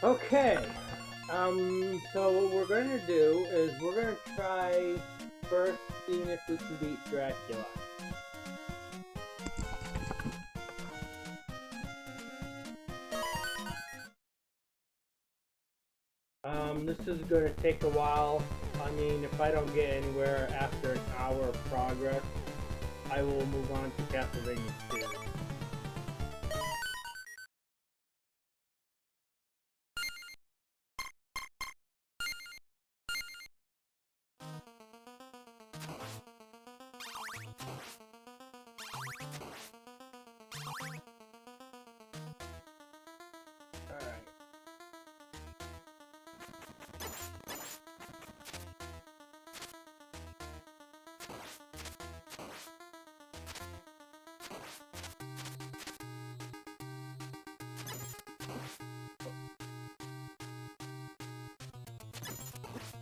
Okay. So what we're gonna do is we're gonna try first seeing if we can beat Dracula. This is gonna take a while. I mean, if I don't get anywhere after an hour of progress, I will move on to Castlevania 2.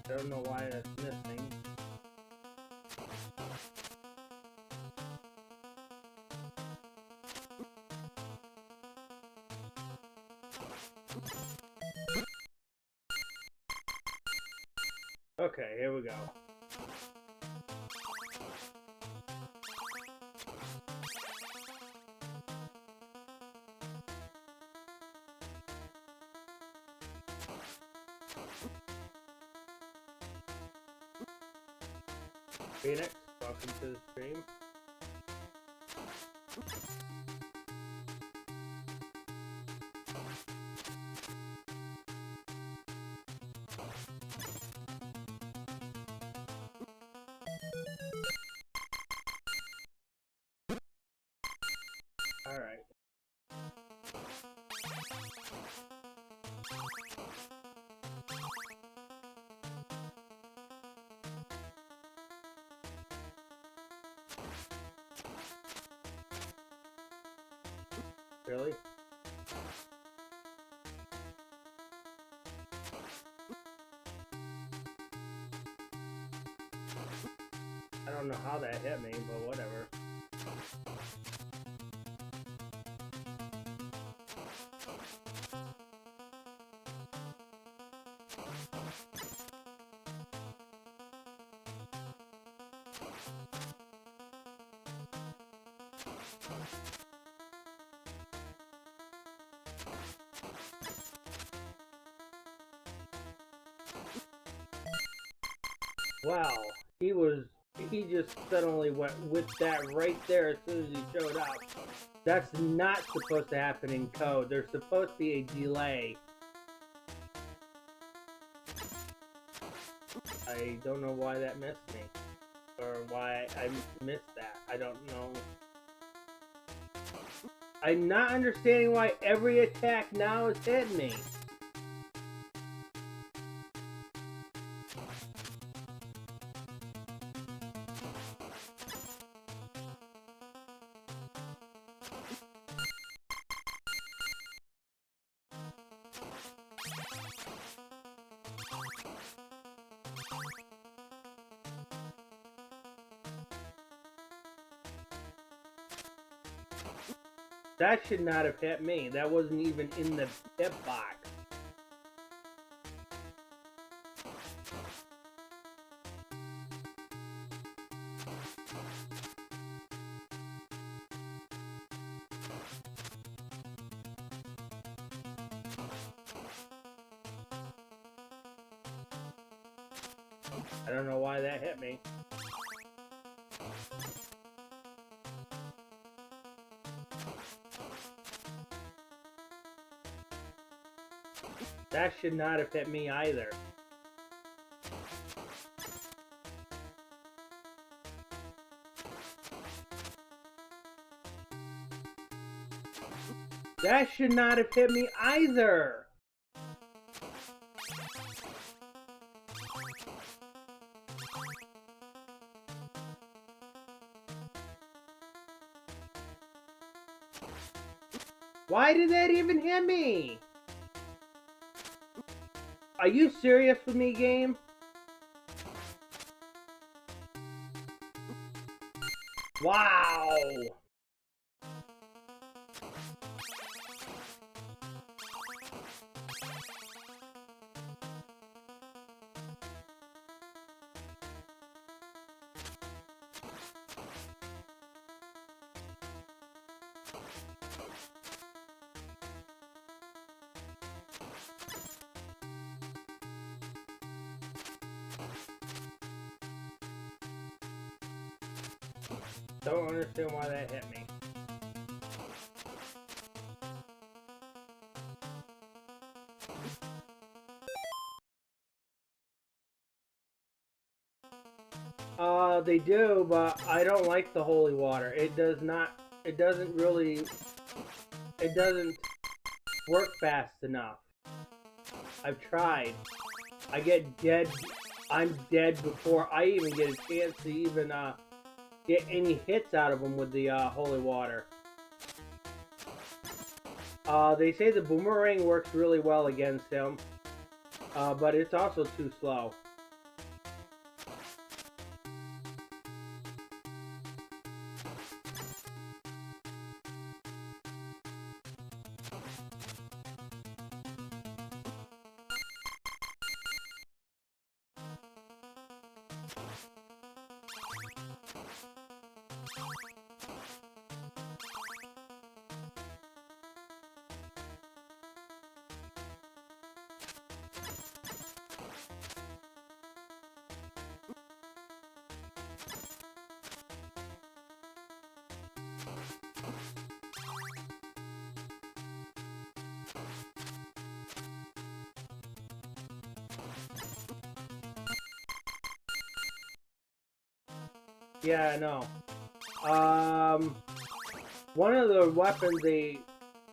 I don't know why that's missing. Okay, here we go. Phoenix, welcome to the stream. Alright. Really? I don't know how that hit me, but whatever. Wow, he just suddenly went with that right there as soon as he showed up. That's not supposed to happen in code. There's supposed to be a delay. I don't know why that missed me. Or why I missed that. I don't know. I'm not understanding why every attack now is hitting me. That should not have hit me. That wasn't even in the hitbox. I don't know why that hit me. That should not have hit me either. That should not have hit me either. Why did that even hit me? Are you serious with me, game? Wow! Don't understand why that hit me. They do, but I don't like the holy water. It doesn't work fast enough. I've tried. I get dead. I'm dead before I even get a chance to even get any hits out of them with the holy water. They say the boomerang works really well against him, but it's also too slow. Yeah, I know. One of the weapons they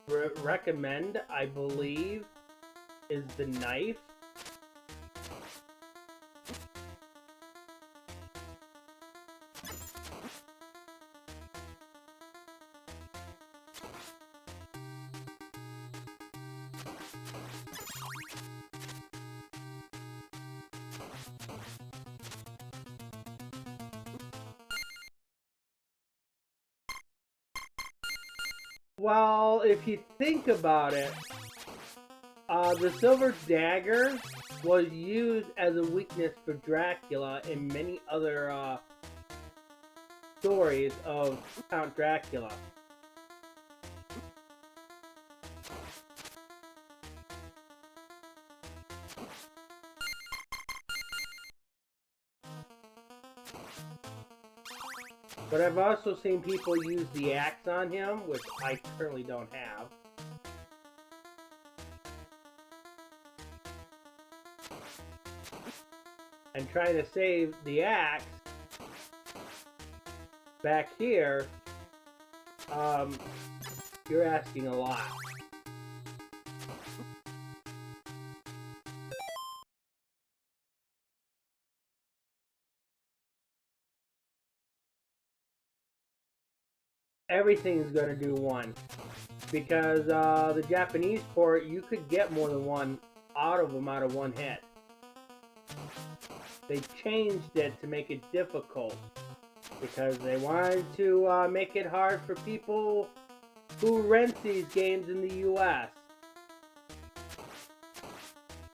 recommend, I believe, is the knife. Well, if you think about it, the silver dagger was used as a weakness for Dracula in many other stories of Count Dracula. But I've also seen people use the axe on him, which I currently don't have. And trying to save the axe back here, you're asking a lot. Everything's gonna do one. Because the Japanese port, you could get more than one out of them out of one hit. They changed it to make it difficult. Because they wanted to make it hard for people who rent these games in the US.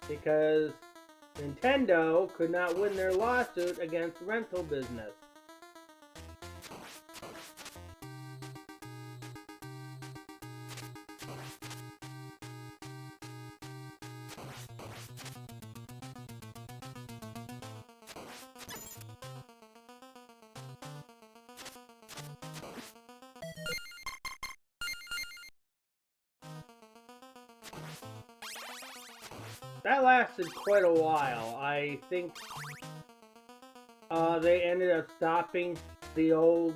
Because Nintendo could not win their lawsuit against rental business. That lasted quite a while. I think they ended up stopping the old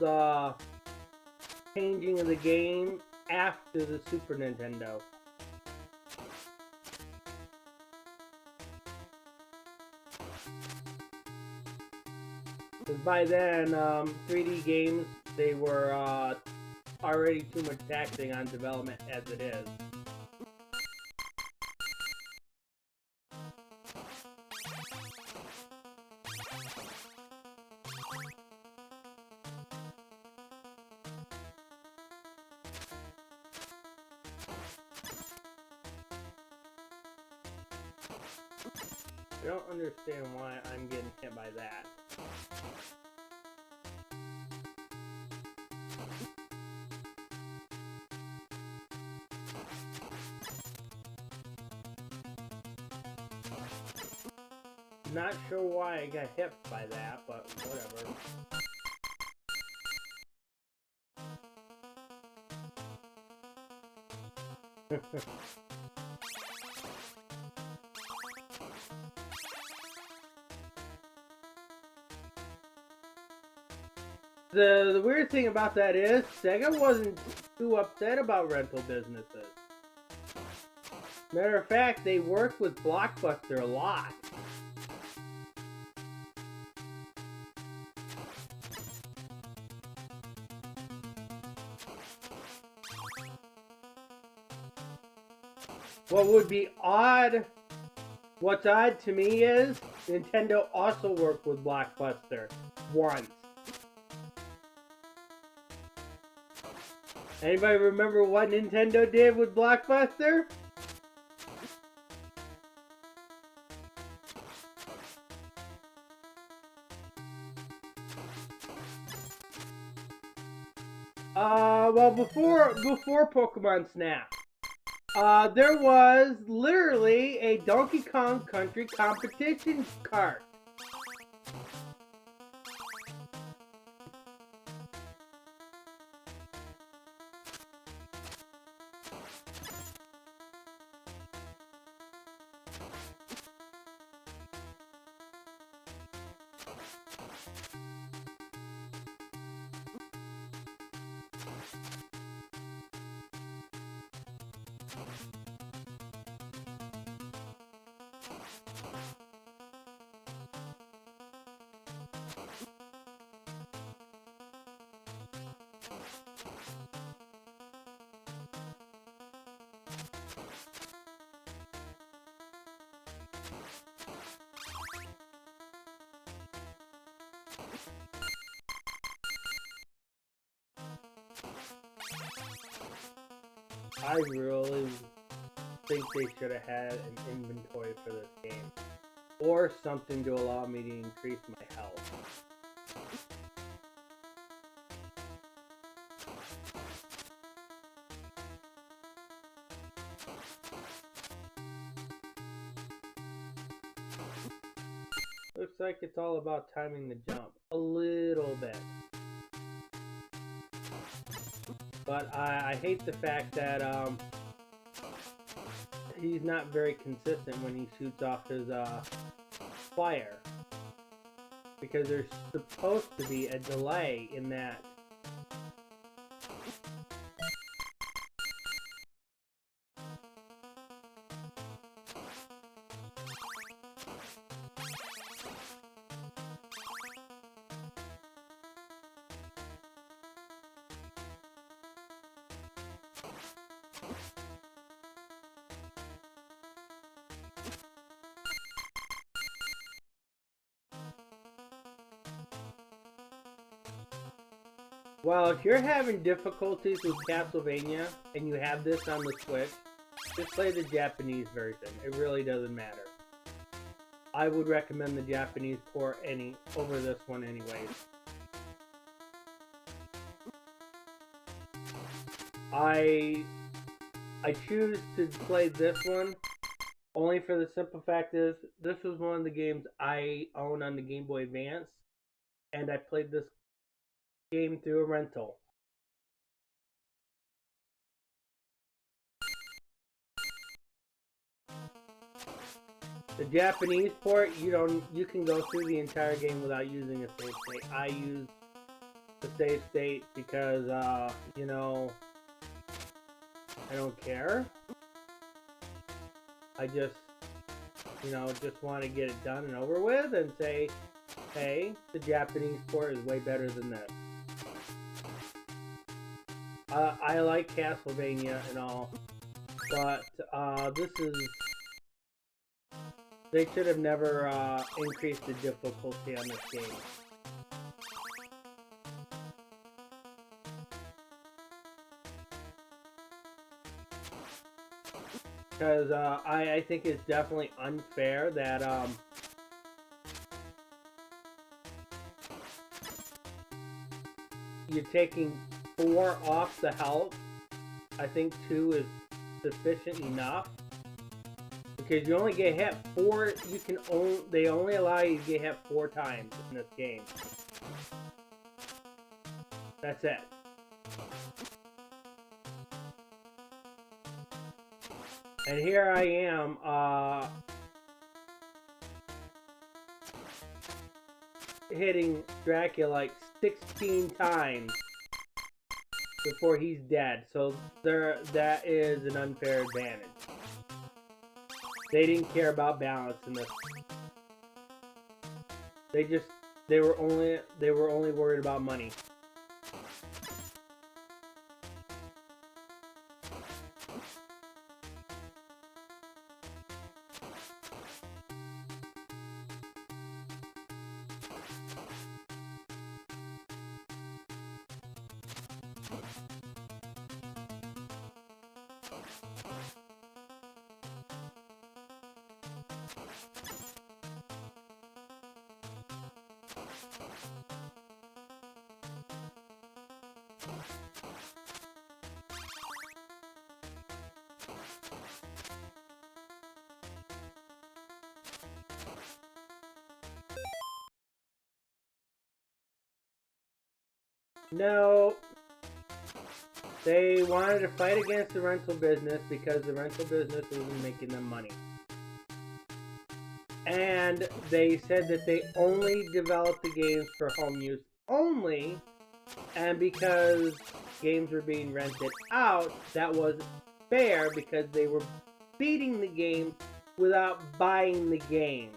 changing of the game after the Super Nintendo. Because by then, 3D games, they were already too much taxing on development as it is. I don't understand why I'm getting hit by that. Not sure why I got hit by that, but whatever. The weird thing about that is, Sega wasn't too upset about rental businesses. Matter of fact, they worked with Blockbuster a lot. What would be odd, what's odd to me is, Nintendo also worked with Blockbuster once. Anybody remember what Nintendo did with Blockbuster? Well, before Pokemon Snap, there was literally a Donkey Kong Country competition cart. I really think they should have had an inventory for this game. Or something to allow me to increase my health. Looks like it's all about timing the jump. A little bit. But I hate the fact that he's not very consistent when he shoots off his fire. Because there's supposed to be a delay in that. Well, if you're having difficulties with Castlevania and you have this on the Switch, just play the Japanese version. It really doesn't matter. I would recommend the Japanese port over this one anyways. I choose to play this one only for the simple fact is this was one of the games I own on the Game Boy Advance, and I played this game through a rental. The Japanese port, you can go through the entire game without using a save state. I use the save state because I don't care. I just want to get it done and over with and say, hey, the Japanese port is way better than this. I like Castlevania and all, but they should have never increased the difficulty on this game. Because I think it's definitely unfair that you're taking 4 off the health. I think 2 is sufficient enough. because you only get hit 4. They only allow you to get hit 4 times in this game. That's it. And here I am, hitting Dracula like 16 times before he's dead. So that is an unfair advantage. They didn't care about balance in this. They were only worried about money. No, they wanted to fight against the rental business because the rental business wasn't making them money. And they said that they only developed the games for home use only, and because games were being rented out, that wasn't fair because they were beating the game without buying the game.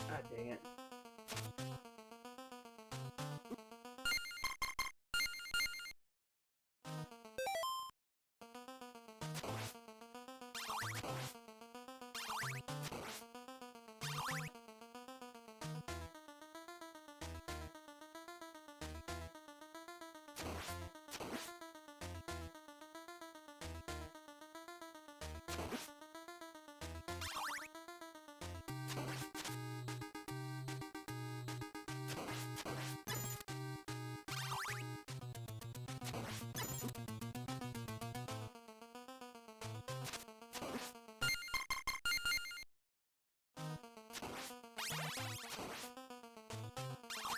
God dang it.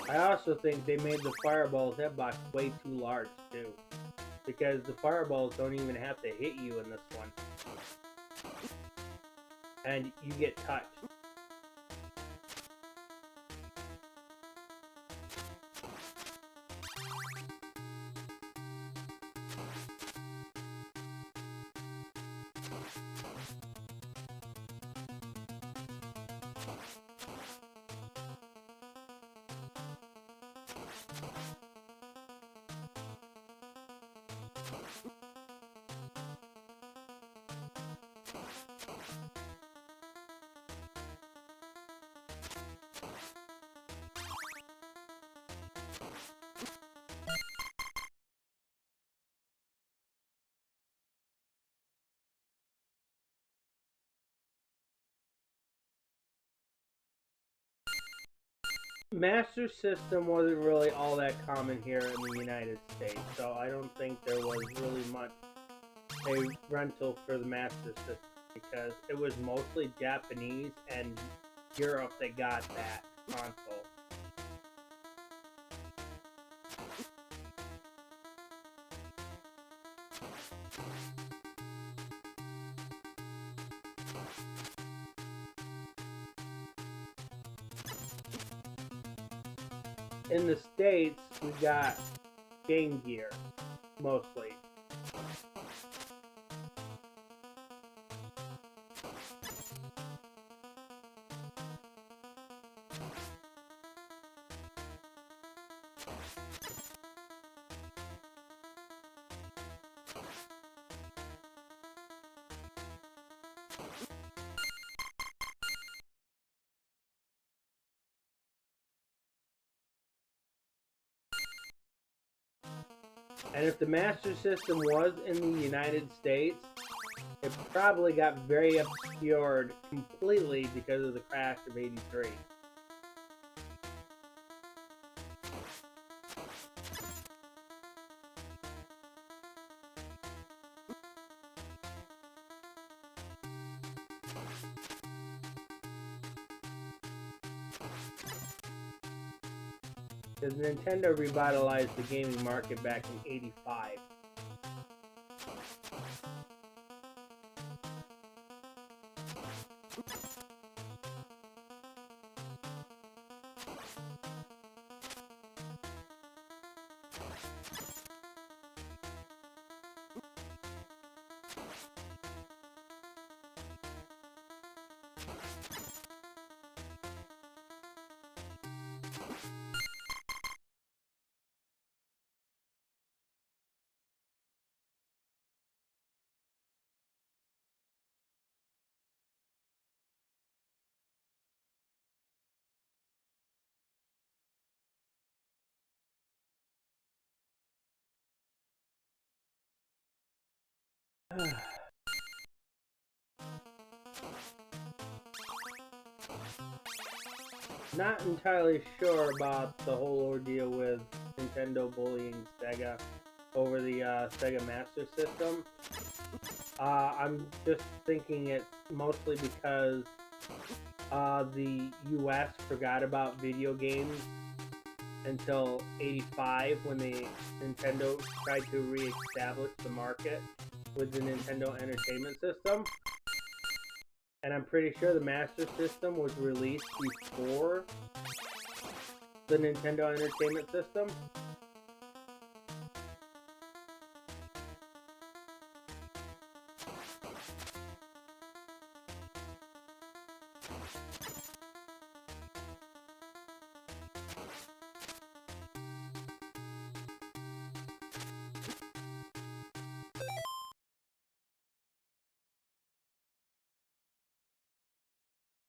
I also think they made the fireball's hitbox way too large, too. Because the fireballs don't even have to hit you in this one. And you get touched. Master System wasn't really all that common here in the United States, so I don't think there was really much a rental for the Master System because it was mostly Japanese and Europe that got that console. in the States, we got Game Gear, mostly. And if the Master System was in the United States, it probably got very obscured completely because of the crash of '83. Because Nintendo revitalized the gaming market back in '85. Not entirely sure about the whole ordeal with Nintendo bullying Sega over the Sega Master System. I'm just thinking it's mostly because the US forgot about video games until '85 when Nintendo tried to re-establish the market with the Nintendo Entertainment System. And I'm pretty sure the Master System was released before the Nintendo Entertainment System.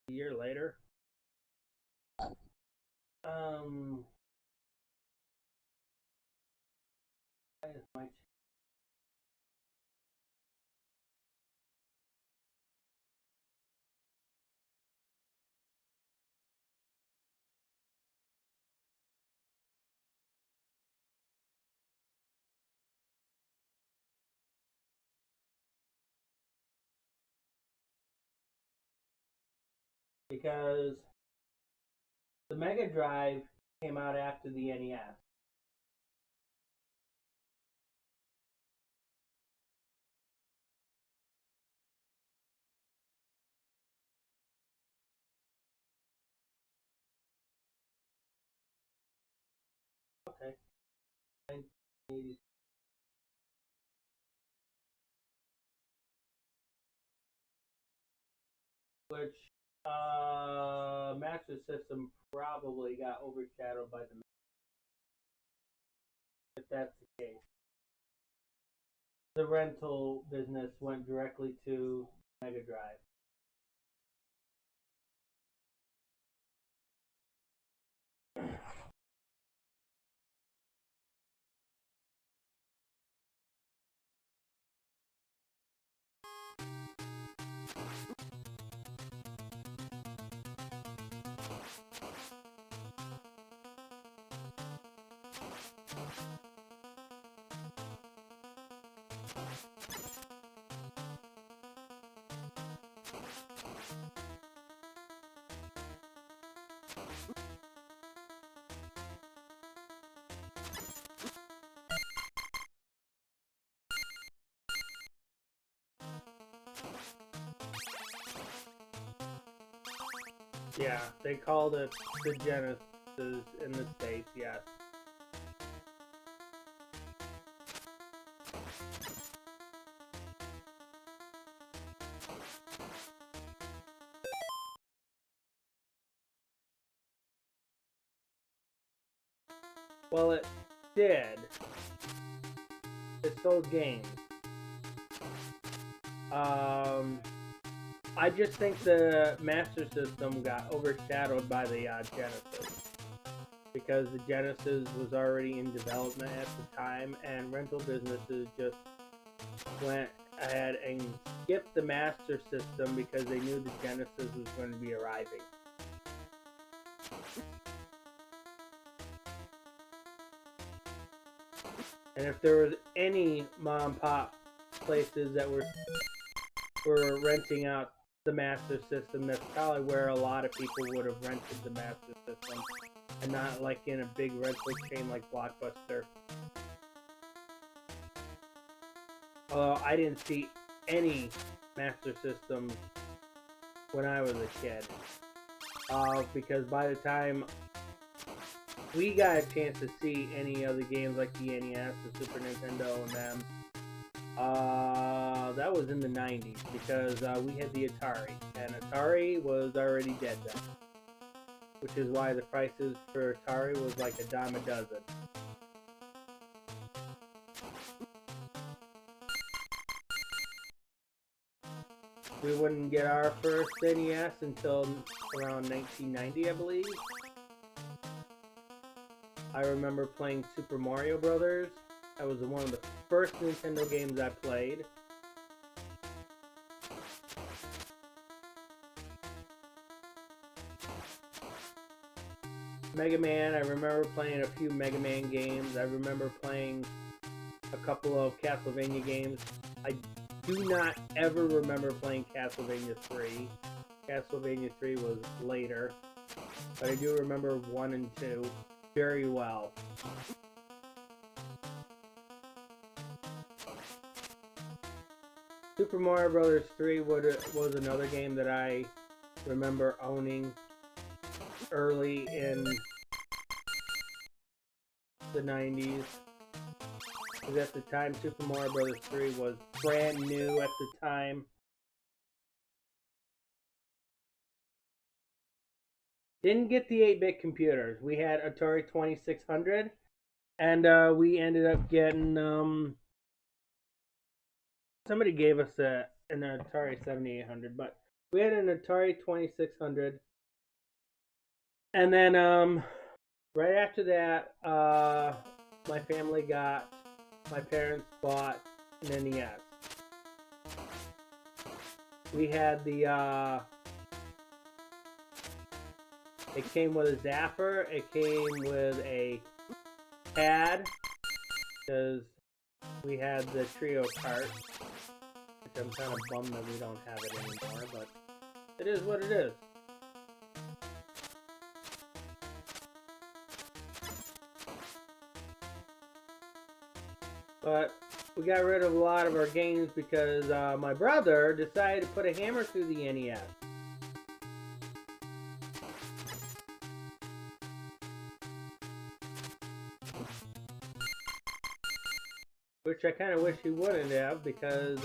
A year later. Because the Mega Drive came out after the NES. Okay. 1980s. Which Master System probably got overshadowed by the, if that's the case. The rental business went directly to Mega Drive. Yeah, they called it the Genesis in the States, yes. Well, it did. It sold games. I just think the Master System got overshadowed by the Genesis. Because the Genesis was already in development at the time, and rental businesses just went ahead and skipped the Master System because they knew the Genesis was going to be arriving. And if there was any mom and pop places that were renting out the Master System, that's probably where a lot of people would have rented the Master System, and not like in a big rental chain like Blockbuster. Although I didn't see any Master Systems when I was a kid, because by the time we got a chance to see any of the games like the NES, the Super Nintendo, and them, that was in the 90s, because we had the Atari, and Atari was already dead then. Which is why the prices for Atari was like a dime a dozen. We wouldn't get our first NES until around 1990, I believe. I remember playing Super Mario Brothers. That was one of the first Nintendo games I played. Mega Man, I remember playing a few Mega Man games. I remember playing a couple of Castlevania games. I do not ever remember playing Castlevania 3. Castlevania 3 was later. But I do remember 1 and 2 very well. Super Mario Bros. 3 was another game that I remember owning early in the 90s. Because at the time, Super Mario Bros. 3 was brand new at the time. Didn't get the 8-bit computers. We had Atari 2600, and we ended up getting, somebody gave us an Atari 7800, but we had an Atari 2600. And then, right after that, my parents bought an NES. We had the, it came with a zapper, it came with a pad, because we had the trio cart, which I'm kind of bummed that we don't have it anymore, but it is what it is. But we got rid of a lot of our games because my brother decided to put a hammer through the NES. Which I kind of wish he wouldn't have, because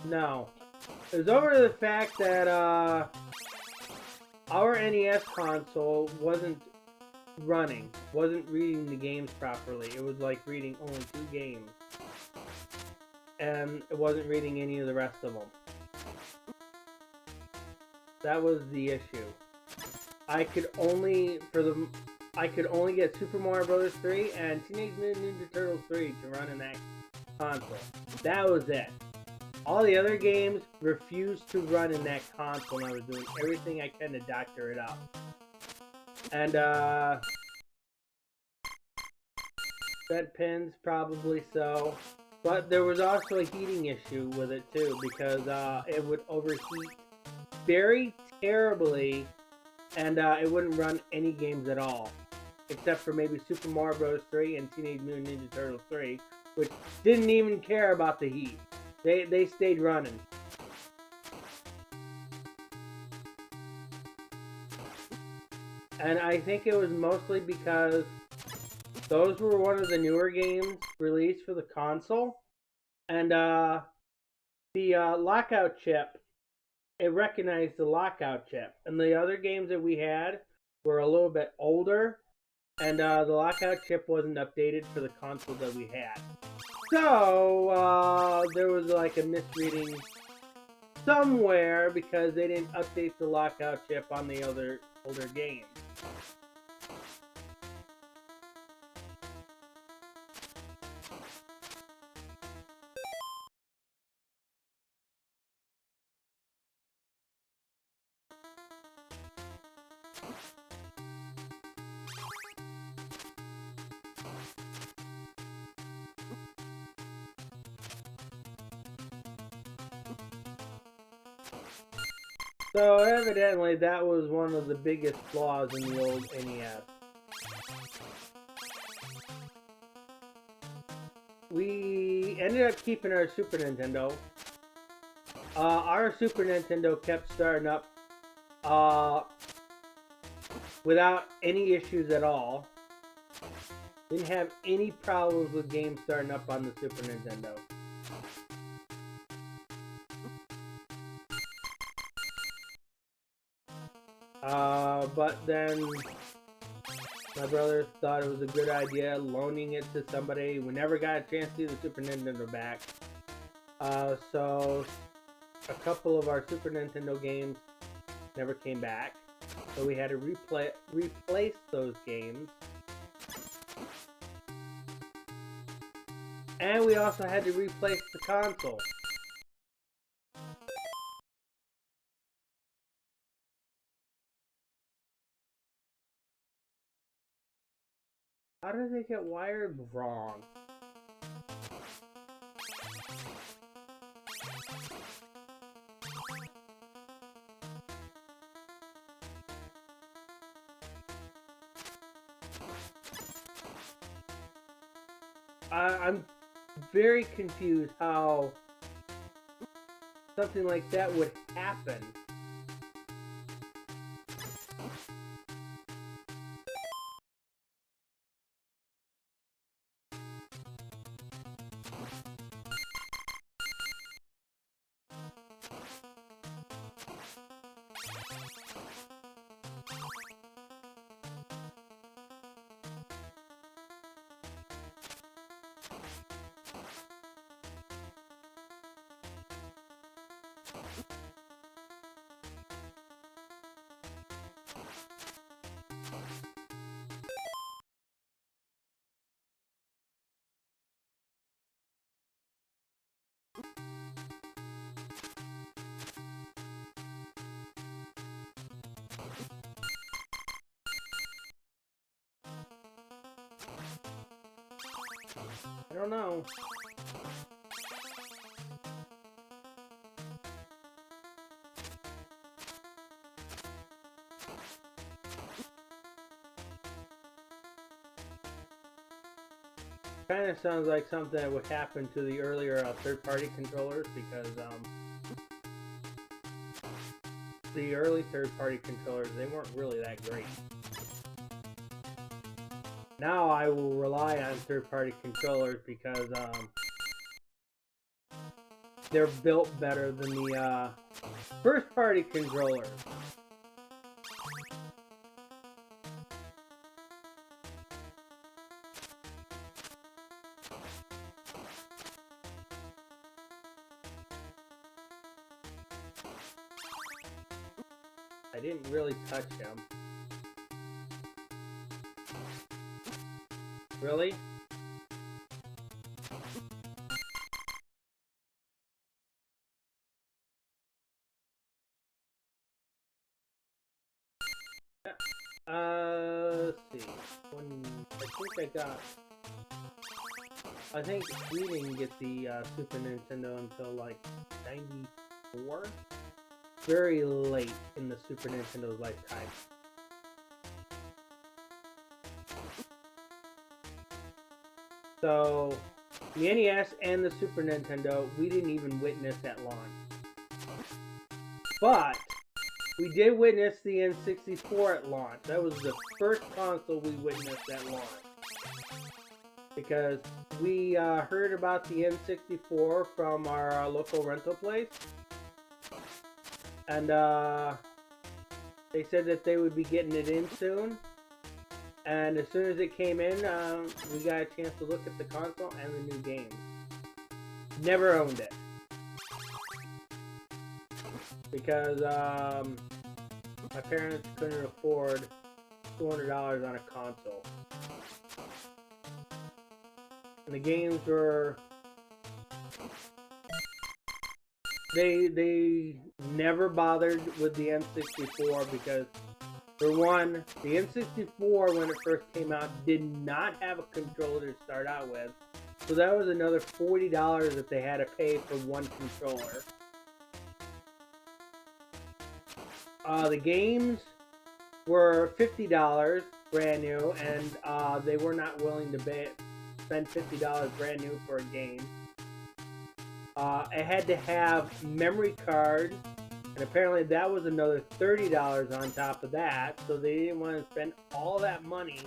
no. It was over to the fact that our NES console wasn't reading the games properly. It was like reading only 2 games. And it wasn't reading any of the rest of them. That was the issue. I could only get Super Mario Bros. 3 and Teenage Mutant Ninja Turtles 3 to run in that console. That was it. All the other games refused to run in that console, and I was doing everything I can to doctor it up. And, bed pins, probably so. But there was also a heating issue with it, too, because, it would overheat very terribly and it wouldn't run any games at all, except for maybe Super Mario Bros. 3 and Teenage Mutant Ninja Turtles 3, which didn't even care about the heat. They stayed running. And I think it was mostly because those were one of the newer games released for the console, and the lockout chip, it recognized the lockout chip, and the other games that we had were a little bit older, and the lockout chip wasn't updated for the console that we had. So there was like a misreading somewhere because they didn't update the lockout chip on the other older games. So evidently that was one of the biggest flaws in the old NES. We ended up keeping our Super Nintendo. Our Super Nintendo kept starting up without any issues at all. Didn't have any problems with games starting up on the Super Nintendo. But then my brother thought it was a good idea loaning it to somebody. We never got a chance to see the Super Nintendo back. So a couple of our Super Nintendo games never came back. So we had to replace those games. And we also had to replace the console. How did they get wired wrong? I'm very confused how something like that would happen. I don't know. Kind of sounds like something that would happen to the earlier third-party controllers, because the early third-party controllers, they weren't really that great. Now I will rely on third-party controllers because they're built better than the first-party controllers. I didn't really touch him. Really? Let's see. I think we didn't get the Super Nintendo until like 94? Very late in the Super Nintendo's lifetime. So, the NES and the Super Nintendo, we didn't even witness at launch. But, we did witness the N64 at launch. That was the first console we witnessed at launch. Because we heard about the N64 from our local rental place. And they said that they would be getting it in soon. And as soon as it came in, we got a chance to look at the console and the new games. Never owned it. Because my parents couldn't afford $200 on a console. And the games were... They never bothered with the N64 because, for one, the N64 when it first came out did not have a controller to start out with. So that was another $40 that they had to pay for one controller. The games were $50 brand new, and they were not willing to spend $50 brand new for a game. It had to have memory cards, and apparently that was another $30 on top of that, so they didn't want to spend all that money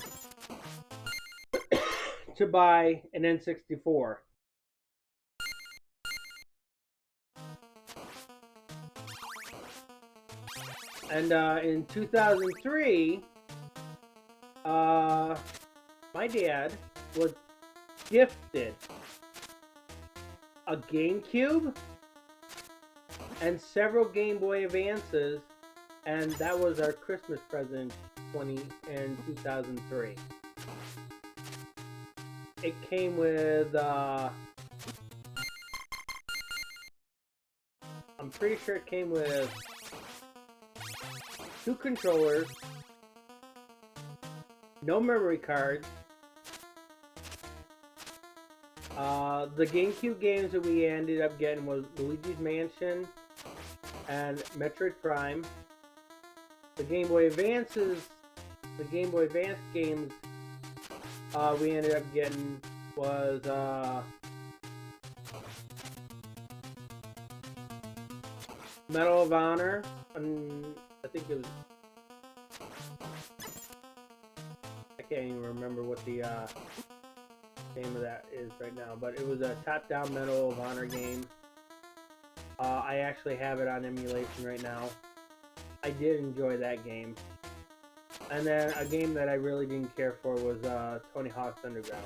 to buy an N64. And in 2003, my dad was gifted a GameCube and several Game Boy Advances, and that was our Christmas present in 2003. It came with I'm pretty sure it came with 2 controllers, no memory cards. The GameCube games that we ended up getting was Luigi's Mansion and Metroid Prime. The Game Boy Advance games we ended up getting was Medal of Honor, and I think it was, I can't even remember what the name of that is right now, but it was a top-down Medal of Honor game. I actually have it on emulation right now. I did enjoy that game. And then a game that I really didn't care for was Tony Hawk's Underground.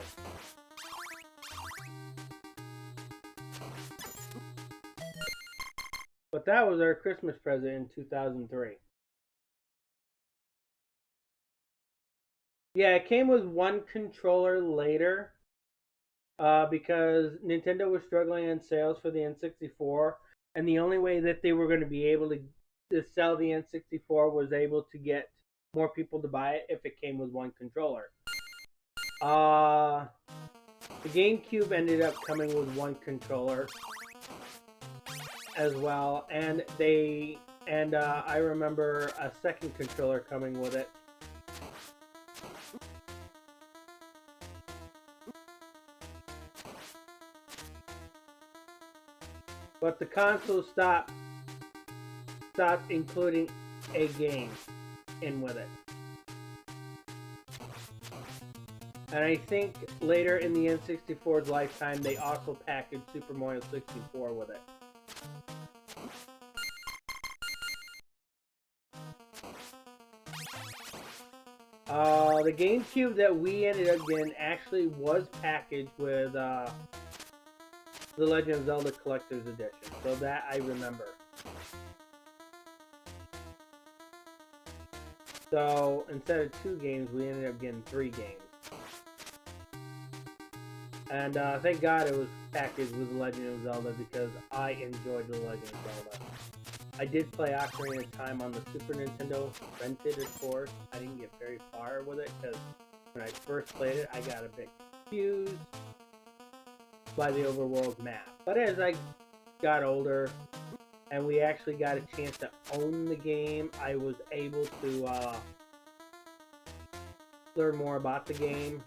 But that was our Christmas present in 2003. Yeah, it came with one controller later. Because Nintendo was struggling in sales for the N64, and the only way that they were going to be able to sell the N64 was able to get more people to buy it if it came with one controller. The GameCube ended up coming with one controller as well, and I remember a second controller coming with it. But the console stopped including a game in with it. And I think later in the N64's lifetime, they also packaged Super Mario 64 with it. The GameCube that we ended up getting actually was packaged with The Legend of Zelda Collector's Edition, so that I remember. So instead of 2 games, we ended up getting 3 games. And thank God it was packaged with The Legend of Zelda because I enjoyed The Legend of Zelda. I did play Ocarina of Time on the Super Nintendo, rented of course. I didn't get very far with it because when I first played it, I got a bit confused by the overworld map. But as I got older and we actually got a chance to own the game, I was able to learn more about the game.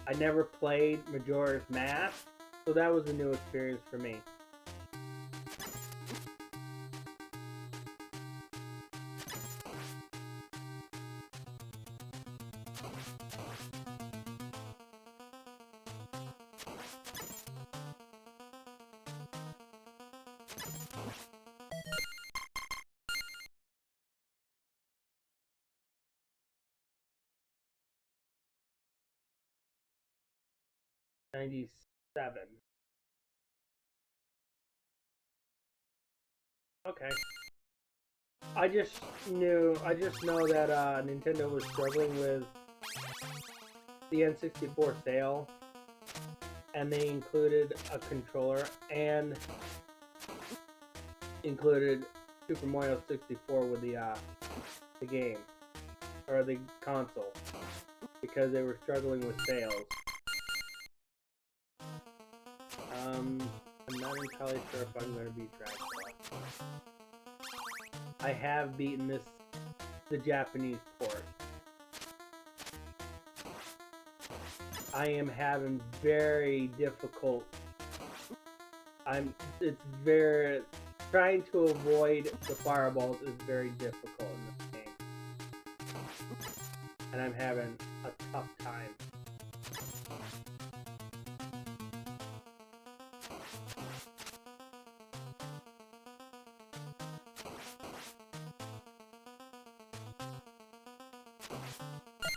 I never played Majora's Mask, so that was a new experience for me. '97. Okay. I just know that Nintendo was struggling with the N64 sale, and they included a controller and included Super Mario 64 with the game or the console because they were struggling with sales. I'm not entirely sure if I'm going to beat Dragon Ball. I have beaten the Japanese port. I am having very difficult. Trying to avoid the fireballs is very difficult in this game. And I'm having a tough time.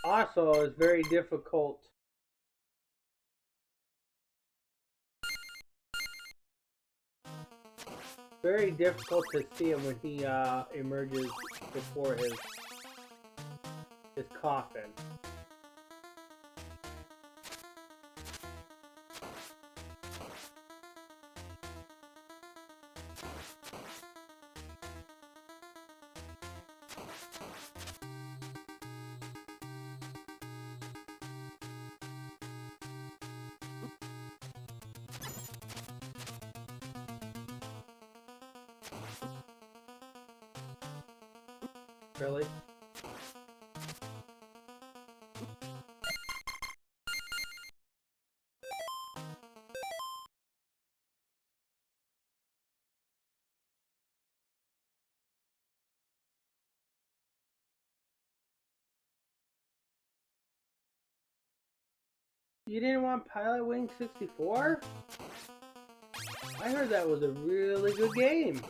Also, it's very difficult to see him when he emerges before his coffin. Really? You didn't want Pilot Wing 64? I heard that was a really good game.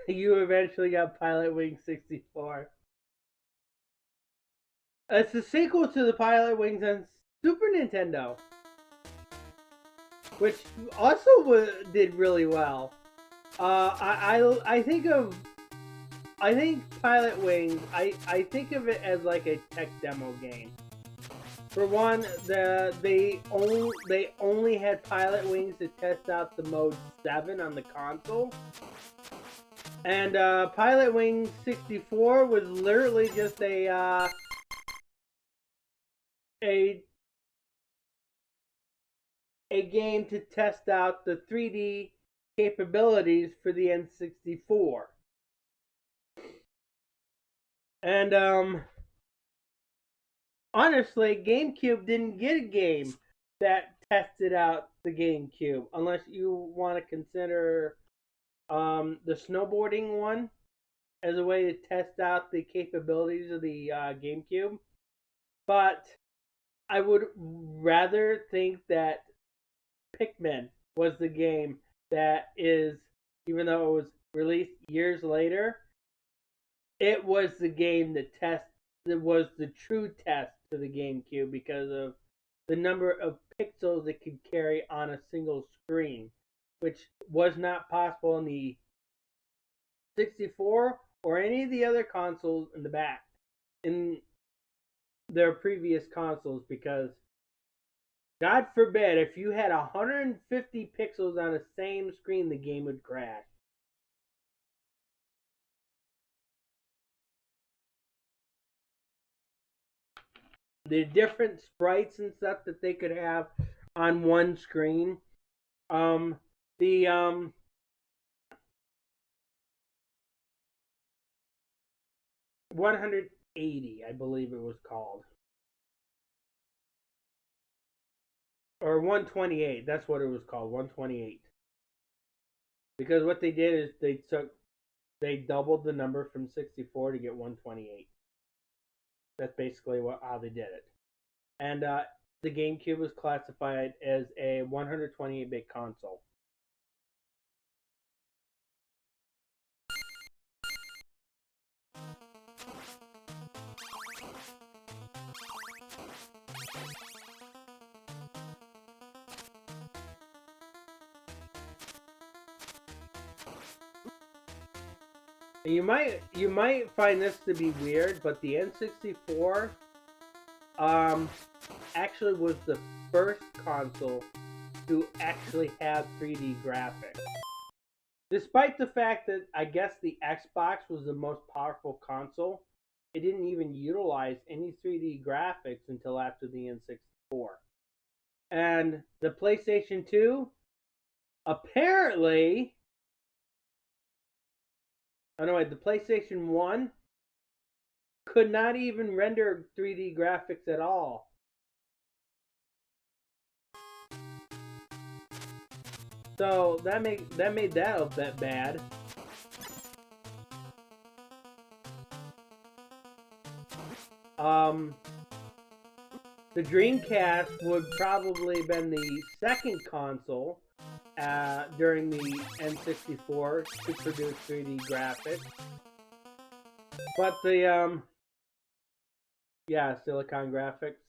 You eventually got Pilot Wing 64. It's the sequel to the Pilot Wings on Super Nintendo, which also did really well. I think Pilot Wings. I think of it as like a tech demo game. For one, they only had Pilot Wings to test out the mode 7 on the console. And Pilot Wing 64 was literally just a game to test out the 3D capabilities for the N64. And honestly, GameCube didn't get a game that tested out the GameCube, unless you want to consider the snowboarding one as a way to test out the capabilities of the GameCube. But I would rather think that Pikmin was the game that is, even though it was released years later, it was the game that was the true test to the GameCube because of the number of pixels it could carry on a single screen, which was not possible in the 64 or any of the other consoles in their previous consoles, because God forbid if you had 150 pixels on the same screen, the game would crash. The different sprites and stuff that they could have on one screen. The 180, I believe it was called. Or 128, that's what it was called, 128. Because what they did is they doubled the number from 64 to get 128. That's basically how they did it. And the GameCube was classified as a 128-bit console. You might find this to be weird, but the N64 actually was the first console to actually have 3D graphics. Despite the fact that I guess the Xbox was the most powerful console, it didn't even utilize any 3D graphics until after the N64. And the PlayStation 2 apparently, oh no wait, the PlayStation 1 could not even render 3D graphics at all. So that made that a bit bad. The Dreamcast would probably have been the second console during the N64 to produce 3D graphics. But the Silicon graphics.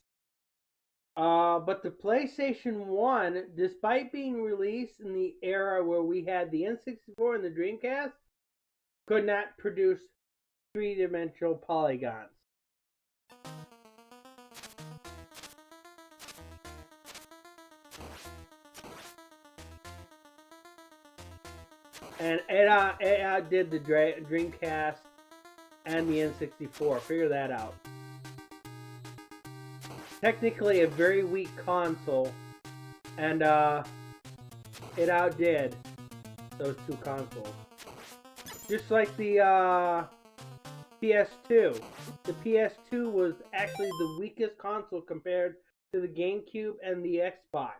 But the PlayStation 1, despite being released in the era where we had the N64 and the Dreamcast, could not produce three-dimensional polygons. And it outdid the Dreamcast and the N64. Figure that out. Technically a very weak console, and it outdid those two consoles. Just like the PS2. The PS2 was actually the weakest console compared to the GameCube and the Xbox.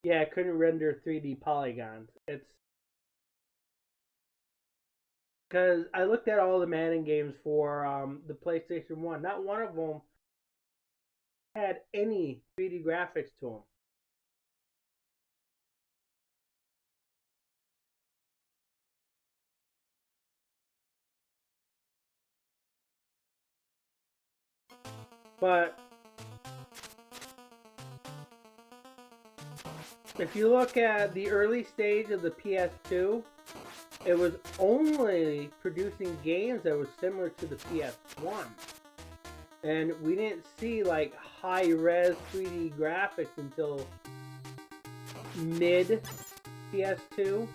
Yeah, it couldn't render 3D polygons. It's because I looked at all the Madden games for the PlayStation 1. Not one of them had any 3D graphics to them. But if you look at the early stage of the PS2, it was only producing games that were similar to the PS1. And we didn't see like high-res 3D graphics until mid PS2.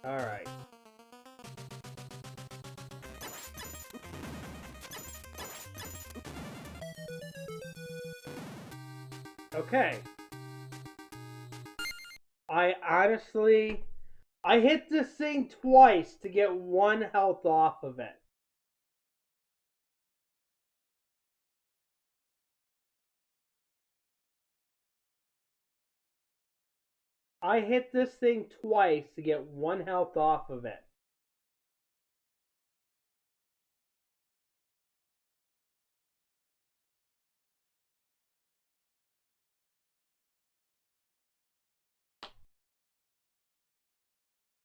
All right. Okay. I hit this thing twice to get one health off of it. I hit this thing twice to get one health off of it.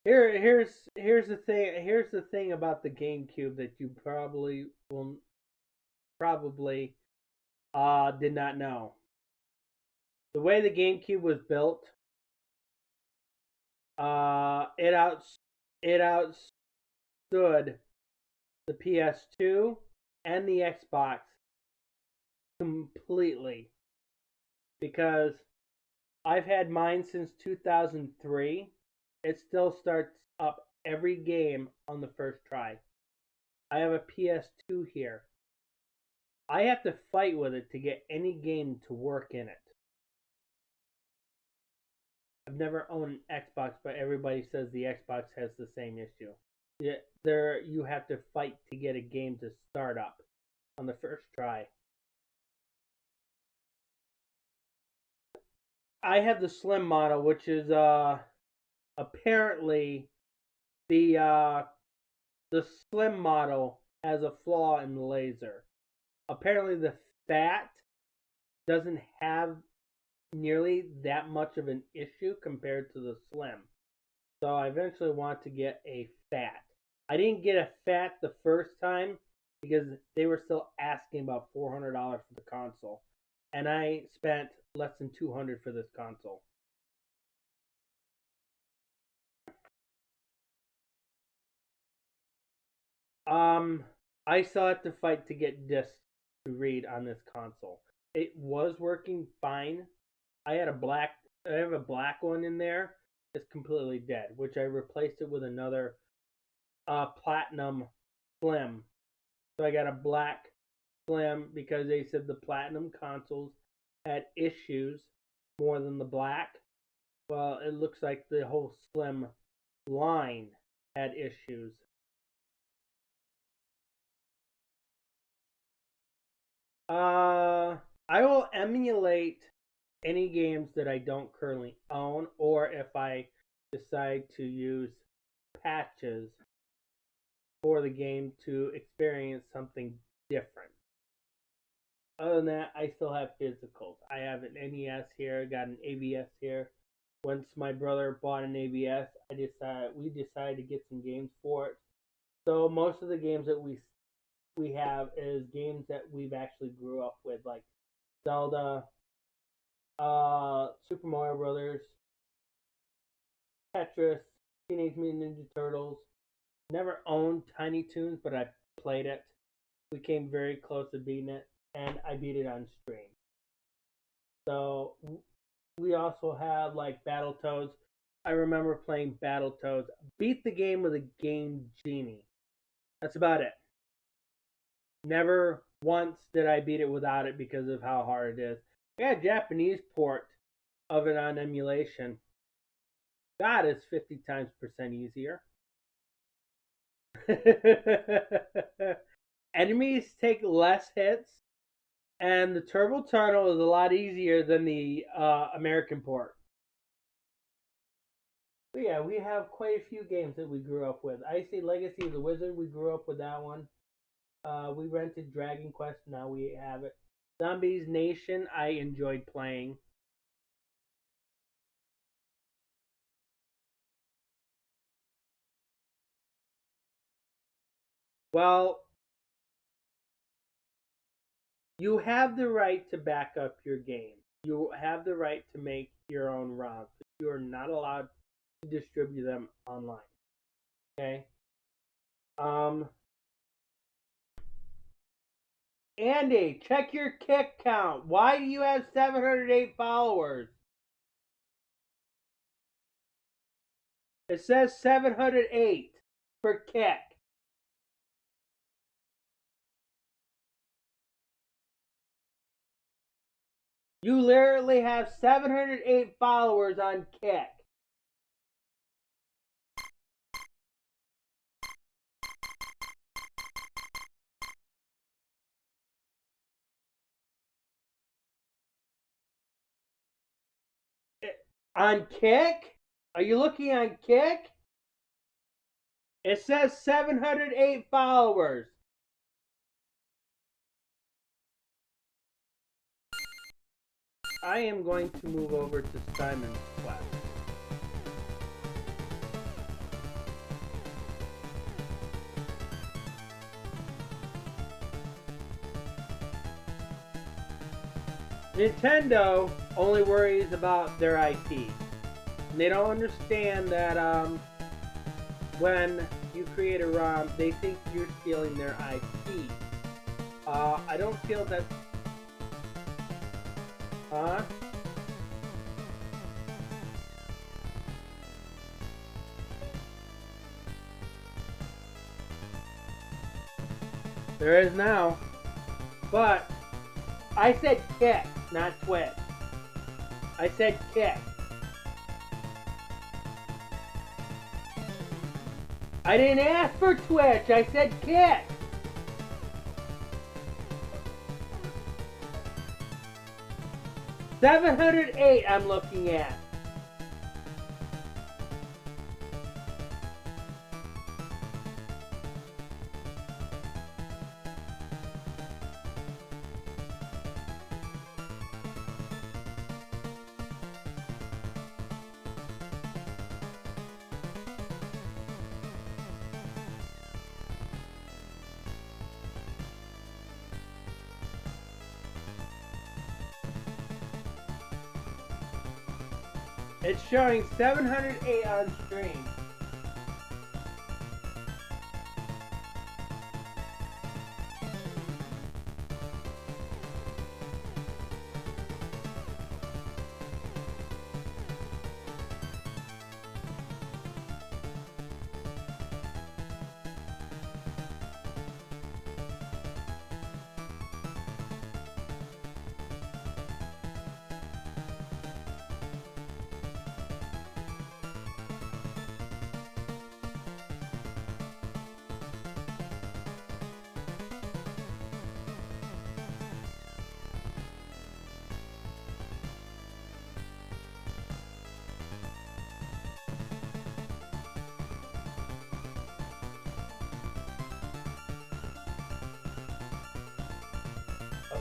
Here's the thing. Here's the thing about the GameCube that you probably did not know. The way the GameCube was built, it outstood the PS2 and the Xbox completely, because I've had mine since 2003. It still starts up every game on the first try. I have a PS2 here. I have to fight with it to get any game to work in it. I've never owned an Xbox, but everybody says the Xbox has the same issue. You have to fight to get a game to start up on the first try. I have the Slim model, which is apparently the Slim model has a flaw in the laser. Apparently, the Fat doesn't have nearly that much of an issue compared to the Slim. So I eventually want to get a Fat. I didn't get a Fat the first time because they were still asking about $400 for the console. And I spent less than $200 for this console. I still have to fight to get discs to read on this console. It was working fine. I have a black one in there. It's completely dead, which I replaced it with another platinum Slim. So I got a black Slim because they said the platinum consoles had issues more than the black. Well, it looks like the whole Slim line had issues. I will emulate any games that I don't currently own, or if I decide to use patches for the game to experience something different. Other than that, I still have physicals. I have an NES here, got an ABS here. Once my brother bought an ABS, we decided to get some games for it. So most of the games that we have is games that we've actually grew up with, like Zelda, Super Mario Brothers, Tetris, Teenage Mutant Ninja Turtles. Never owned Tiny Toons, but I played it. We came very close to beating it, and I beat it on stream. So we also have like Battletoads. I remember playing Battletoads. Beat the game with a Game Genie. That's about it. Never once did I beat it without it because of how hard it is. I got a Japanese port of it on emulation. God, it's 50 times percent easier. Enemies take less hits, and the Turbo Tunnel is a lot easier than the American port. But yeah, we have quite a few games that we grew up with. Icy Legacy of the Wizard, we grew up with that one. We rented Dragon Quest, now we have it. Zombies Nation, I enjoyed playing. Well, you have the right to back up your game. You have the right to make your own ROMs, but you are not allowed to distribute them online. Okay? Andy, check your kick count. Why do you have 708 followers? It says 708 for kick. You literally have 708 followers on Kick. On Kick? Are you looking on Kick? It says 708 followers. I am going to move over to Simon's class. Nintendo only worries about their IP. They don't understand that when you create a ROM, they think you're stealing their IP. I don't feel that. Huh? There is now. But I said kick, not Twitch. I said kick. I didn't ask for Twitch. I said kick. $708 I'm looking at. It's showing 708 on stream.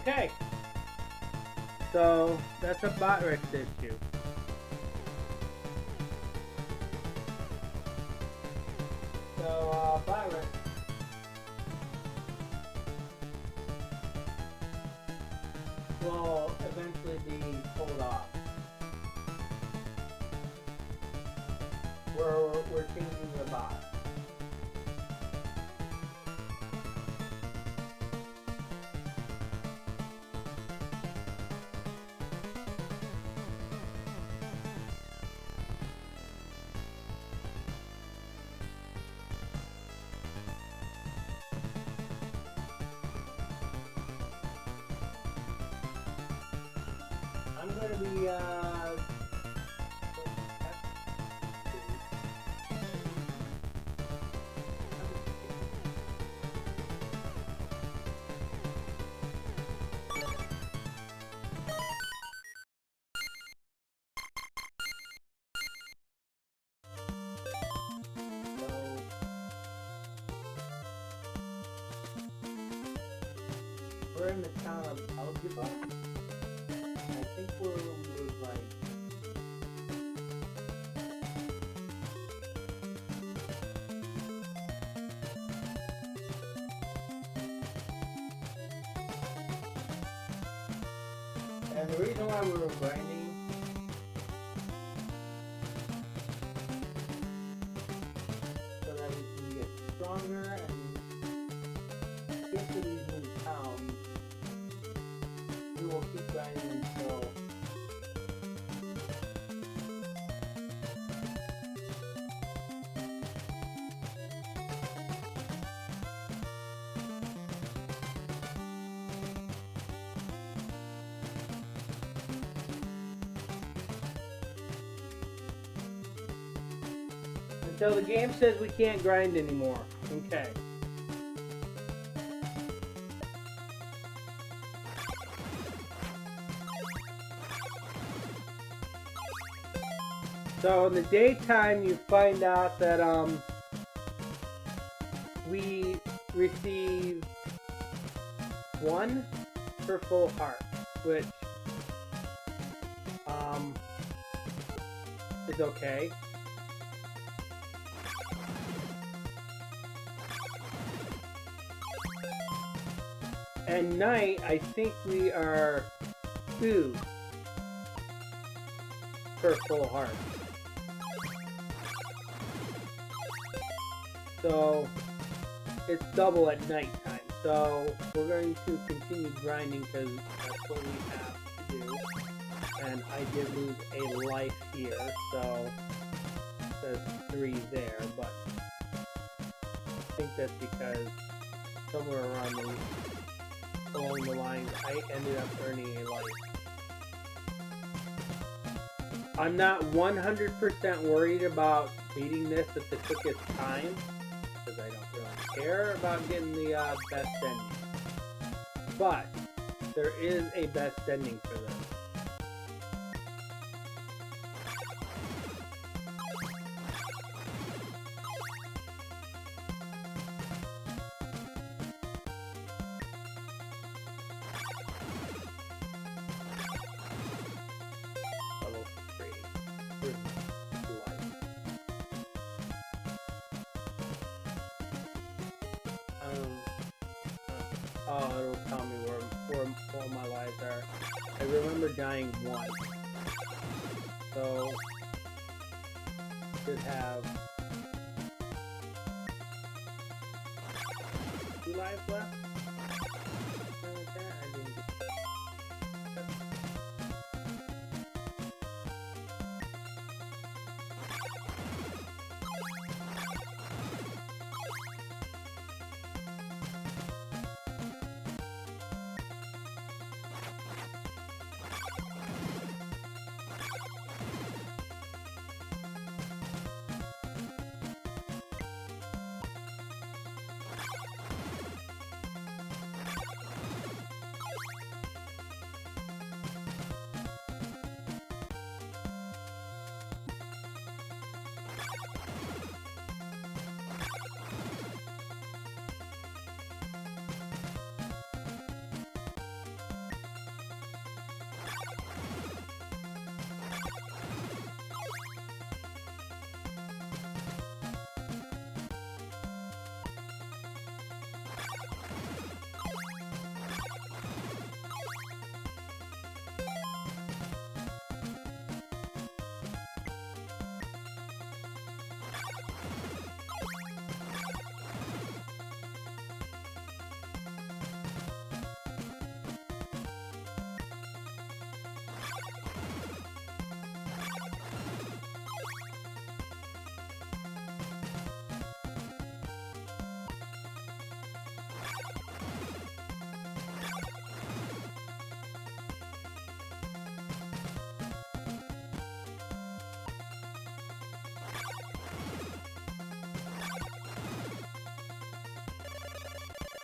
Okay, so that's a botrex issue. So botrex will eventually be pulled off. We're changing the bot. I'm going to be, we're in the town of Algebra. I think we're like and the reason why we were grinding so that we can get stronger and get to these new towns. We will keep grinding until the game says we can't grind anymore. Okay. So in the daytime, you find out that we receive 1 per full heart, which is okay. At night, I think we are 2 per full heart. So it's double at night time. So we're going to continue grinding because that's what we have to do. And I did lose a life here, so there's 3 there, but I think that's because somewhere along the lines, I ended up earning a life. I'm not 100% worried about beating this at the quickest time, because I don't really care about getting the best ending. But there is a best ending for this. Level 3. Life. Oh, it'll tell me where my lives are. I remember dying once. So, should have 2 lives left? Something like that? I didn't do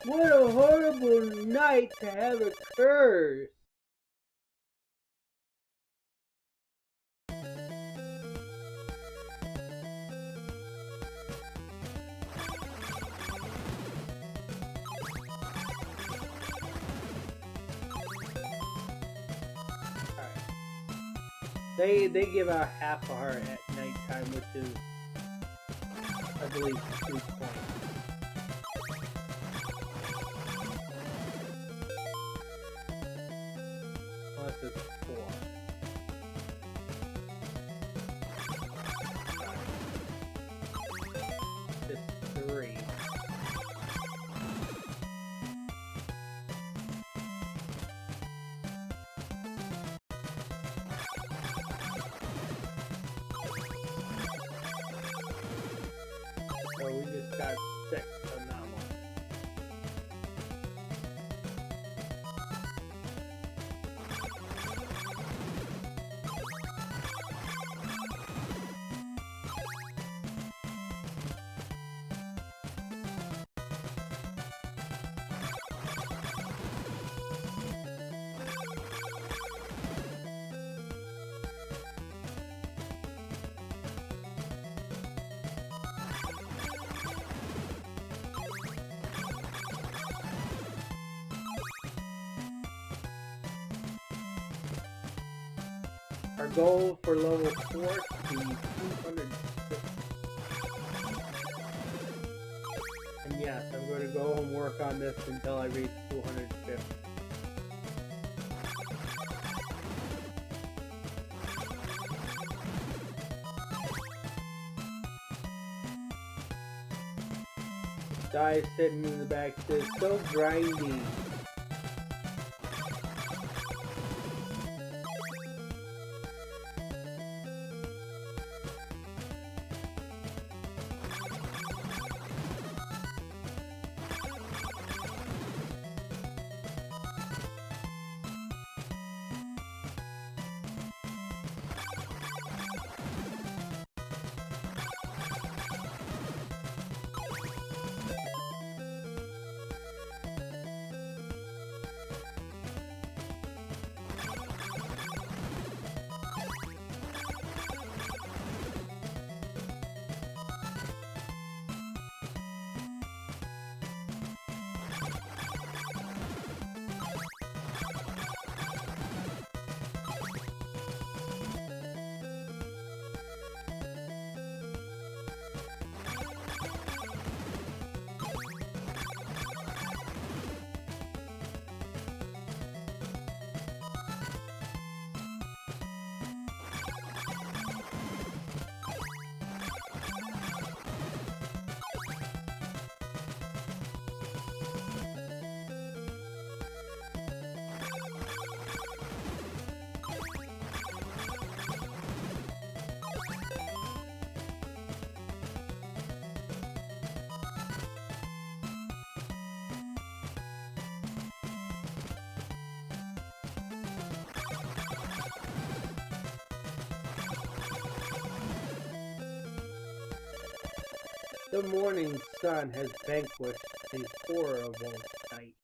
What a horrible night to have occurred! They give out half a heart at nighttime, which is, I believe, 2 points. Unless it's 4. It's 3. So we just got 6 on that one. Our goal for level 4 is to be 250. And yes, I'm going to go and work on this until I reach 250. Guy sitting in the back says, so grindy. The morning sun has vanquished the horrible night.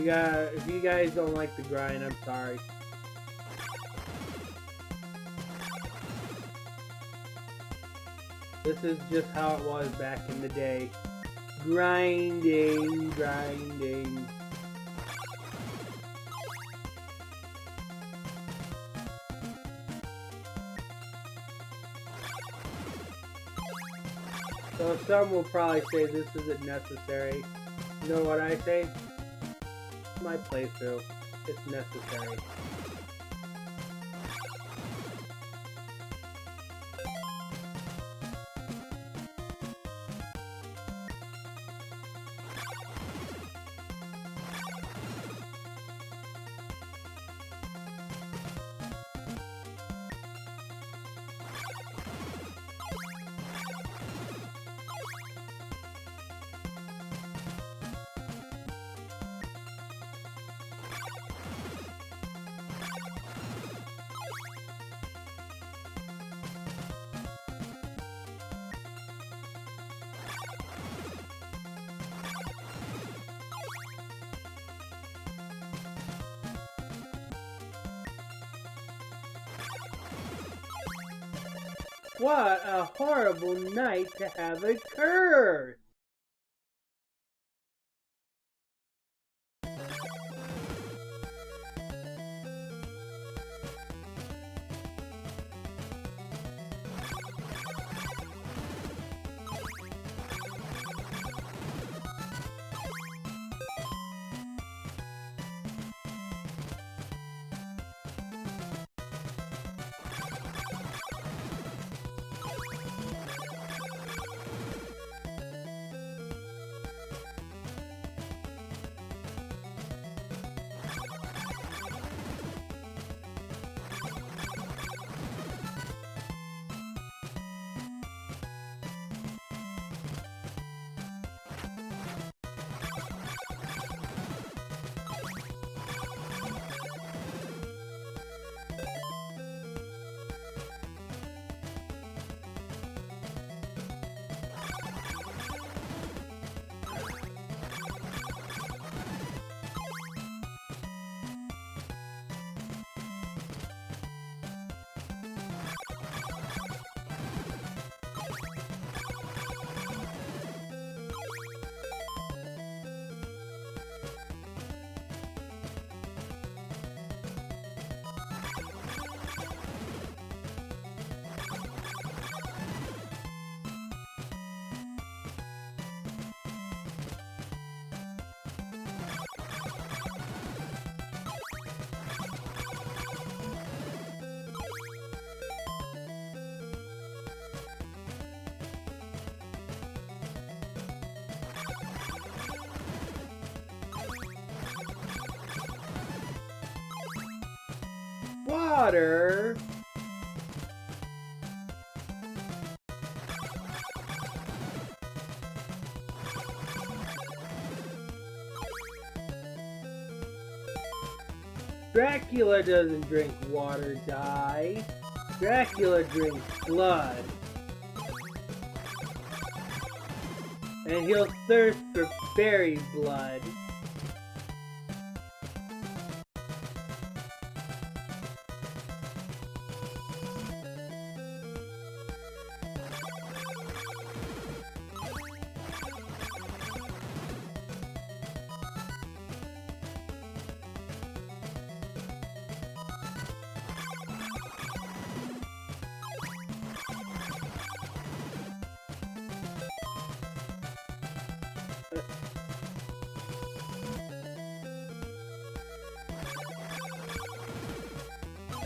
If you guys don't like the grind, I'm sorry. This is just how it was back in the day. Grinding, grinding. So some will probably say this isn't necessary. You know what I say? My playthrough. It's necessary. What a horrible night to have occurred! water. Dracula doesn't drink water, die. Dracula drinks blood. And he'll thirst for fairy blood.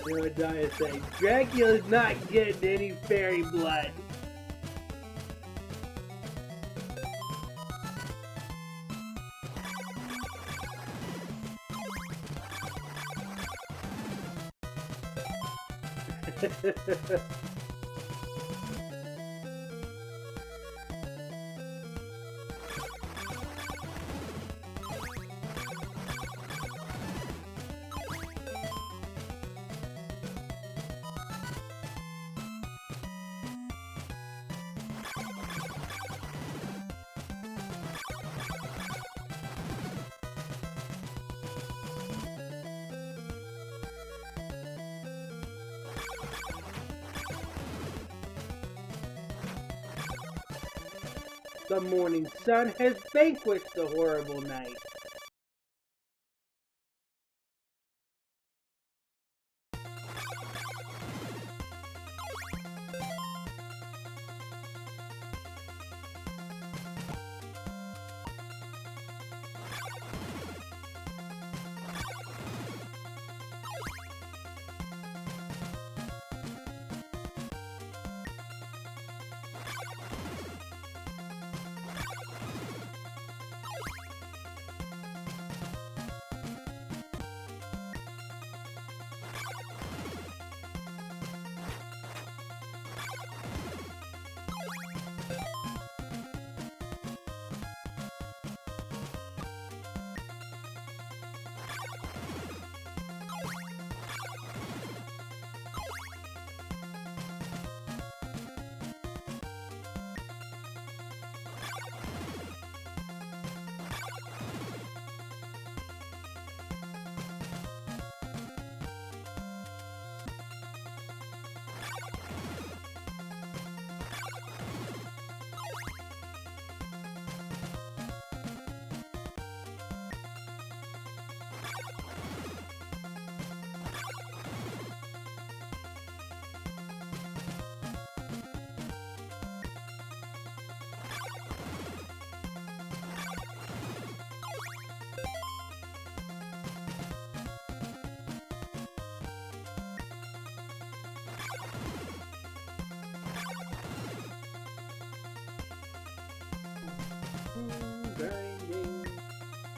You know what Donna say? Dracula's not getting any fairy blood. The morning sun has vanquished the horrible night.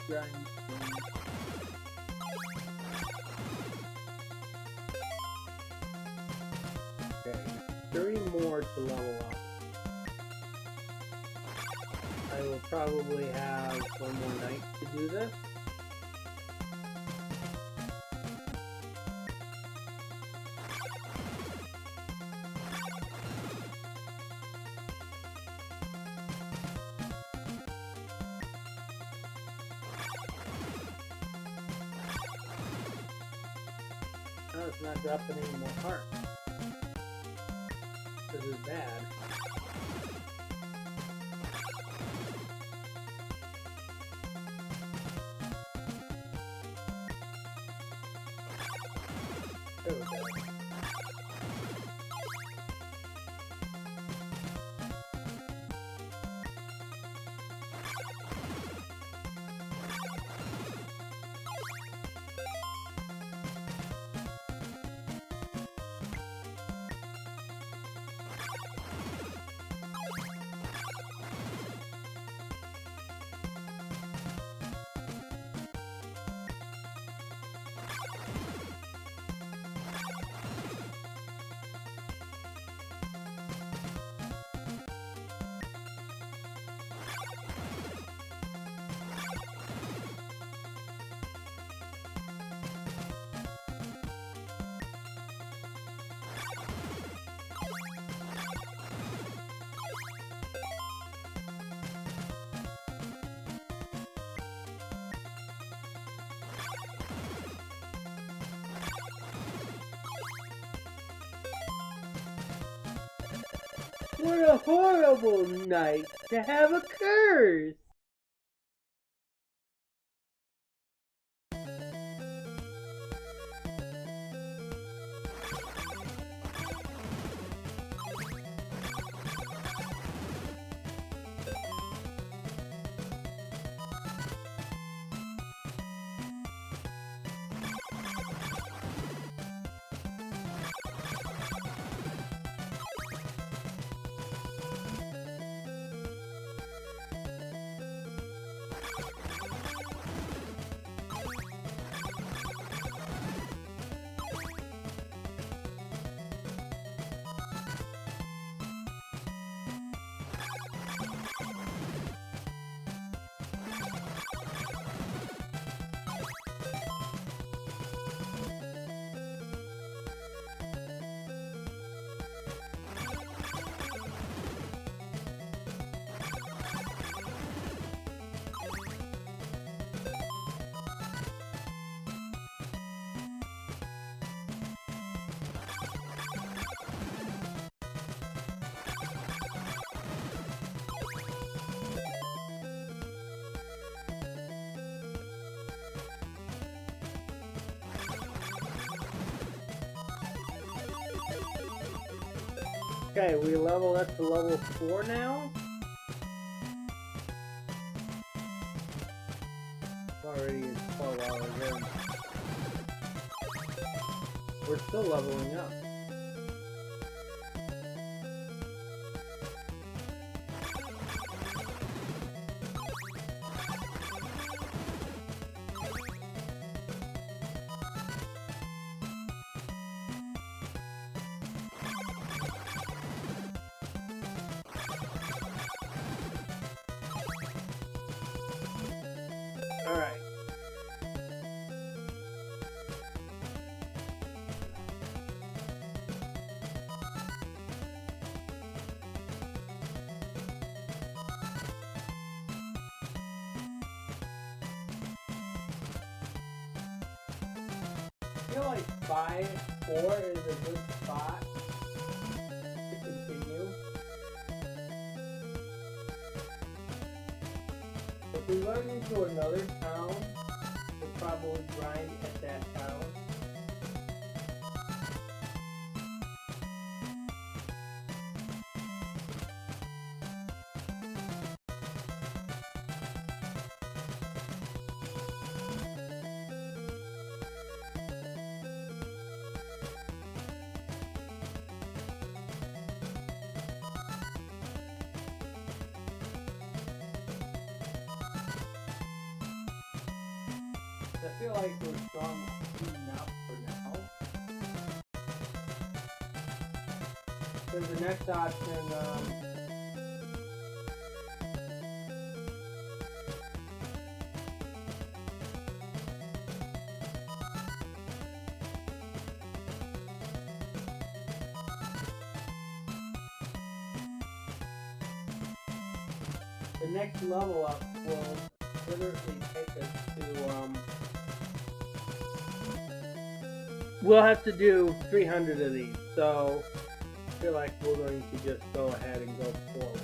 Grinding. Okay, 30 more to level up. I will probably have one more night to do this. No, it's not dropping any more hearts. This is bad. There we go. What a horrible night to have a curse! Okay, we level up to level 4 now. Already it's 12 hours in. We're still leveling up. Alright. I feel like 4 is a good spot to continue. If we run into another town, we'll probably grind at that town. I feel like we're strong enough for now. There's the next option, the next level up will literally take us to, we'll have to do 300 of these, so I feel like we're going to just go ahead and go forward.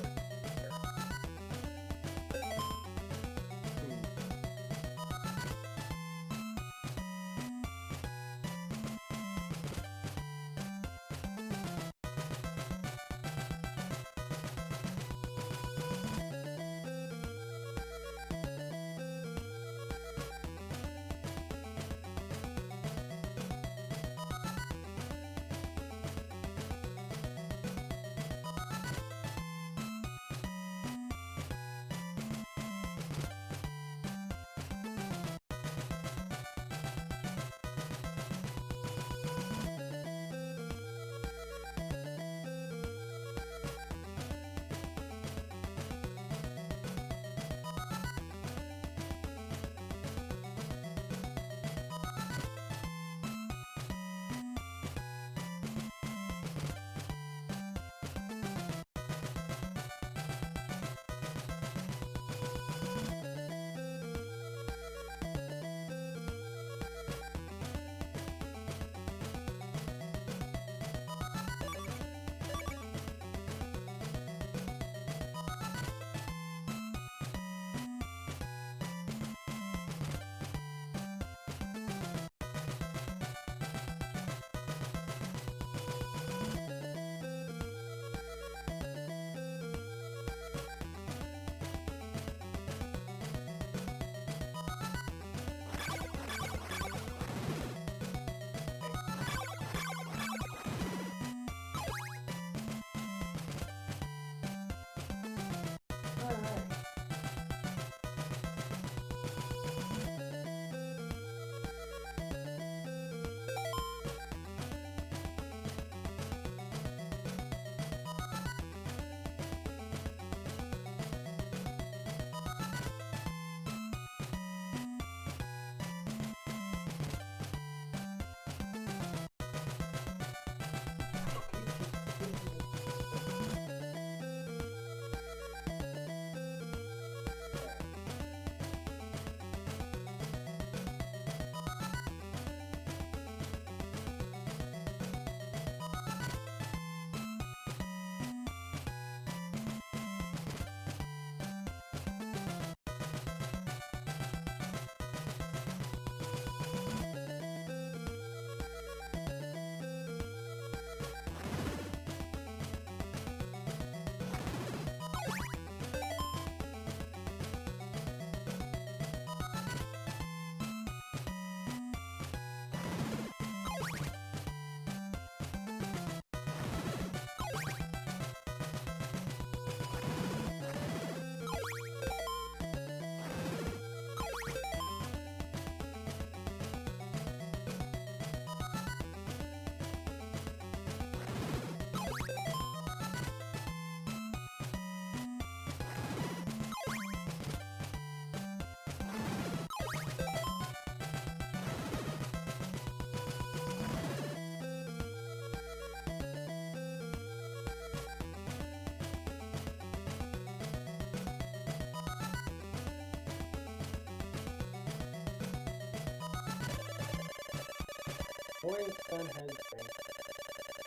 Morning sun has drank.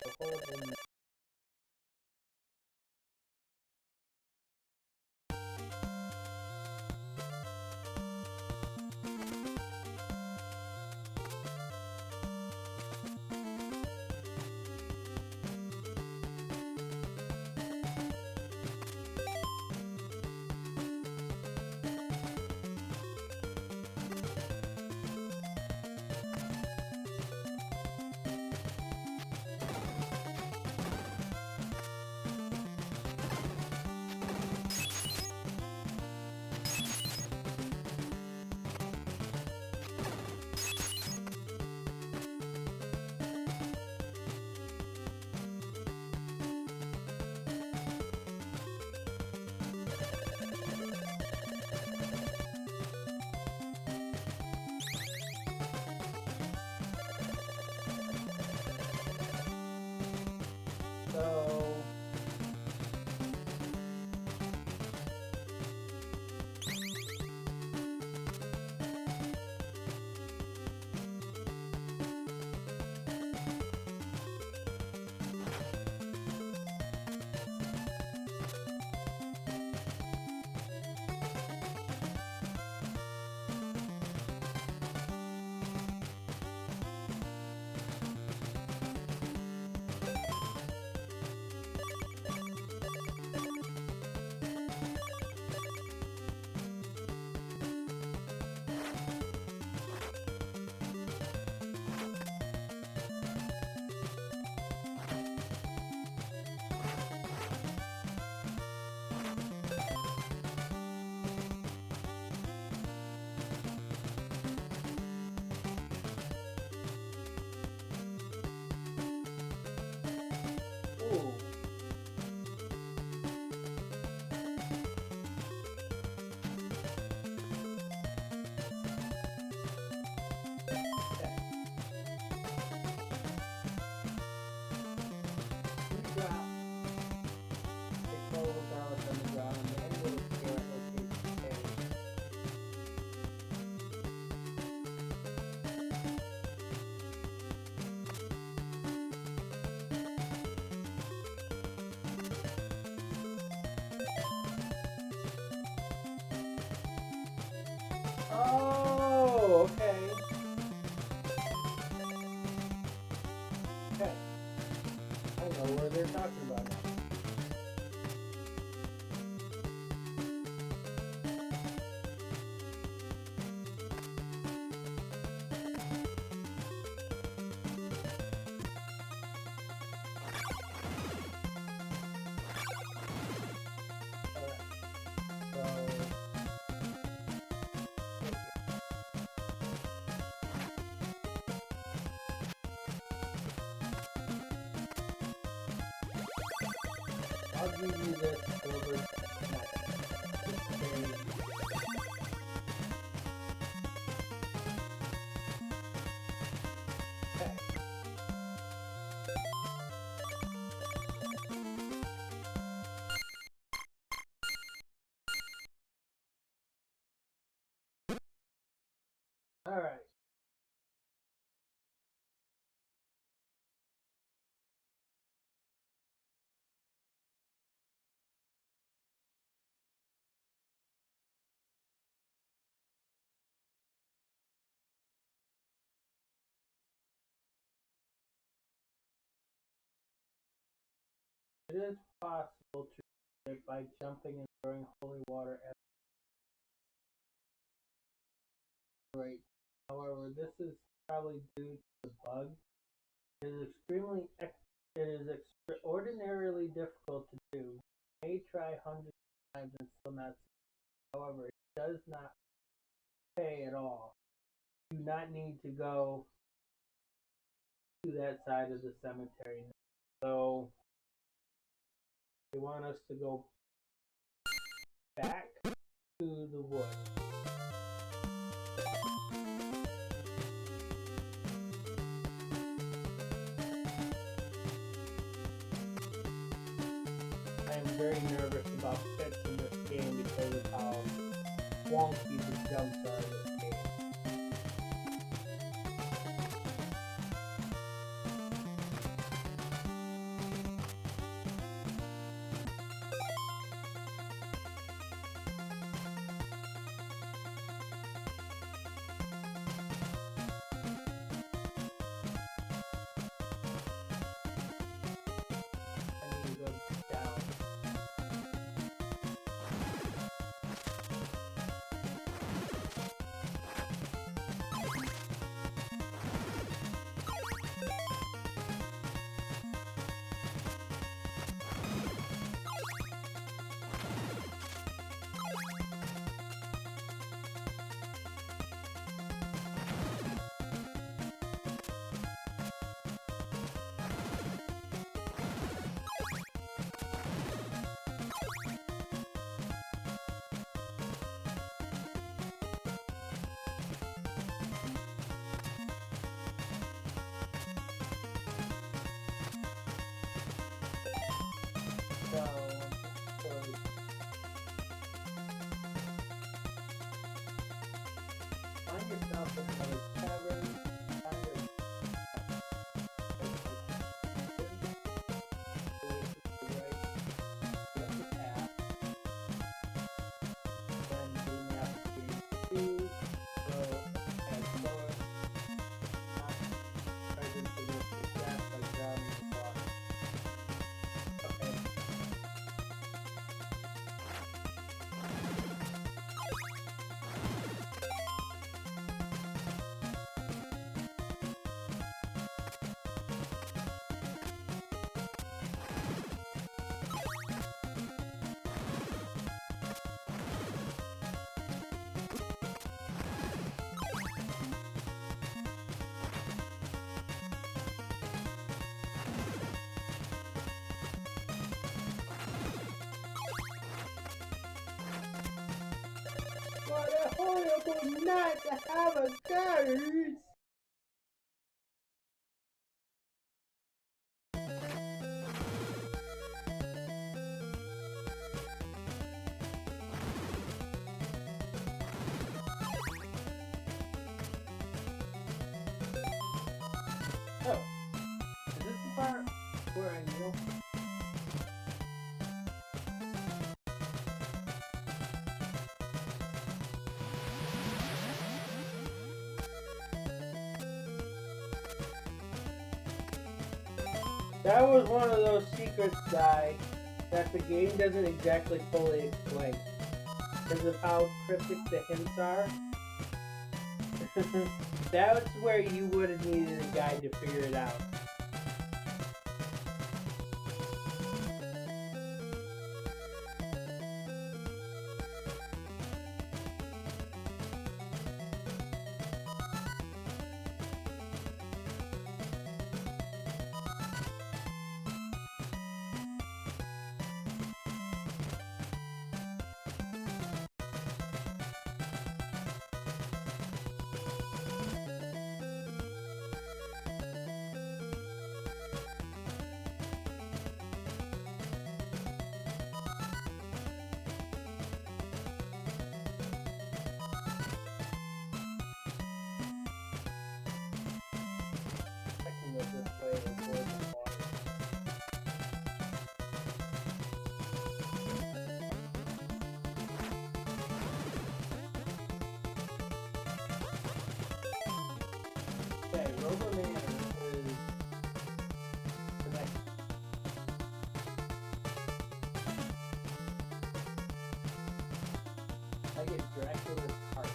The horrible so ooh. Oh, okay. Okay. I know what they're talking about now. I'll give you this over next. Okay. All right. It is possible to do it by jumping and throwing holy water at the rate. However, this is probably due to the bug. It is extraordinarily difficult to do. You may try hundreds of times and still not succeed. However, it does not pay at all. You do not need to go to that side of the cemetery. So they want us to go back to the woods. I am very nervous about pits in this game because of how wonky the jumps are in this game. yourself in another tavern. What a horrible night to have a ghost! Oh, is this the part where I know? That was one of those secrets, guy, that the game doesn't exactly fully explain. Because of how cryptic the hints are. That's where you would have needed a guide to figure it out. Okay, Rover Man is the next. I get Dracula's heart.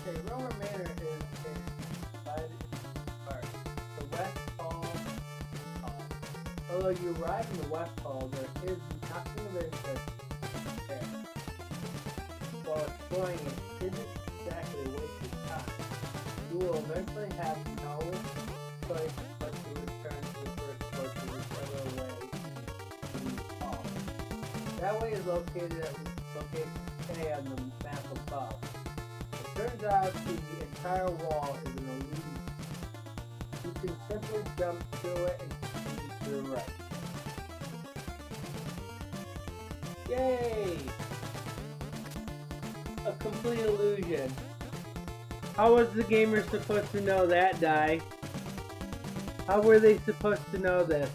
Okay, Rover Manor is divided into two parts. The West Hall and East Hall. Although you arrive in the West Hall, there is nothing of interest there. While exploring it isn't exactly a waste of time, you will eventually have no choice but to return to the first floor to whichever way to East Hall. That way is located at location K on the map above. The Turns out the entire wall is an illusion. You can simply jump through it and continue to the right. Yay! A complete illusion. How was the gamer supposed to know that, Dai? How were they supposed to know this?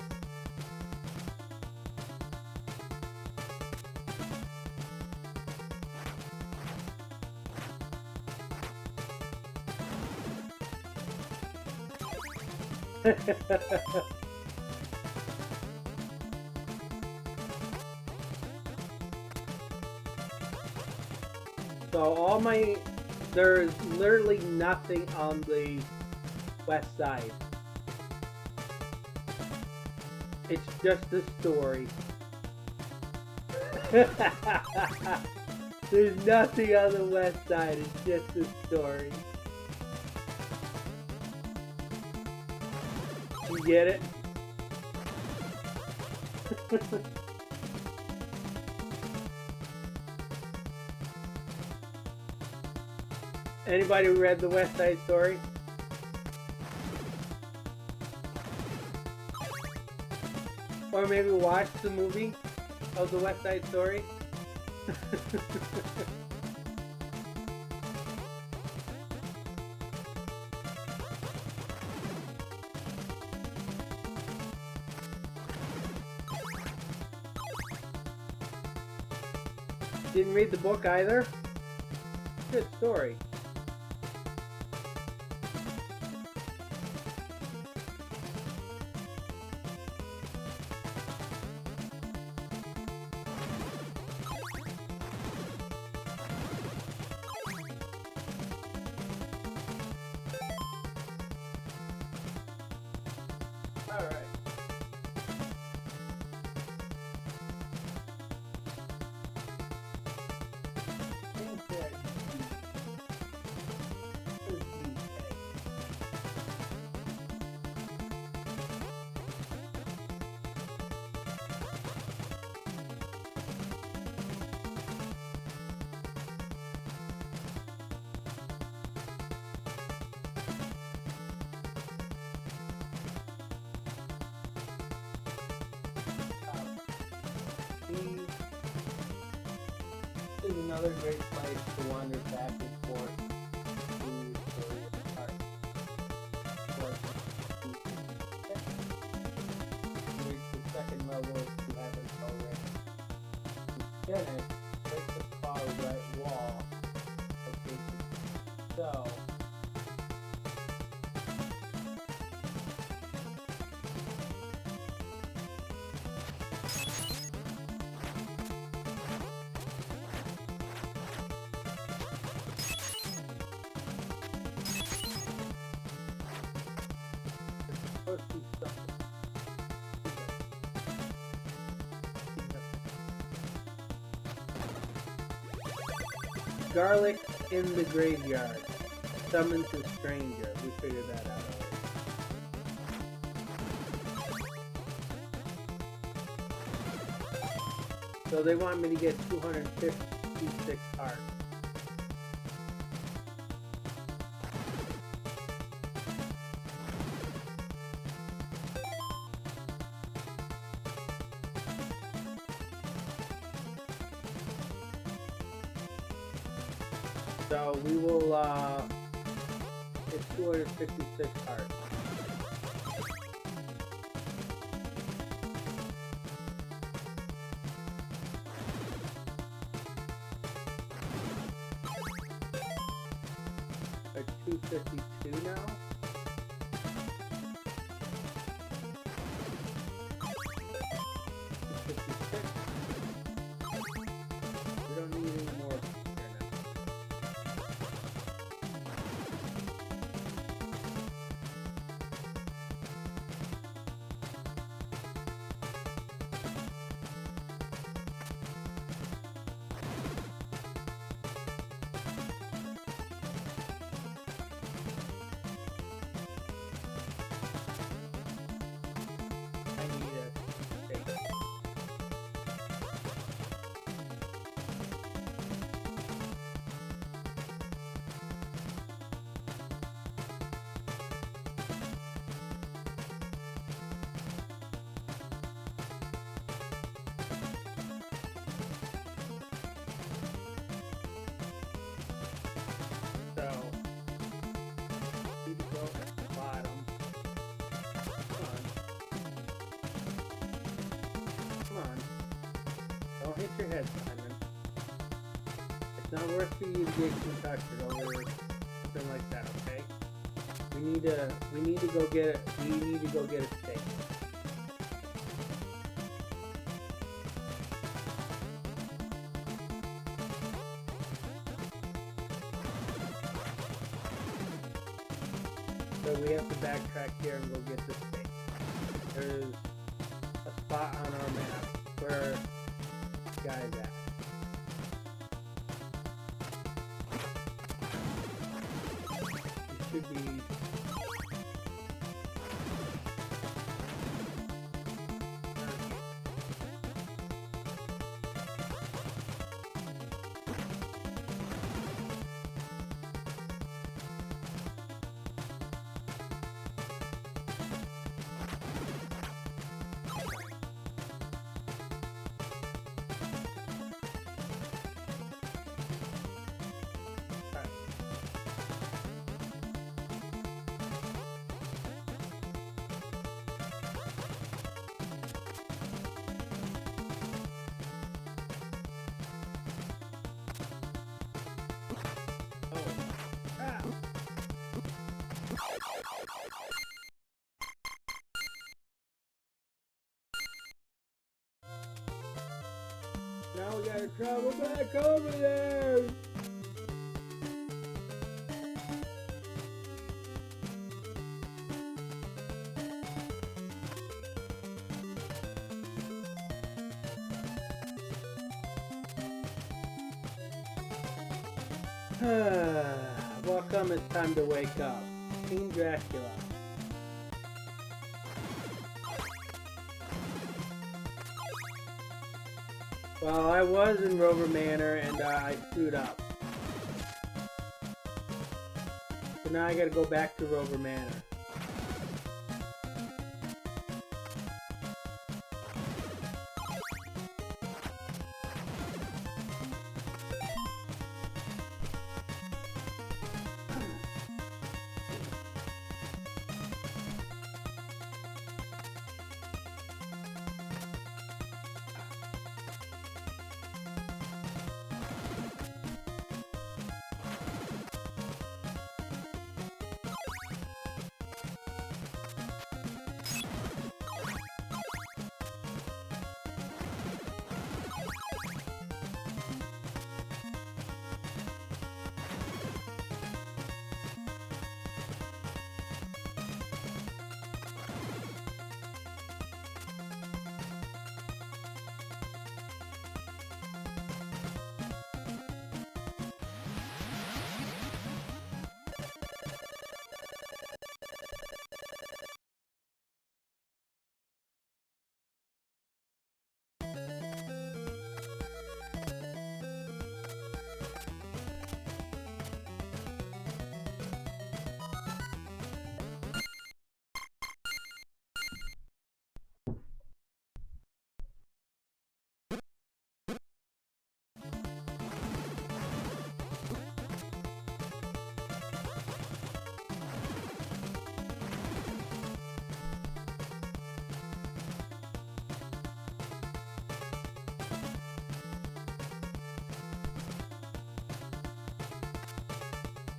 So there's literally nothing on the west side. It's just a story. There's nothing on the west side, it's just a story. You get it? Anybody read the West Side Story? Or maybe watched the movie of the West Side Story? Didn't read the book either? Good story. Alright. This is another great place to wander back and forth to the park. Reach the second level if you haven't already. Spin it, break the far right wall. Okay, so. Garlic in the graveyard. Summons a stranger. We figured that out already. So they want me to get 256 hearts. So we will, it's 256 hearts. At 252 now? We don't need any more. Don't hit your head, Simon. It's not worth for you to get concussion over something like that, okay? We need to go get a steak. So we have to backtrack here and go get the steak. There's a spot on our map where the guy's at. It should be... Now we gotta travel back over there! Welcome, it's time to wake up. King Dracula. Well, I was in Rover Manor and I screwed up. So now I gotta go back to Rover Manor.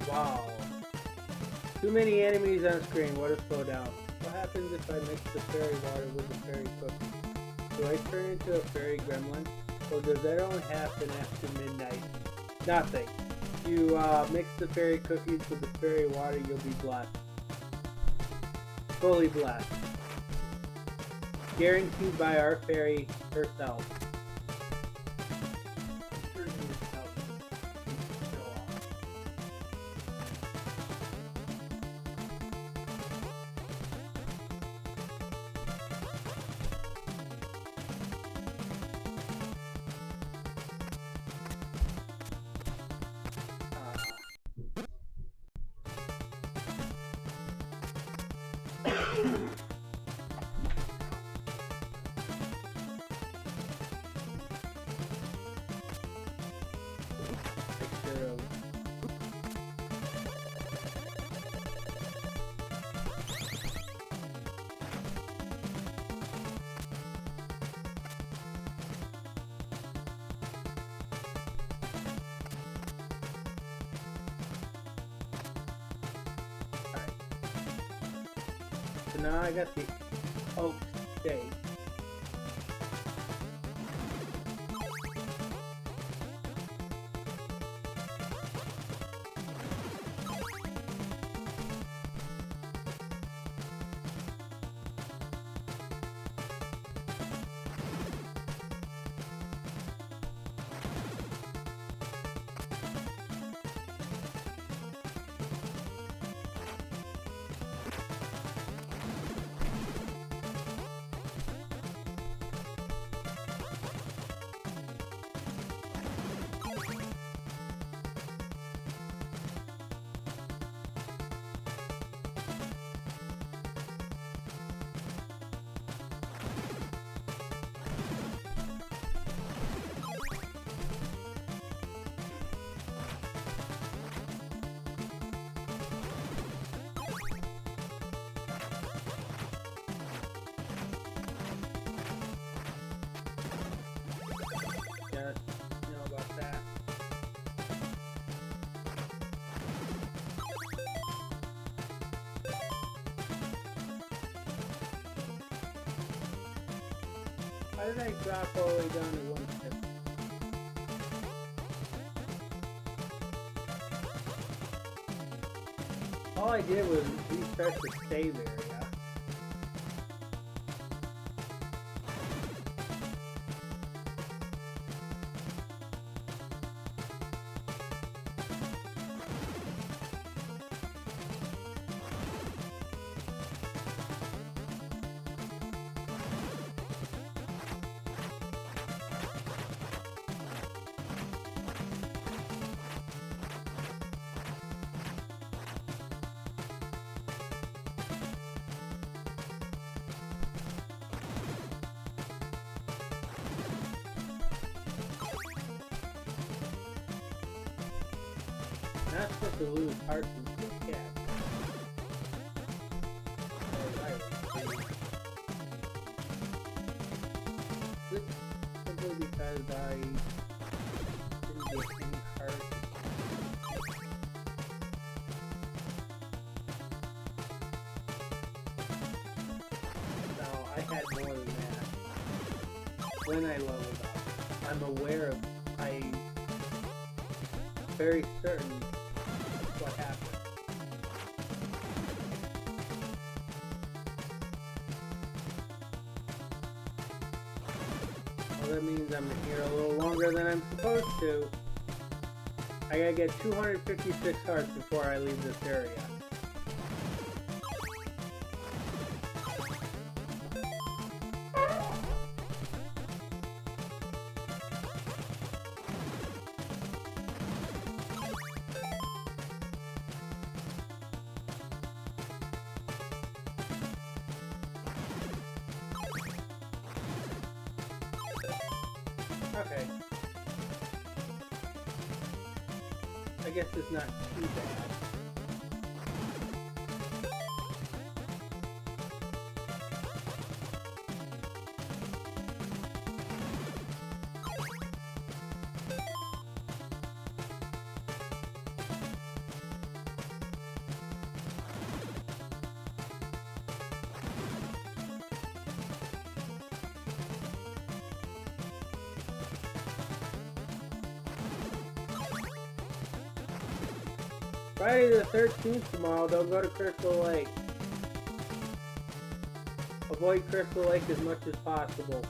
Wow. Too many enemies on screen. What a slowdown. What happens if I mix the fairy water with the fairy cookie? Do I turn into a fairy gremlin? Or does that only happen after midnight? Nothing. If you mix the fairy cookies with the fairy water, you'll be blessed. Fully blessed. Guaranteed by our fairy herself. No, I got the Oak State. Why did I drop all the way down to 150? All I did was restart the save area. Not supposed to lose hearts into a cat. This simply because I didn't get any hearts. No, I had more than that. When I leveled up, I'm aware of, I'm very certain what happened. Well, that means I'm here a little longer than I'm supposed to. I gotta get 256 hearts before I leave this area. Okay. I guess it's not too bad. Friday the 13th tomorrow, don't go to Crystal Lake. Avoid Crystal Lake as much as possible.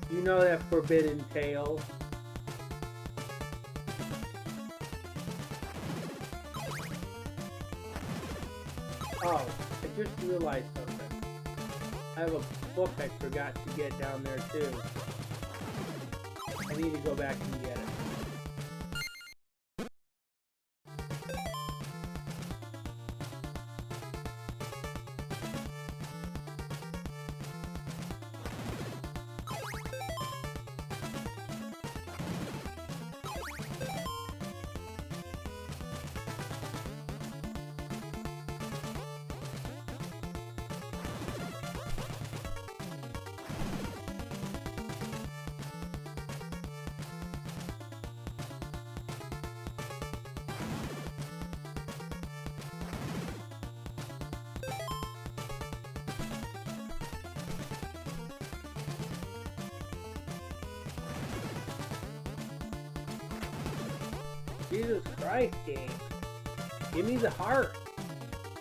You know that forbidden tale. Oh, I just realized something. I have a book I forgot to get down there too. I need to go back and get it. Jesus Christ, game. Give me the heart.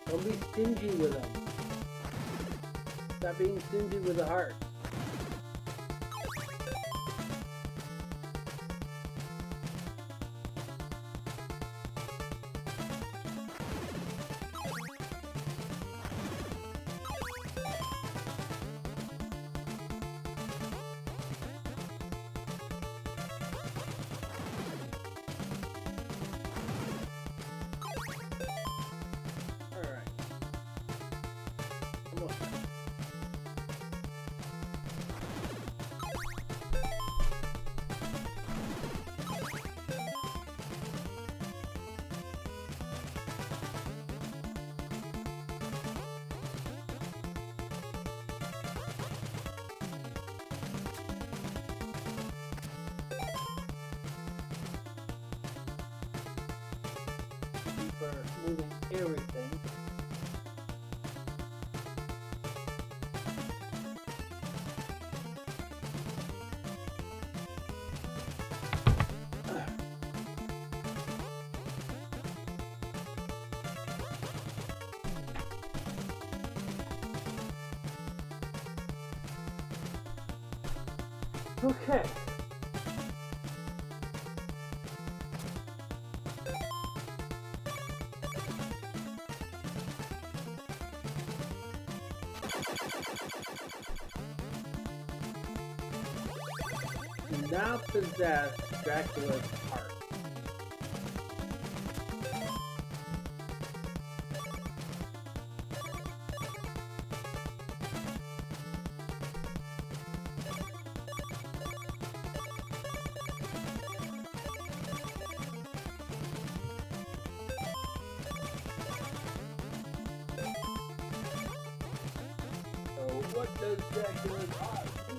Don't be stingy with them. Stop being stingy with the heart. Moving everything. Okay. Now possess Dracula's heart. So what does Dracula's heart do?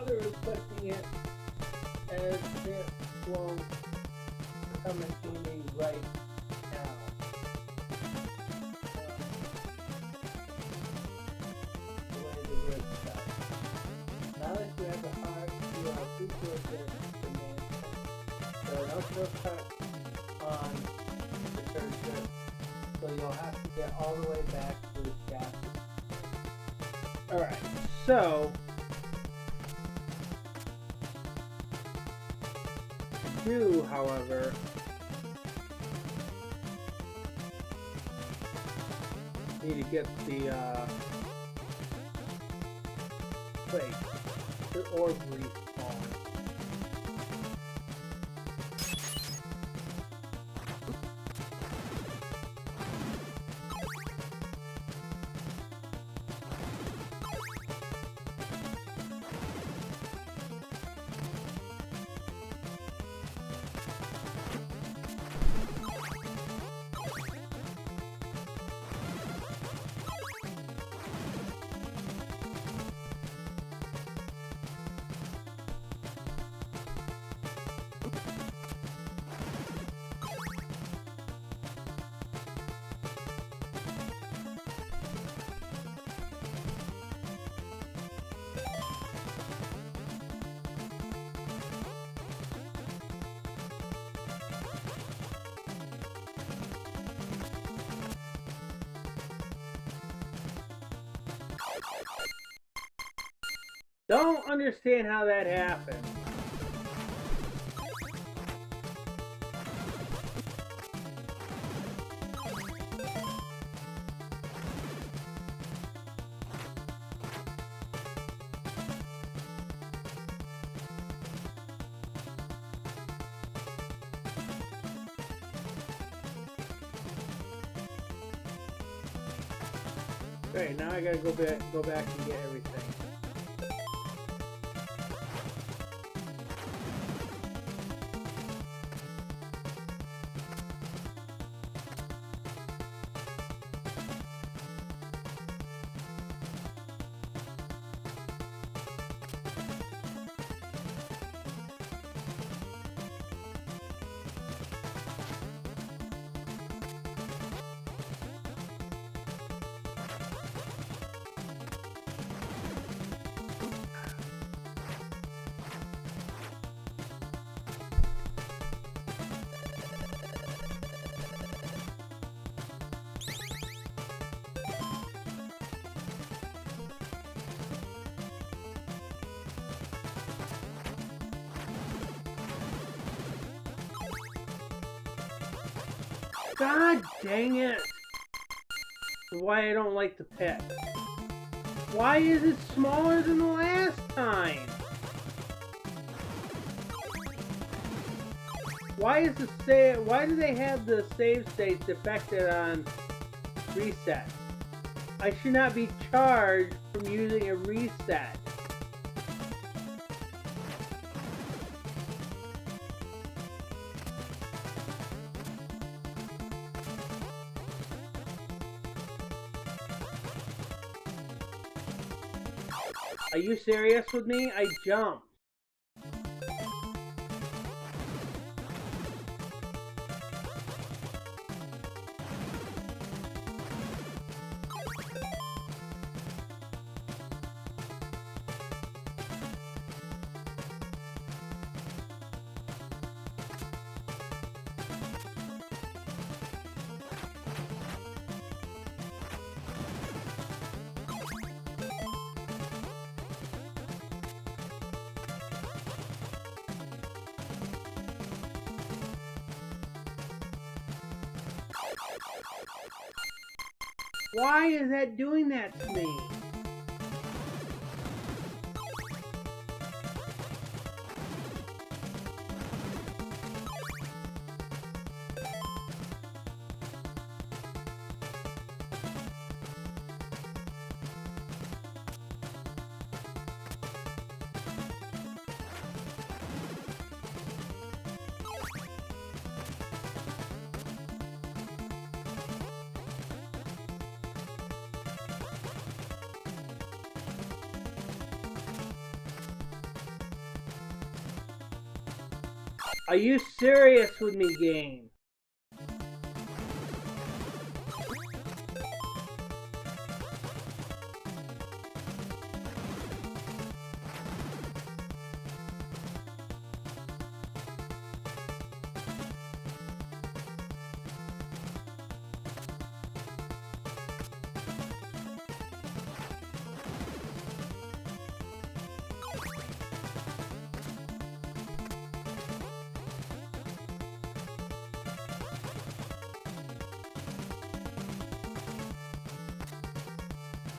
Requesting it as it won't come to me right now. The way the word starts. Now that you have the heart, you are too good to demand. There are no shortcuts on the cursor, so you'll have to get all the way back to the sky. Alright, so however, need to get the plate, the orb respawn. Don't understand how that happened. Okay, now I gotta go back and get everything. God dang it! Why I don't like the pit. Why is it smaller than the last time? Why is why do they have the save states affected on reset? I should not be charged from using a reset. Are you serious with me? I jumped. Why is that doing that to me? Are you serious with me, game?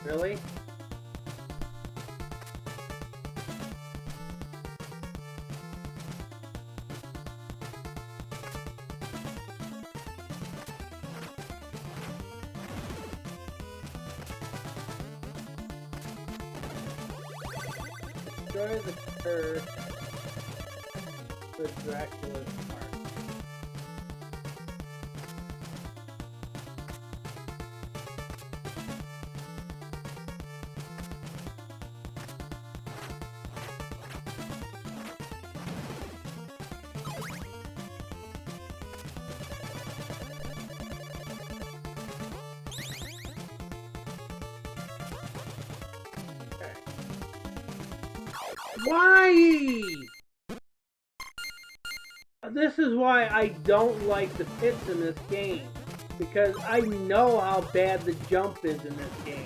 Really? Destroy the curse with Dracula's heart. Why? This is why I don't like the pits in this game. Because I know how bad the jump is in this game.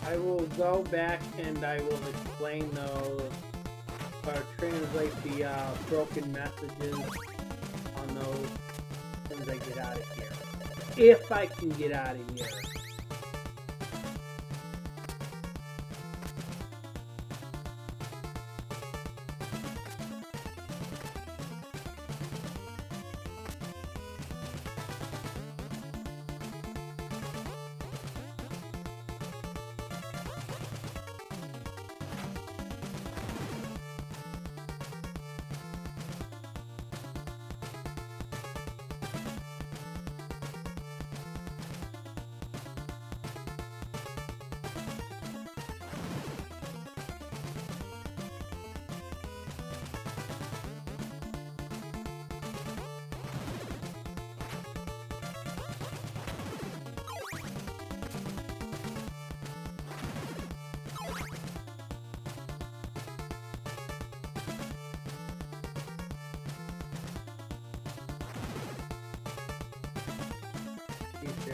I will go back and I will explain those, or translate the broken messages on those as soon as I get out of here. If I can get out of here.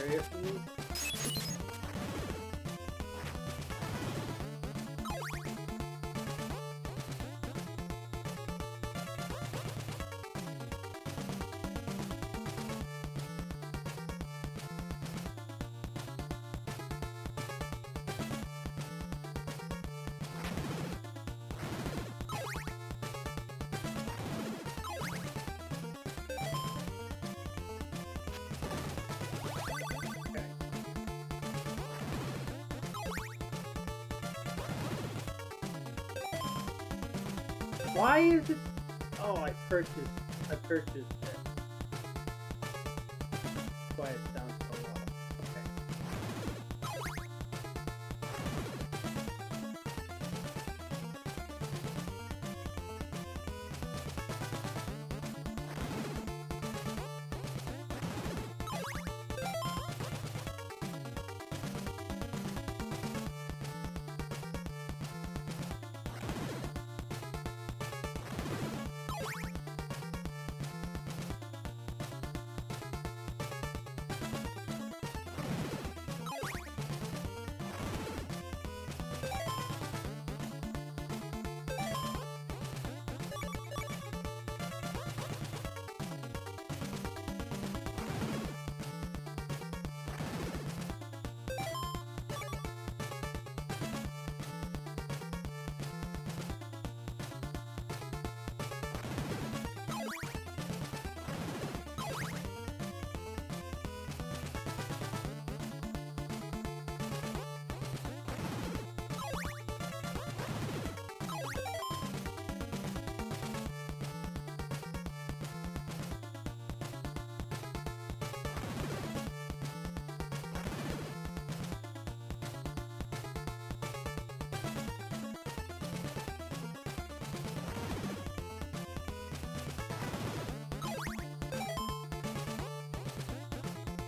area for me. Why is it? Oh, I purchased it. That's why it sounds so low. Okay.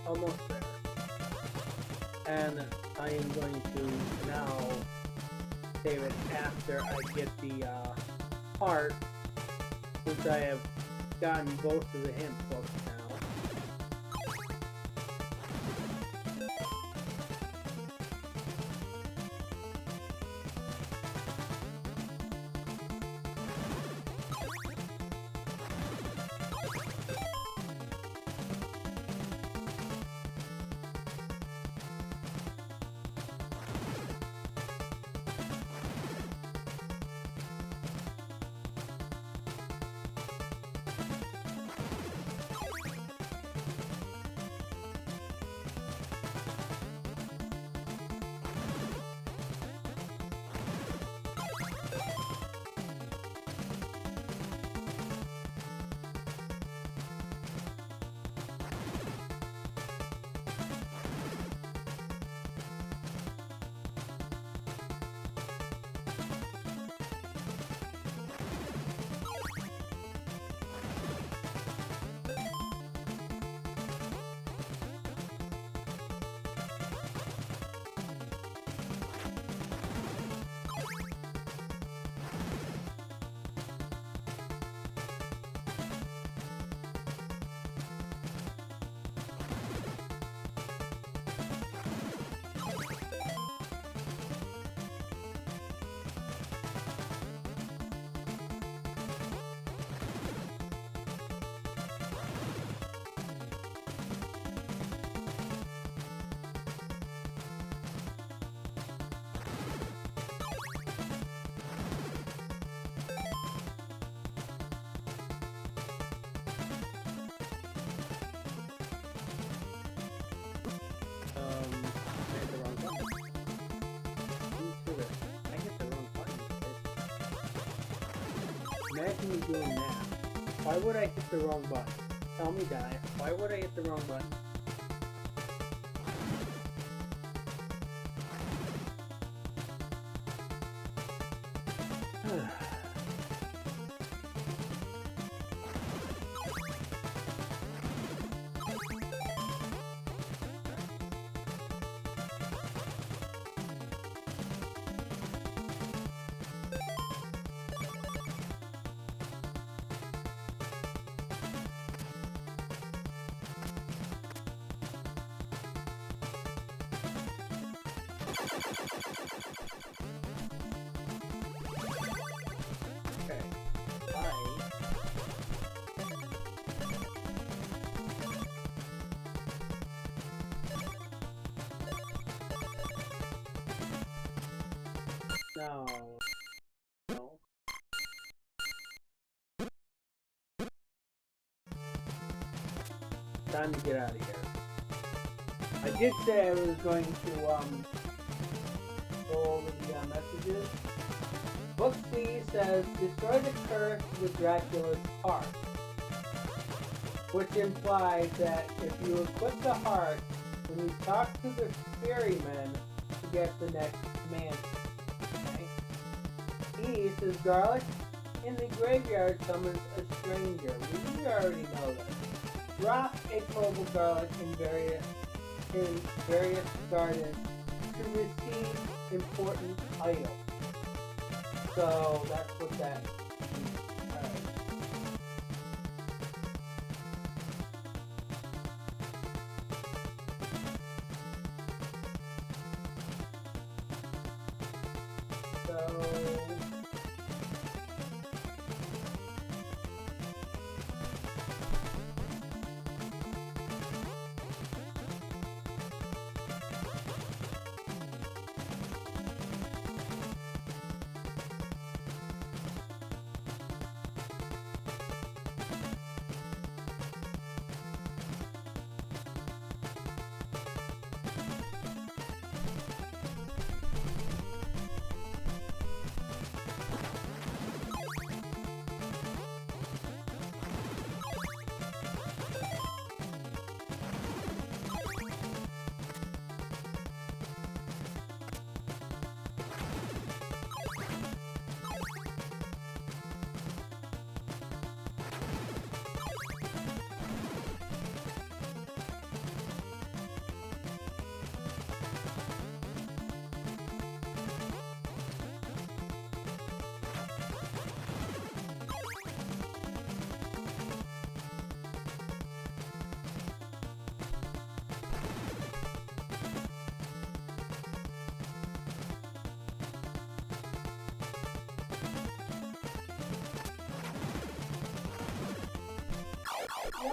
Almost there. And I am going to now save it after I get the part, since I have gotten both of the hint books now. Imagine me doing that. Why would I hit the wrong button? Tell me, Di. Why would I hit the wrong button? time to get out of here. I did say I was going to go over the messages. Book C says, destroy the curse with Dracula's heart, which implies that if you equip the heart, when you talk to the ferryman, you get the next mansion. Okay? E says, garlic in the graveyard summons a stranger. We already know that. Drop a clove of garlic in various gardens to receive important items. So that's what that means. Alright. So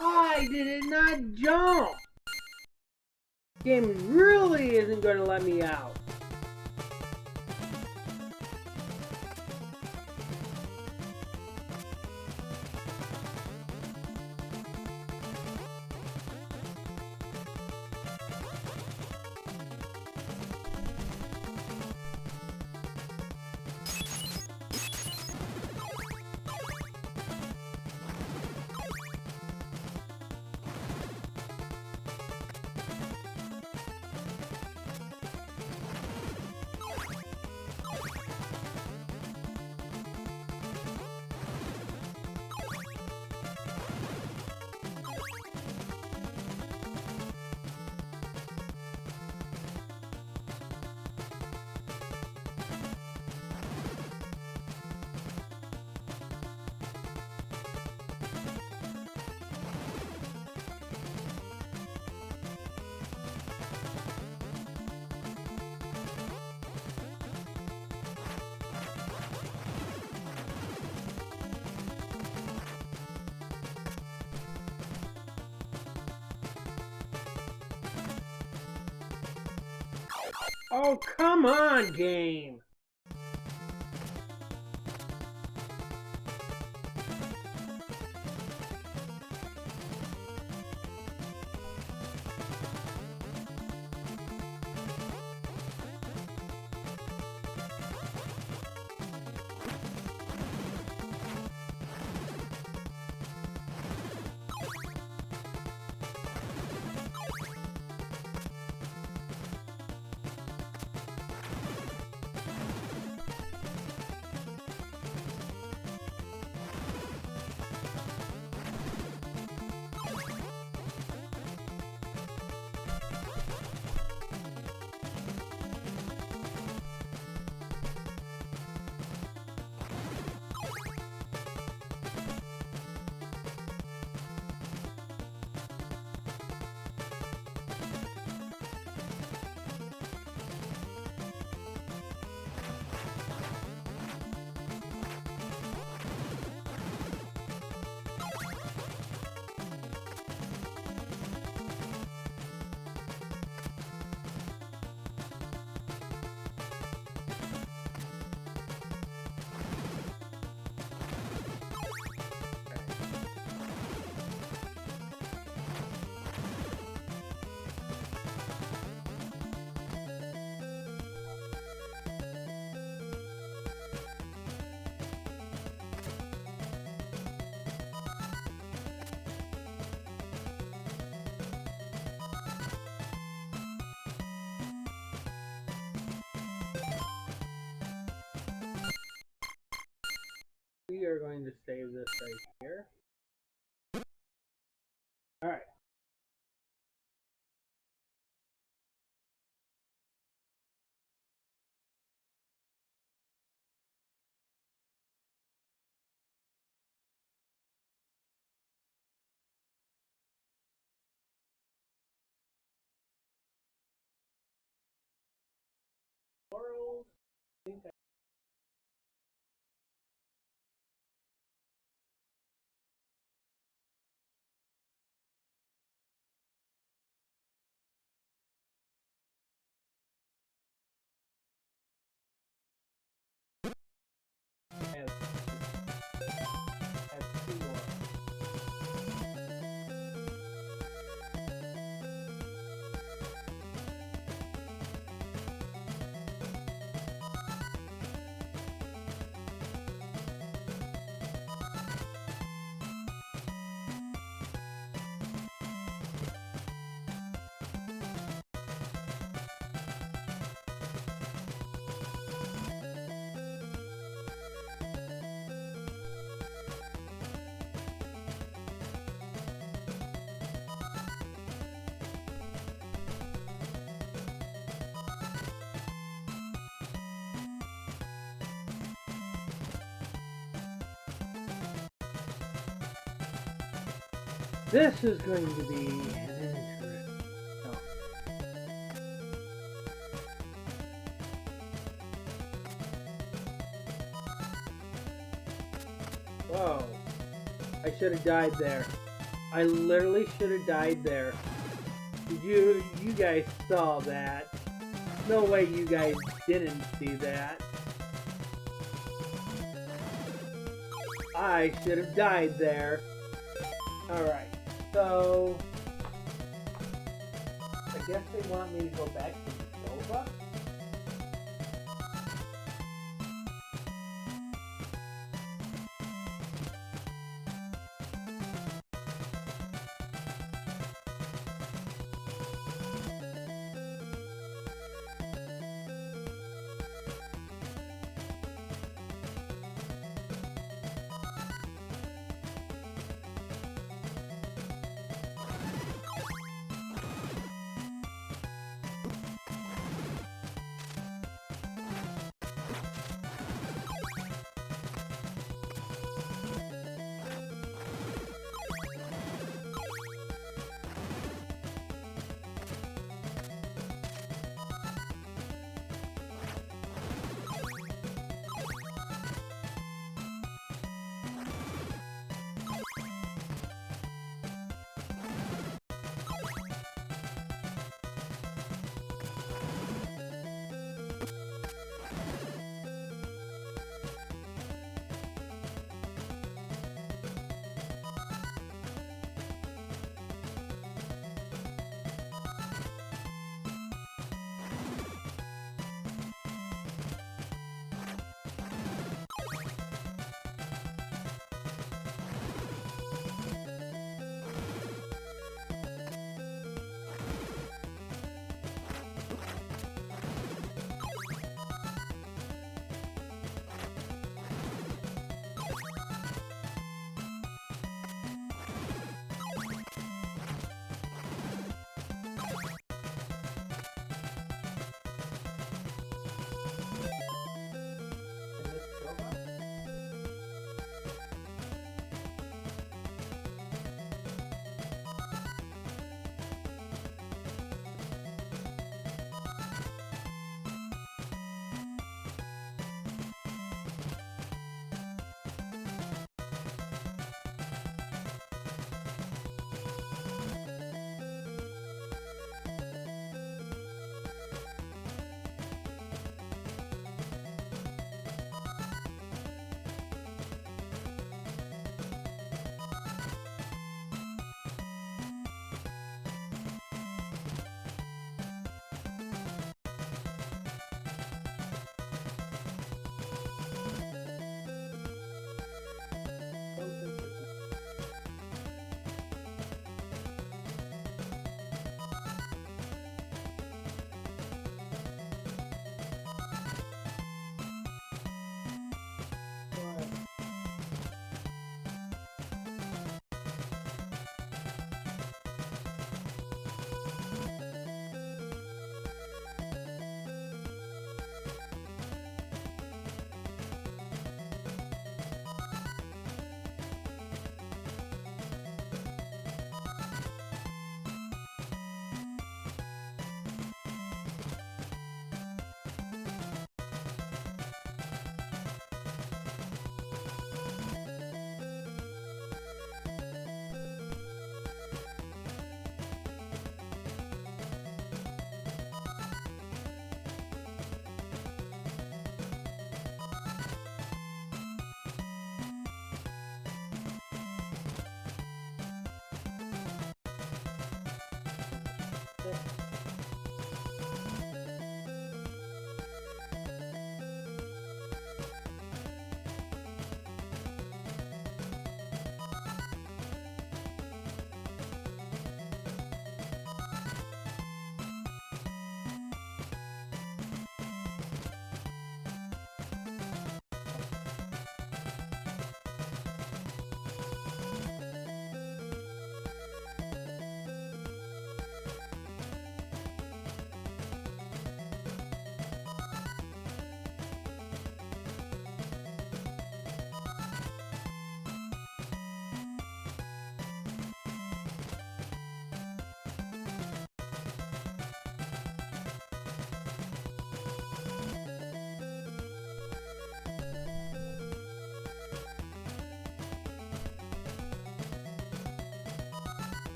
why did it not jump? Game really isn't going to let me out. Oh, come on, game! we are going to save this right here. Alright. World. I think I have 2 more. This is going to be an interesting. Whoa. I should have died there. I literally should have died there. You guys saw that. No way you guys didn't see that. I should have died there. Alright, so I guess they want me to go back to Nova.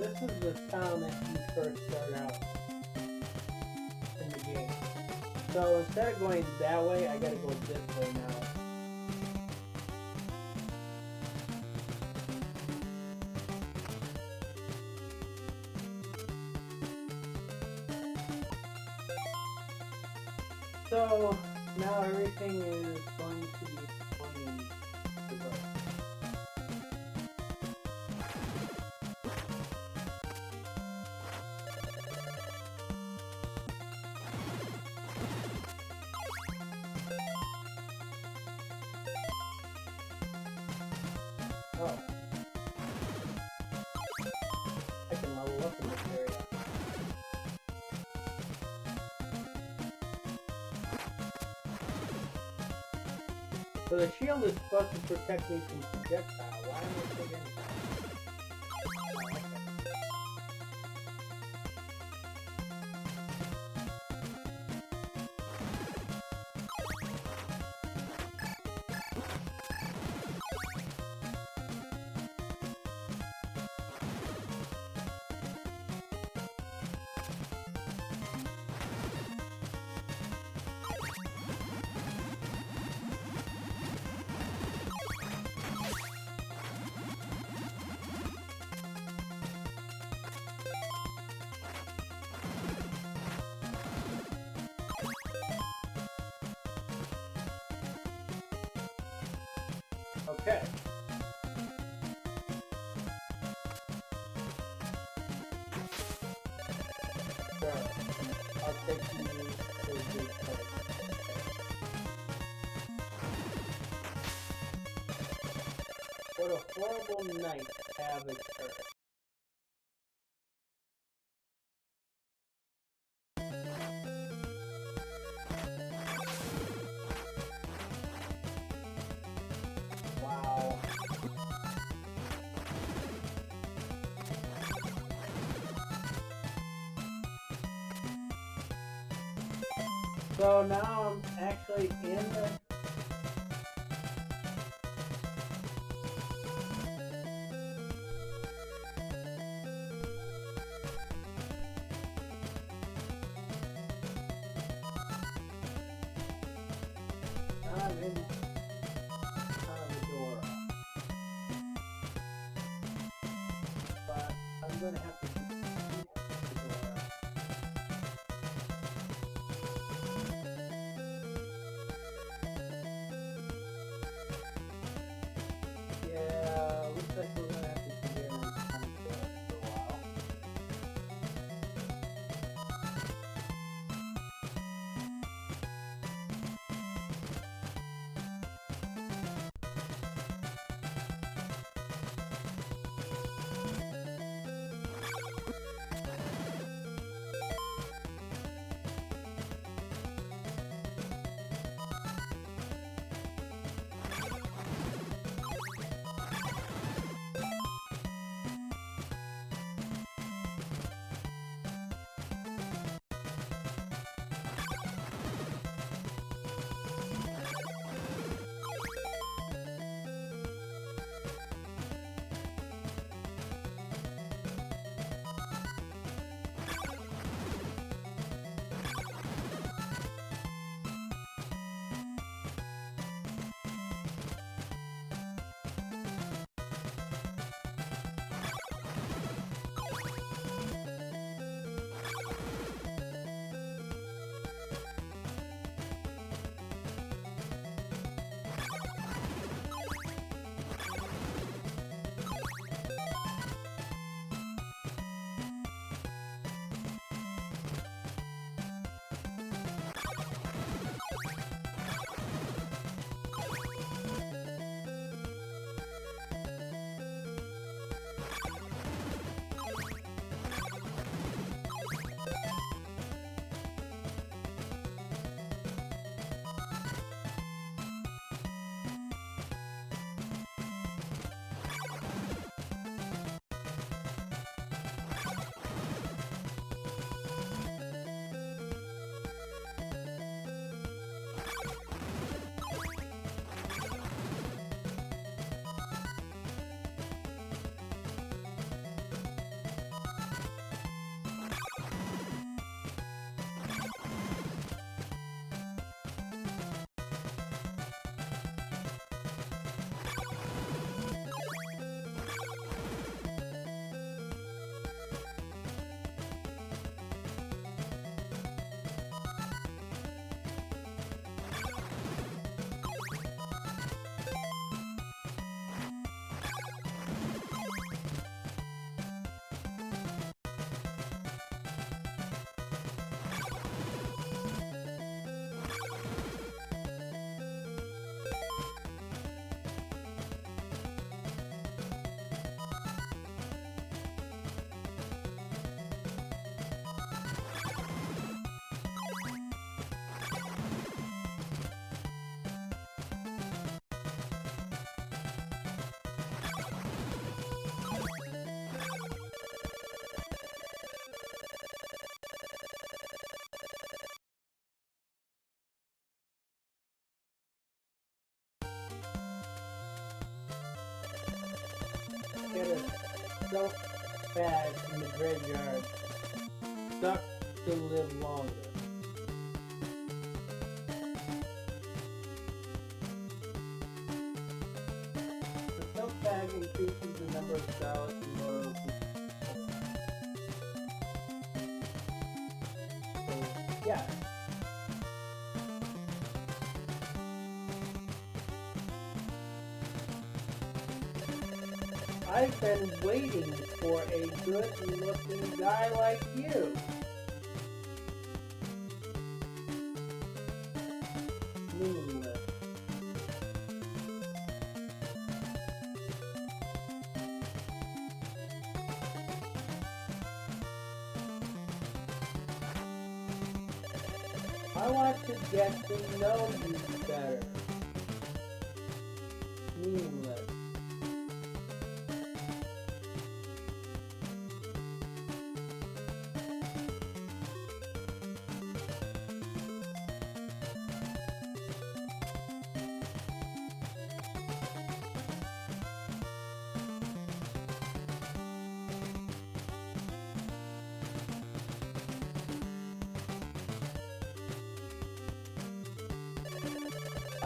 this is the town that you first start out in the game. So instead of going that way, I gotta go this way now. So now everything is going to be pointing reverse. Oh. I can level up in this area. So the shield is supposed to protect me from projectile. Why am I still getting that? Okay. So, I'll take you to this place. What a horrible night have occurred. Wow. So now I'm actually in the... I'm in the door. But I'm going to have to keep the door. Yeah, looks like we're gonna have to sit here and kind of for a while. so bad in the graveyard. Stuck to live longer. The silk bag increases the number of scarlet and loyal people. So, yeah. I've been waiting for a good-looking guy like you. Meaningless. I want to get to know you better. Meaningless.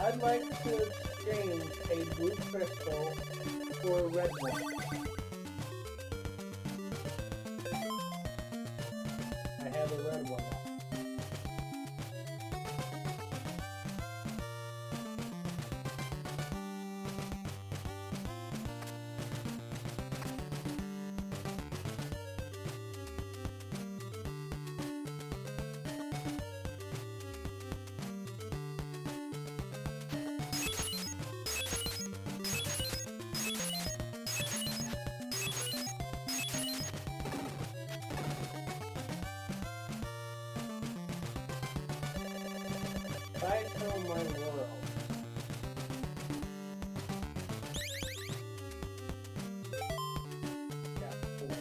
I'd like to exchange a blue crystal for a red one. I have a red one now. I tell my world. Yeah, cool.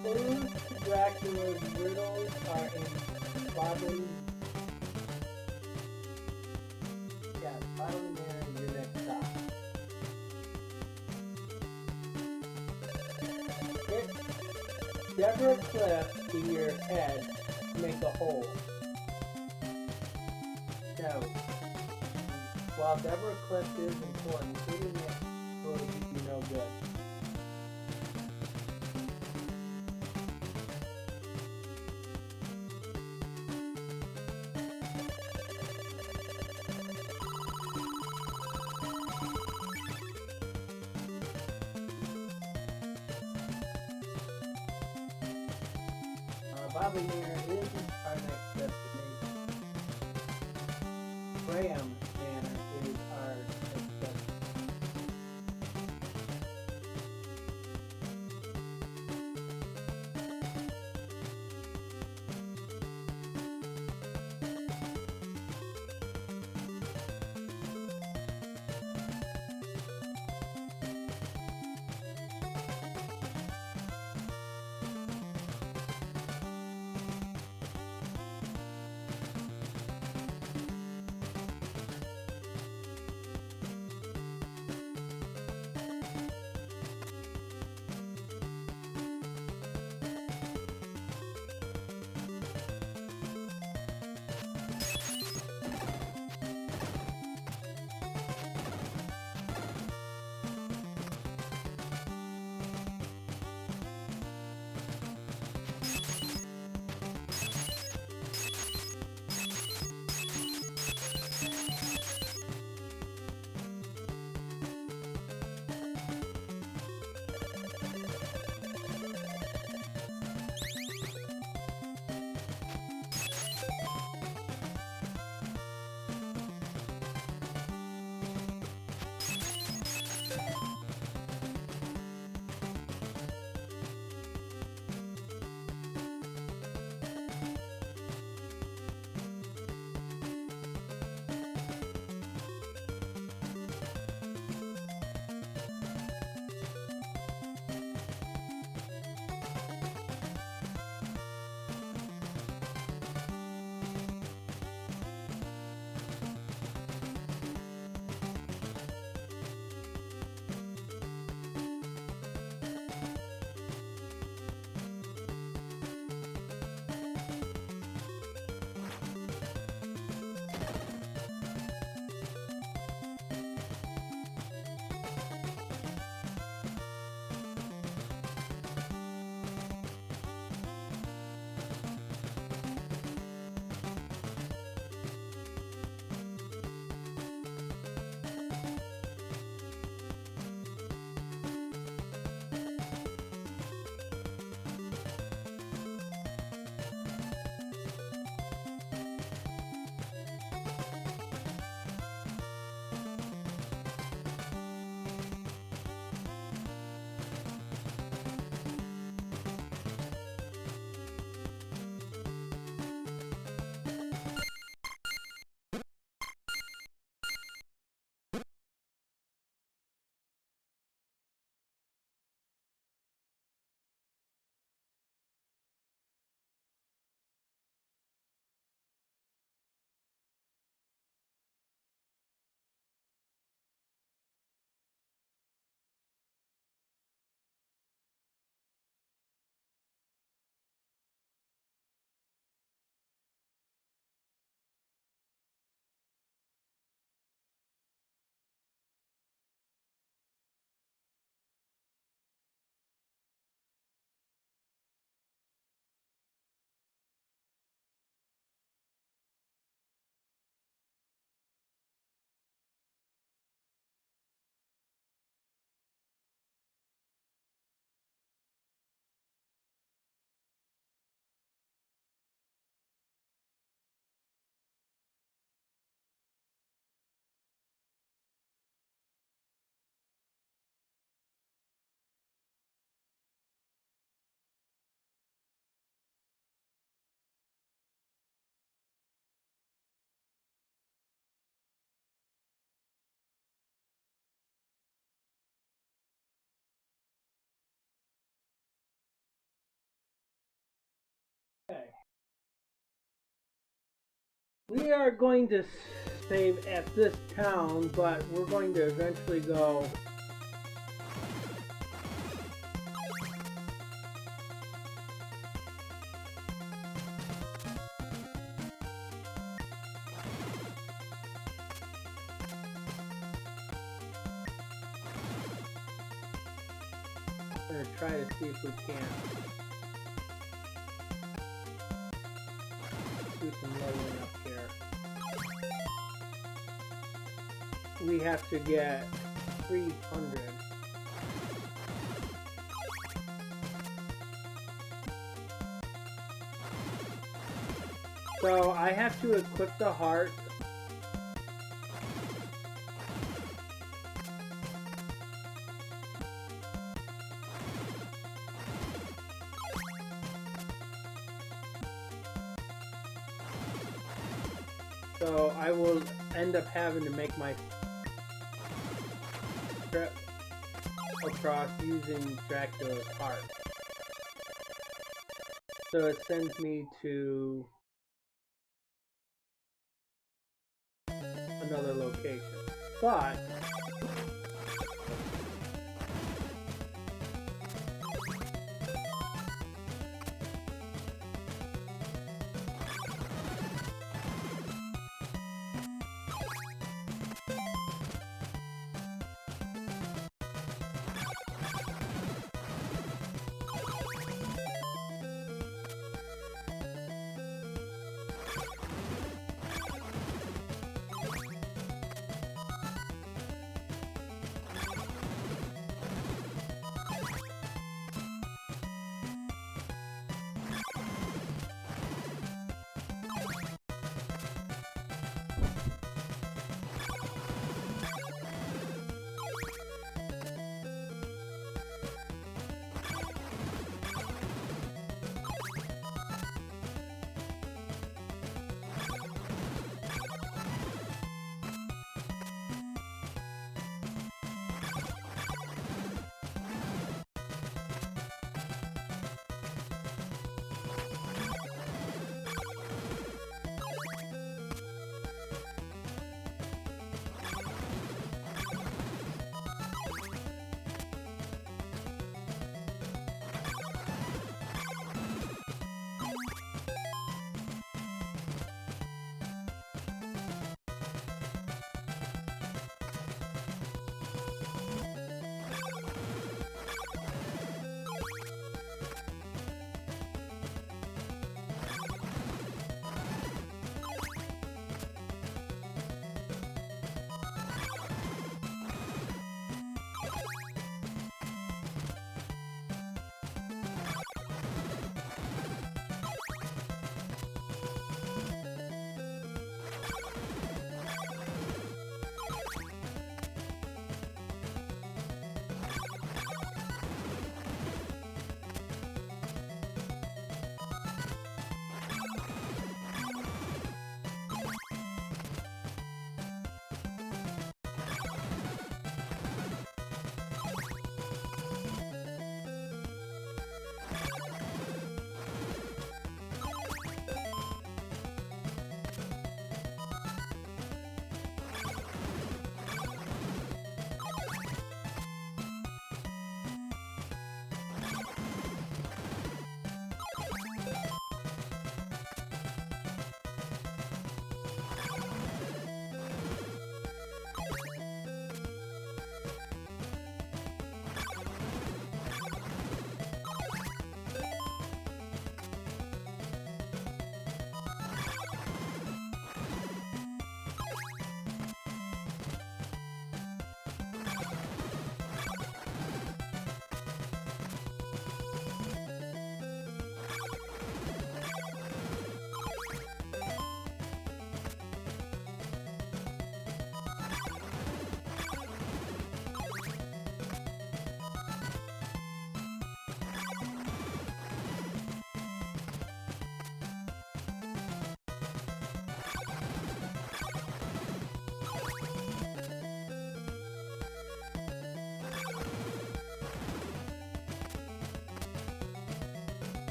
Clues to Dracula's riddles are in bodily. Yeah, bodily manner is your next stop. Hit Deborah Cliff in your head to make a hole. No. While Deborah Cliff is important, hitting it will do you no good. Bobby Manor is our next destination. Graham Manor is our next destination. We are going to save at this town, but we're going to eventually go. I'm going to try to see if we can do some leveling up here. We have to get 300. So I have to equip the heart. So I will end up having to make my trip across using Dracula's heart. So it sends me to another location. But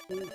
empty.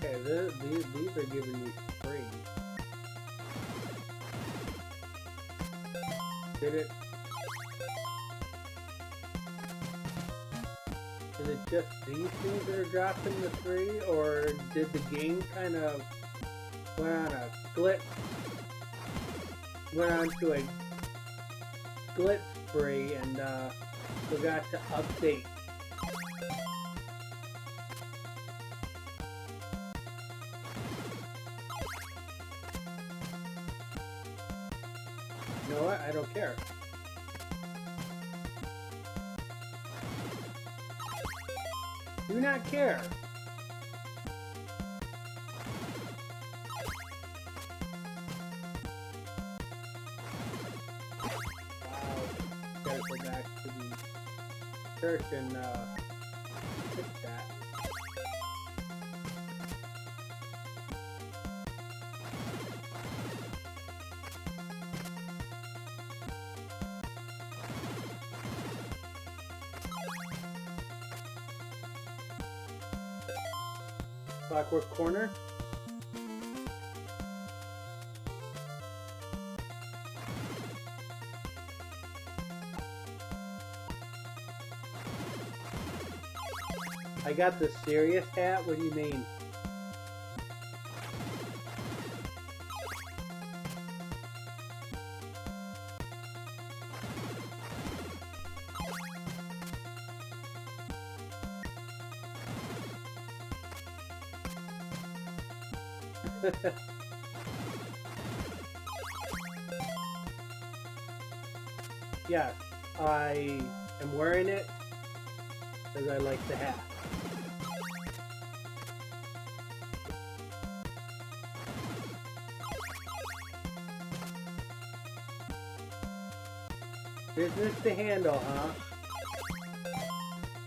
Okay, these are giving me free. Did it? Is it just these things that are dropping the free, or did the game kind of went on a glitch? Went on to a glitch spree and forgot to update. You know what? I don't care. Do not care. Wow. Gotta go back to the church and fix that. Clockwork corner. I got the serious hat. What do you mean? Yes, I am wearing it because I like the hat. Business to handle, huh?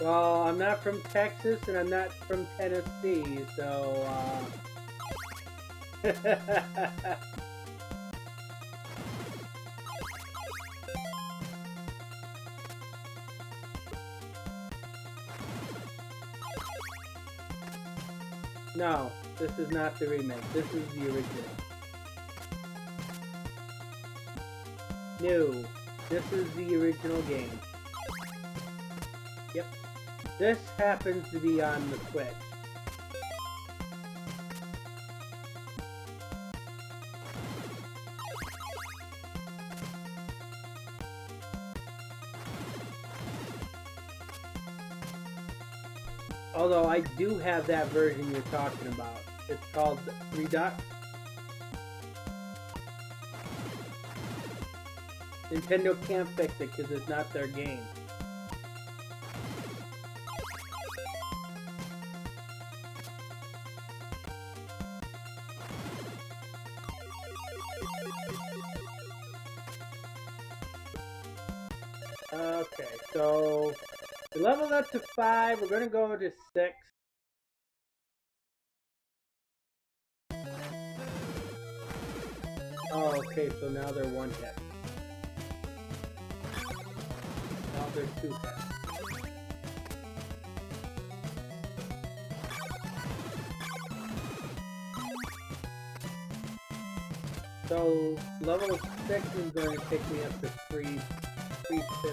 Well, I'm not from Texas and I'm not from Tennessee, so no, this is not the remake. This is the original. No, this is the original game. Yep. This happens to be on the Switch. Although I do have that version you're talking about. It's called Redux. Nintendo can't fix it because it's not their game. Okay, so we leveled up to 5. We're gonna go to 6. Oh, okay, so now they're 1 hit. Now they're 2 hits. So level 6 is going to take me up to 350.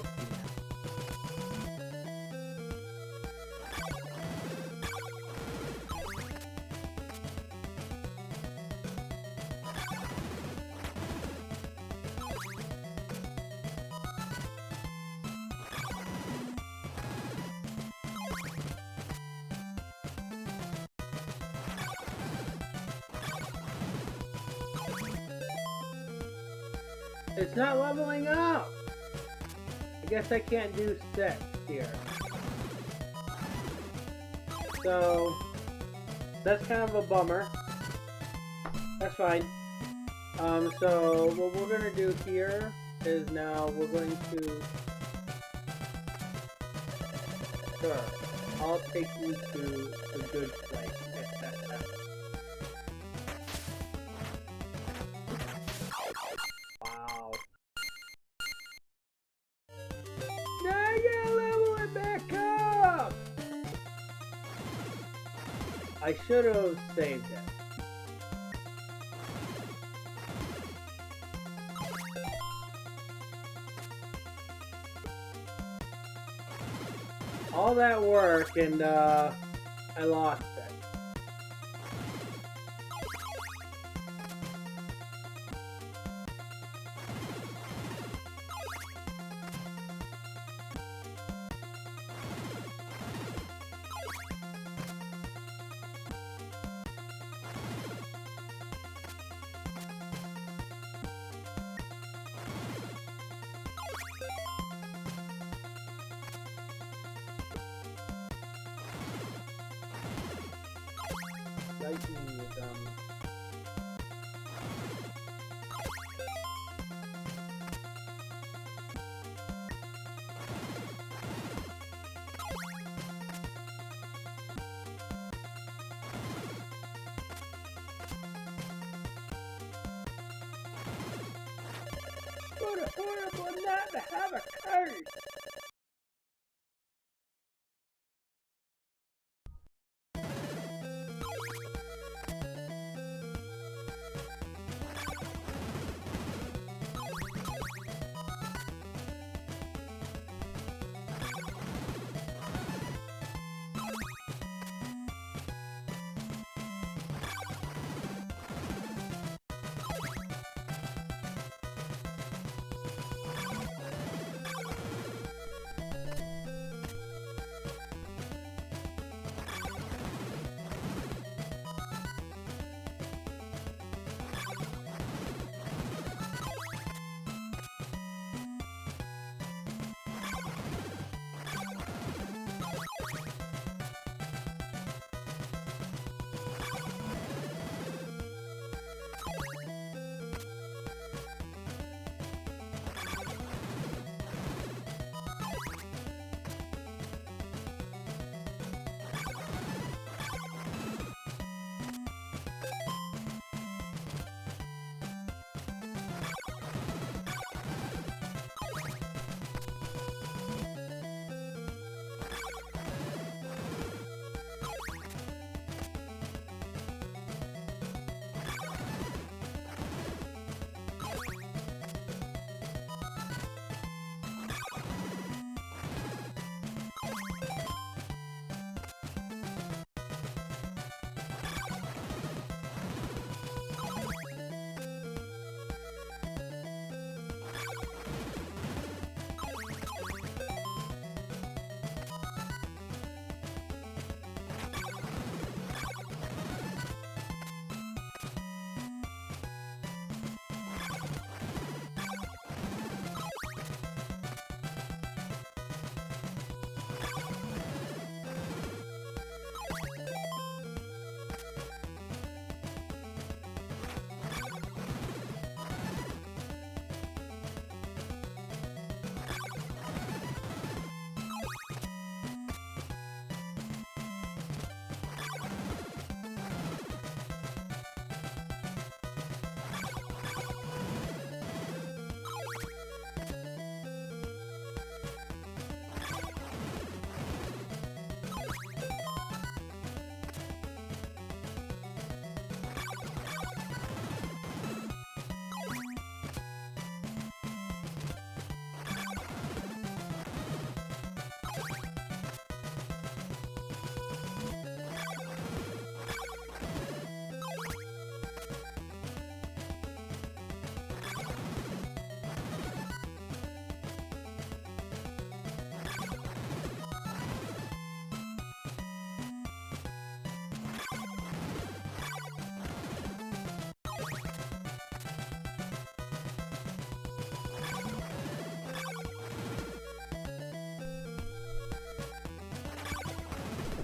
It's not leveling up! I guess I can't do 6 here. So, that's kind of a bummer. That's fine. So what we're gonna do here is now we're going to... Sure, I'll take you to the good place. Wow. Now I gotta level it back up! I should have saved it. All that work and I lost it. Lightning is what a horrible not to have a curse!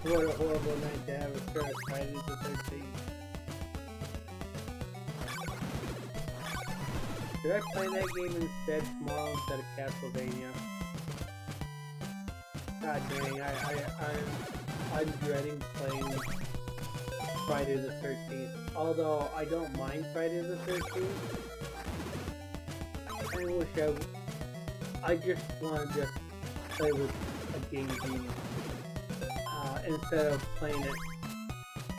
What a horrible night to have a start Friday the 13th. Should I play that game instead tomorrow instead of Castlevania? God dang, I'm dreading playing Friday the 13th. Although I don't mind Friday the 13th. I wish I just want to just play with a game genie. Instead of playing it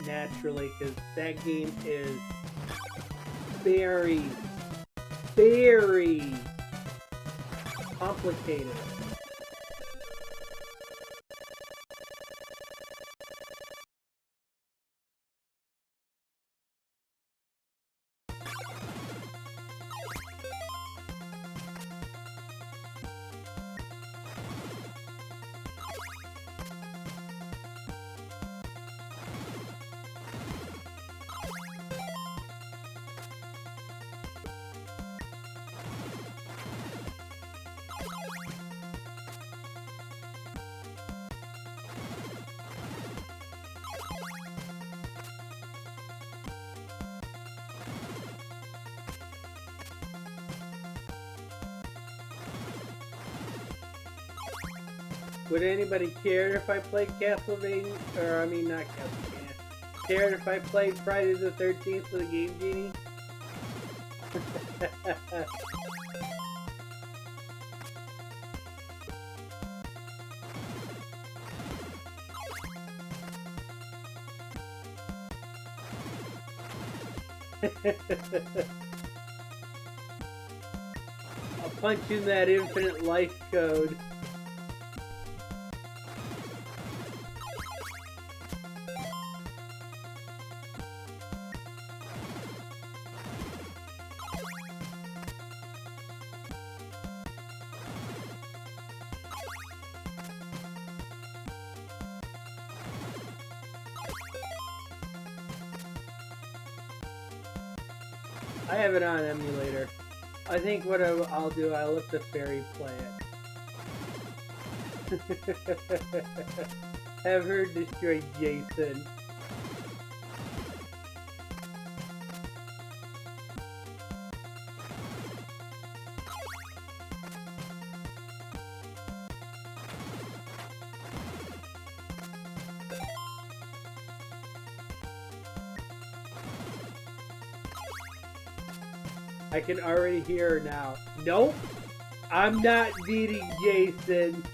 naturally, because that game is very, very complicated. Would anybody care if I played Castlevania? Or, I mean, not Castlevania. Care if I played Friday the 13th with a Game Genie? I'll punch in that infinite life code. I have it on emulator. I think what I'll do, I'll let the fairy play it. Have her destroy Jason. I can already hear her now. Nope, I'm not beating Jason.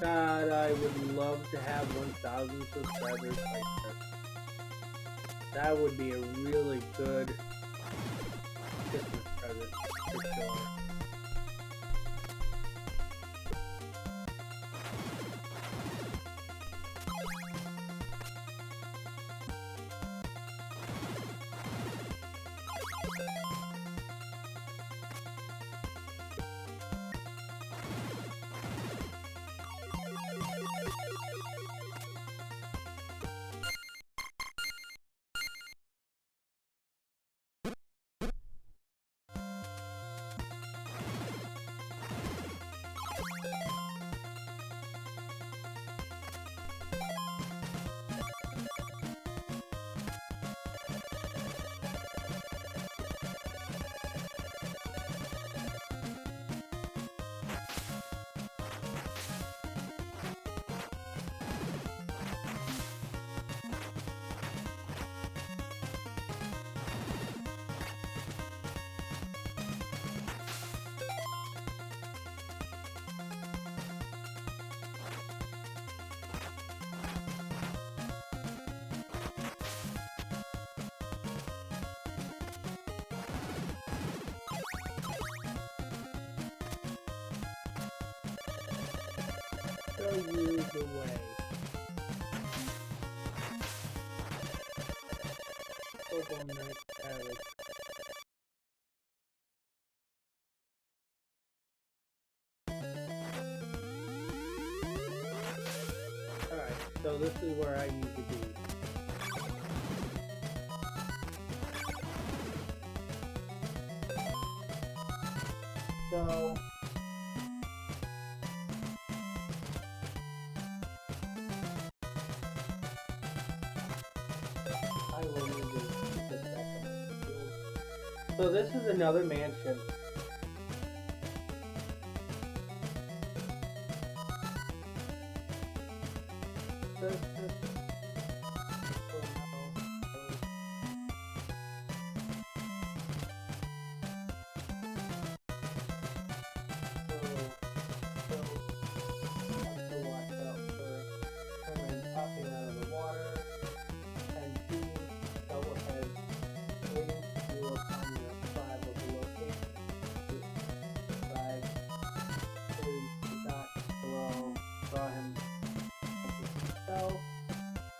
God, I would love to have 1,000 subscribers like this. That would be a really good Christmas present, for sure. overused away. Purple Night Palace. Alright, so this is where I need to be. So I will need to put this back on my computer. So this is another mansion. This is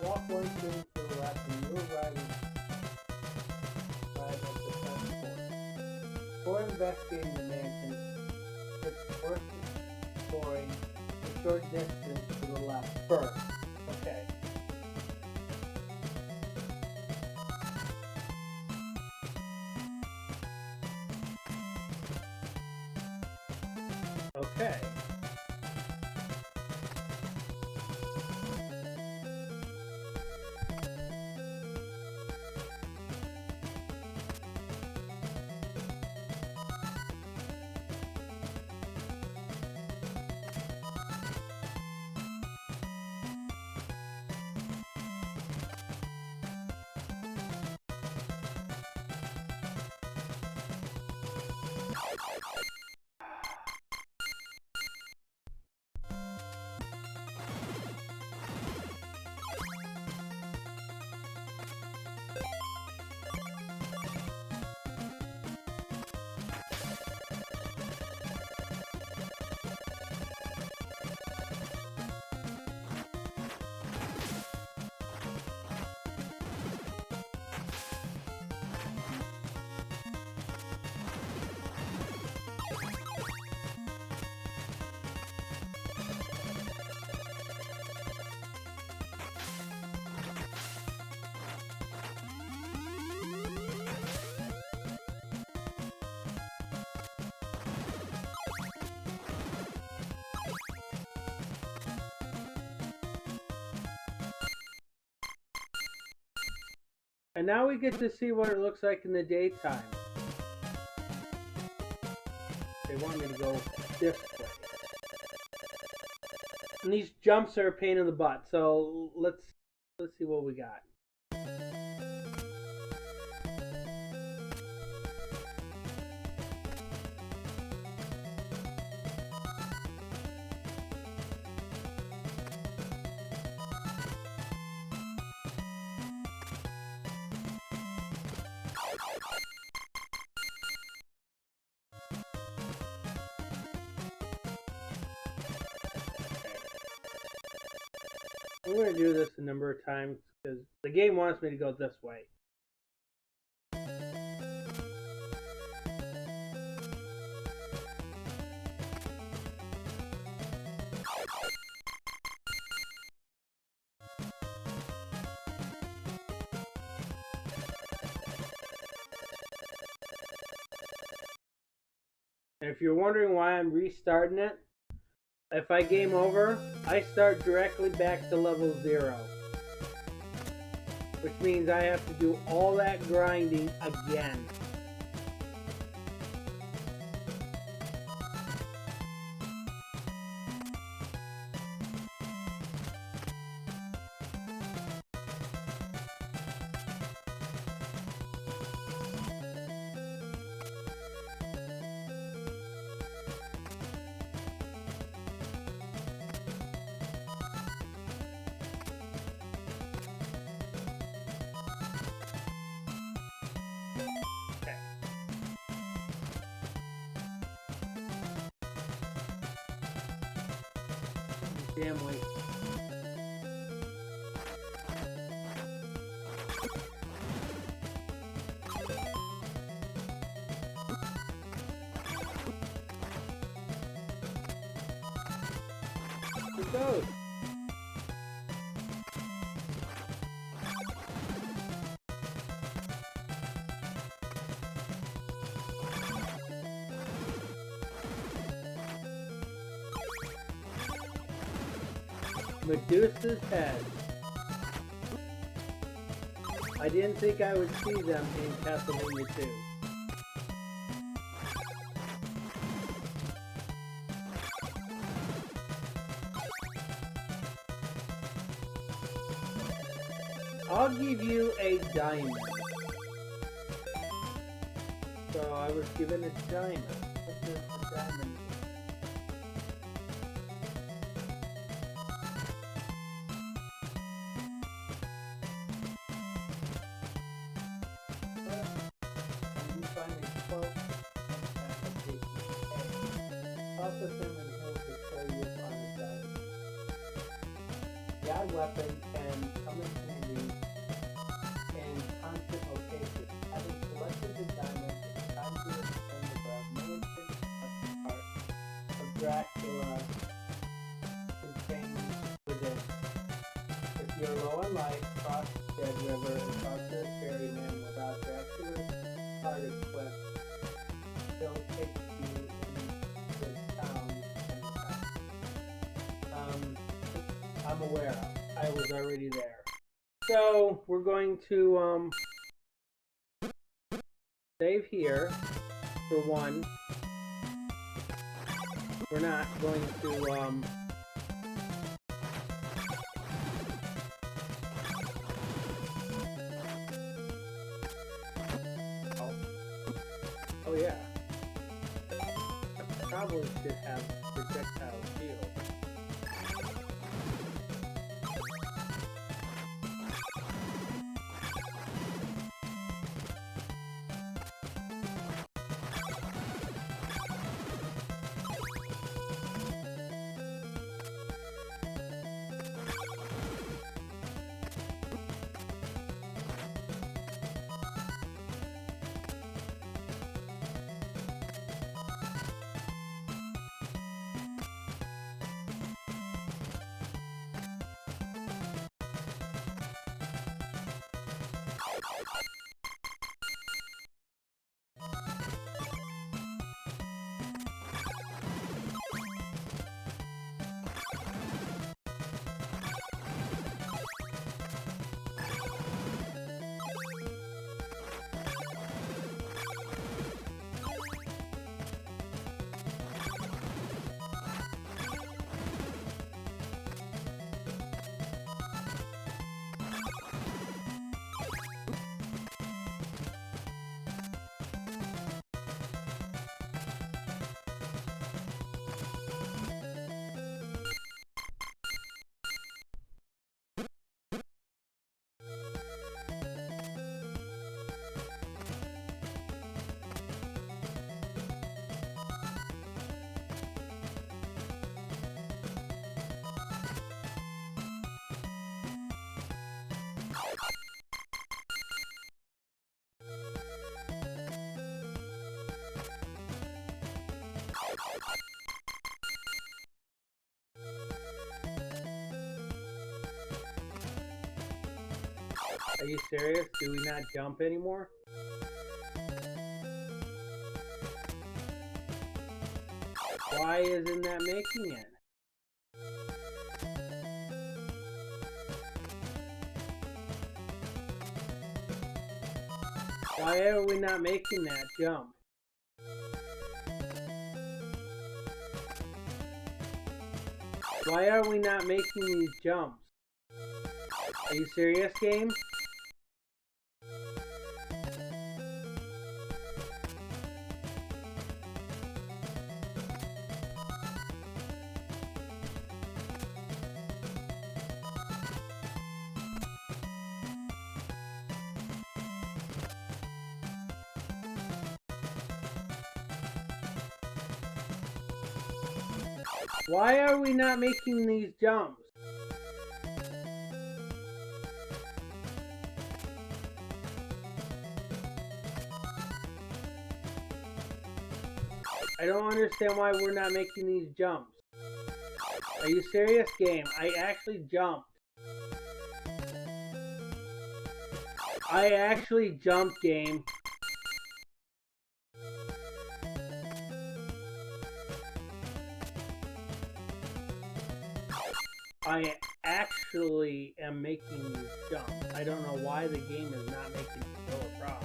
walk one string to the left and move right at the front door. For investigating the mansion, it's worth exploring a short distance to the left first. Okay. Okay. And now we get to see what it looks like in the daytime. They want me to go this way. And these jumps are a pain in the butt, so let's see what we got. I'm going to do this a number of times because the game wants me to go this way. And if you're wondering why I'm restarting it, if I game over, I start directly back to level 0. Which means I have to do all that grinding again. Damn wait. It goes. Medusa's head. I didn't think I would see them in Castlevania 2. I'll give you a diamond. So I was given a diamond. What does a diamond do? God weapon can come in handy in constant location. Having selected the diamond, it's time to extend the militant part of Dracula contained within. If you're low on life, cross the Dead River and talk to the ferryman without Dracula's heart equipped. They'll take you in the town anytime. I'm aware of. I was already there. So we're going to save here for one. We're not going to oh yeah. I probably should have projectile shield. Are you serious? Do we not jump anymore? Why isn't that making it? Why are we not making that jump? Why are we not making these jumps? Are you serious, game? Why are we not making these jumps? I don't understand why we're not making these jumps. Are you serious, game? I actually jumped. I actually jumped, game. I actually am making these jumps. I don't know why the game is not making me go across.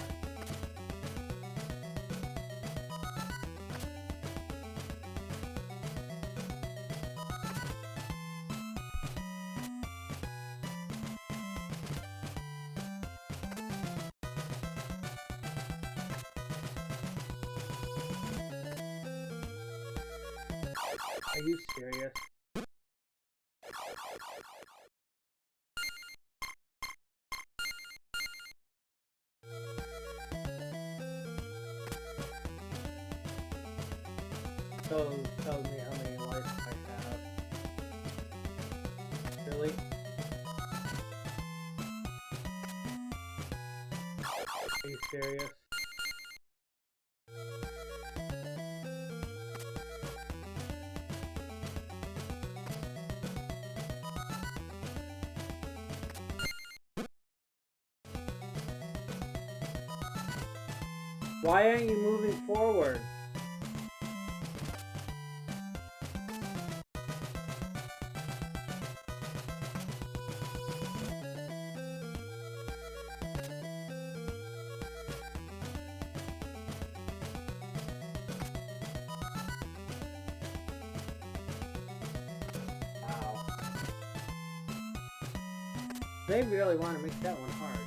Are you serious? So tells me how many lives I have. Really? Are you serious? Why aren't you moving forward? Wow. They really want to make that one hard.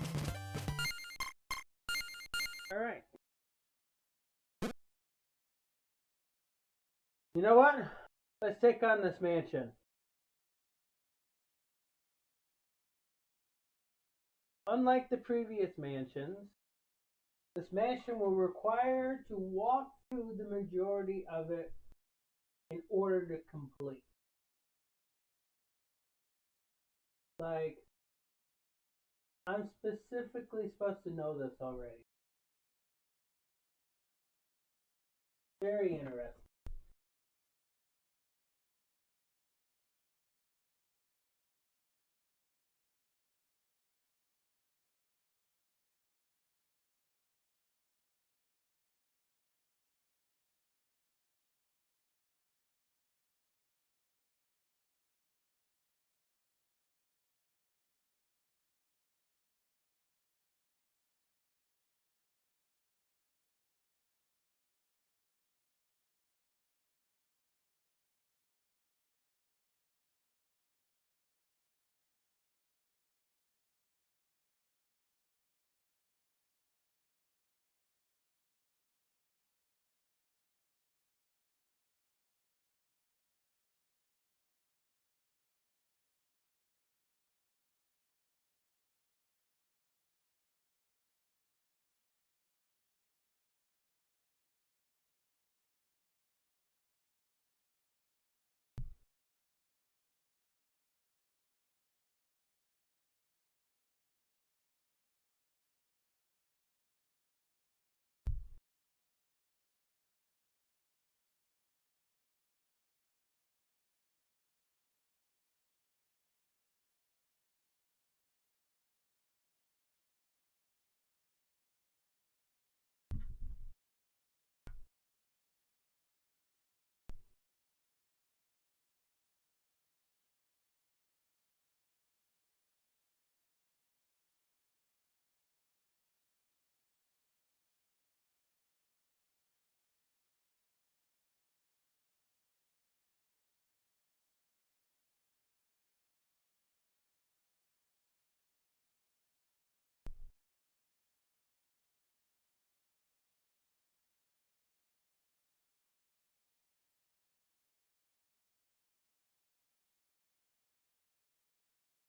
Alright. You know what? Let's take on this mansion. Unlike the previous mansions, this mansion will require to walk through the majority of it in order to complete. Like, I'm specifically supposed to know this already. Very interesting.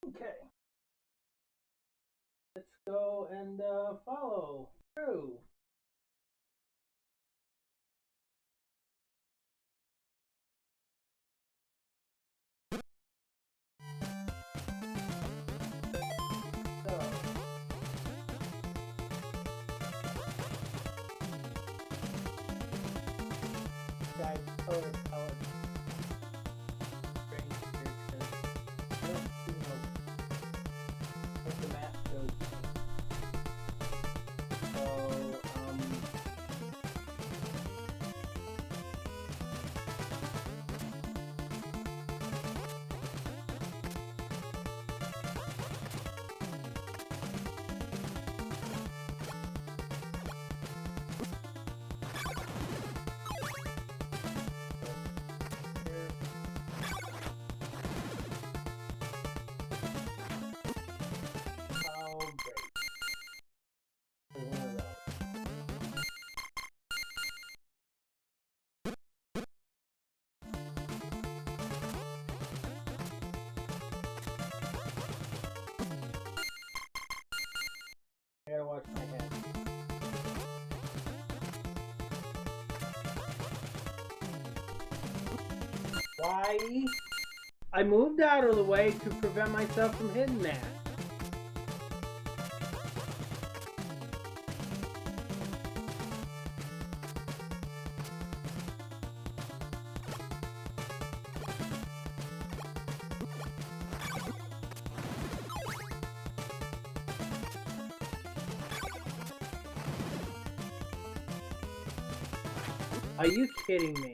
Okay. Let's go and follow through. I moved out of the way to prevent myself from hitting that. Are you kidding me?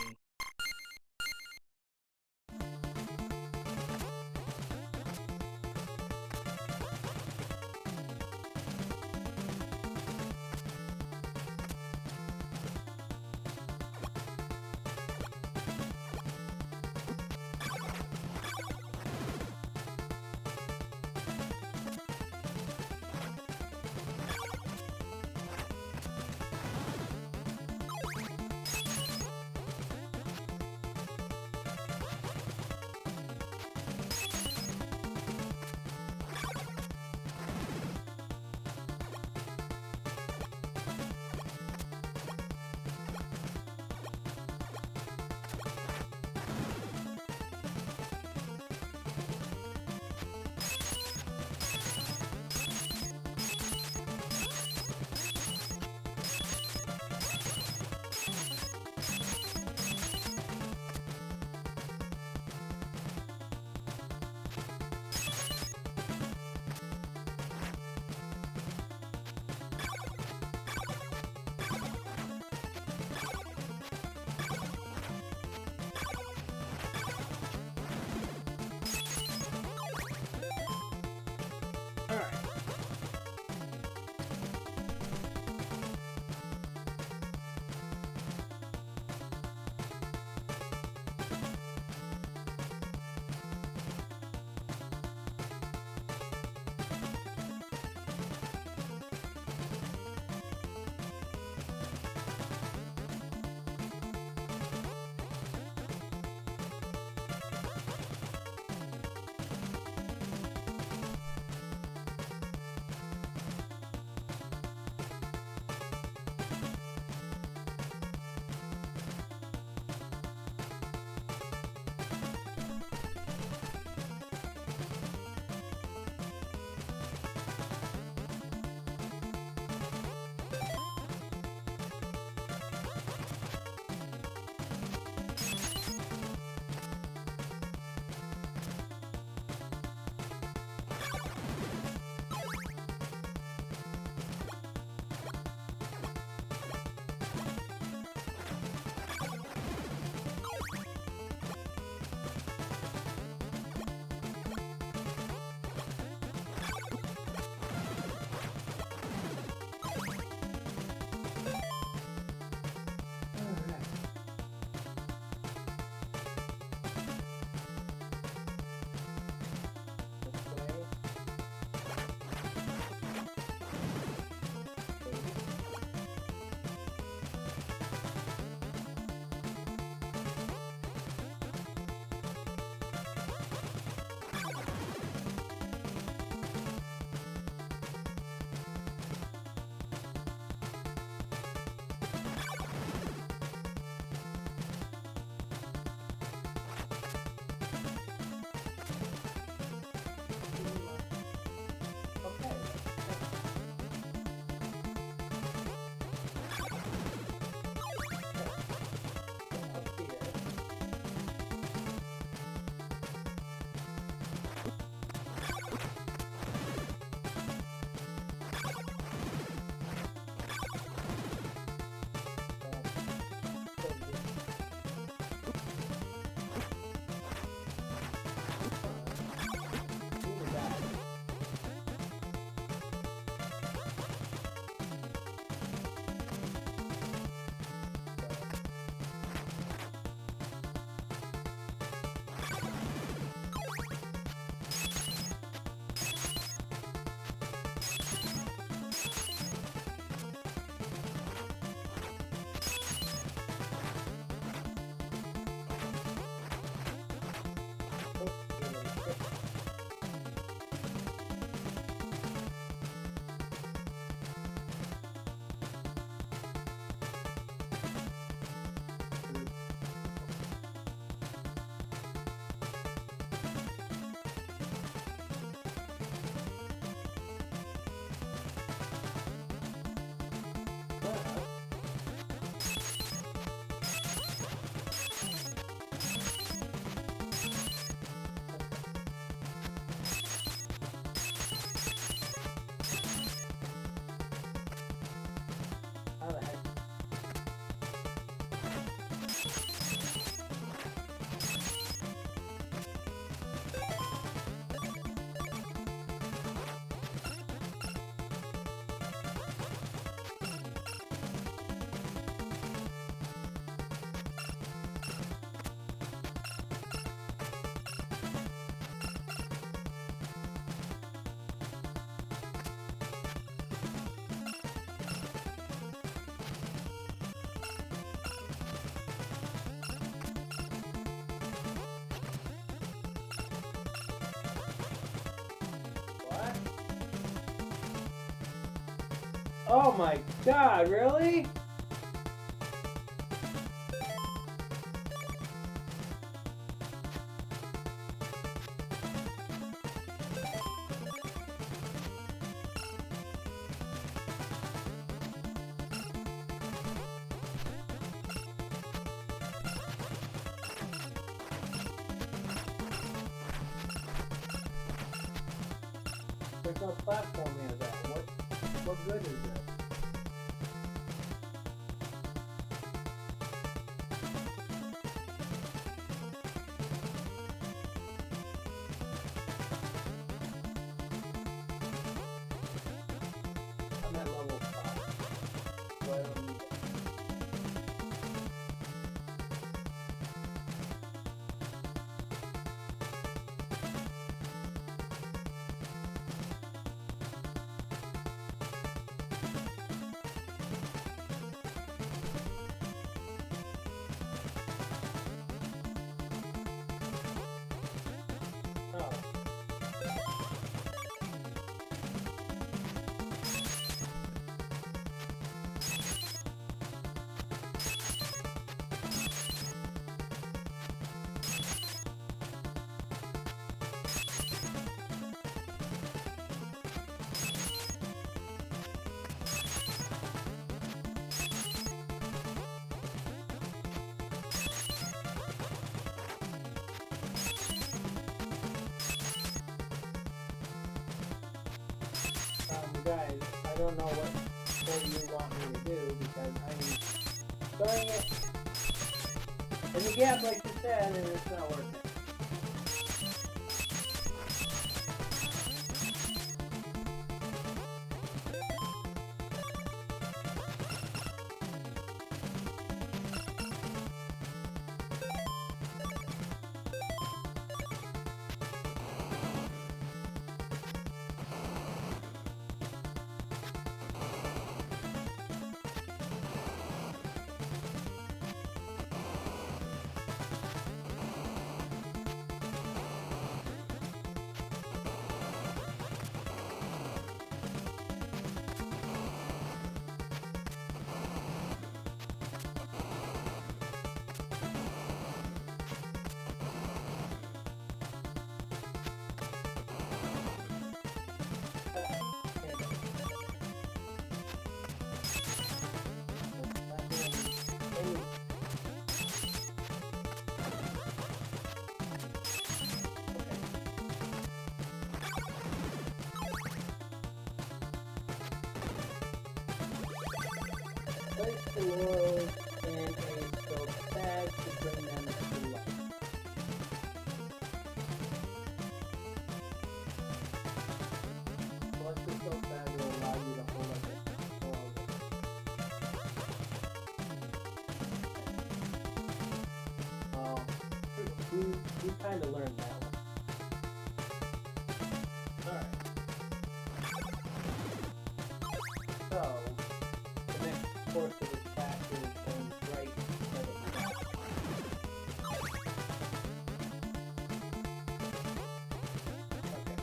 Oh my god, really? There's no platform in that. What good is it? I'm at level 5, so I don't need it. Oh. Guys, I don't know what you want me to do because I'm throwing it in the gap like you said and it's not working. Place the world in a soap bag to bring them to life. Select the soap bag will allow you to hold up it. We kind of learned that one. Alright. So, the next course of attack is going right instead of left. Okay.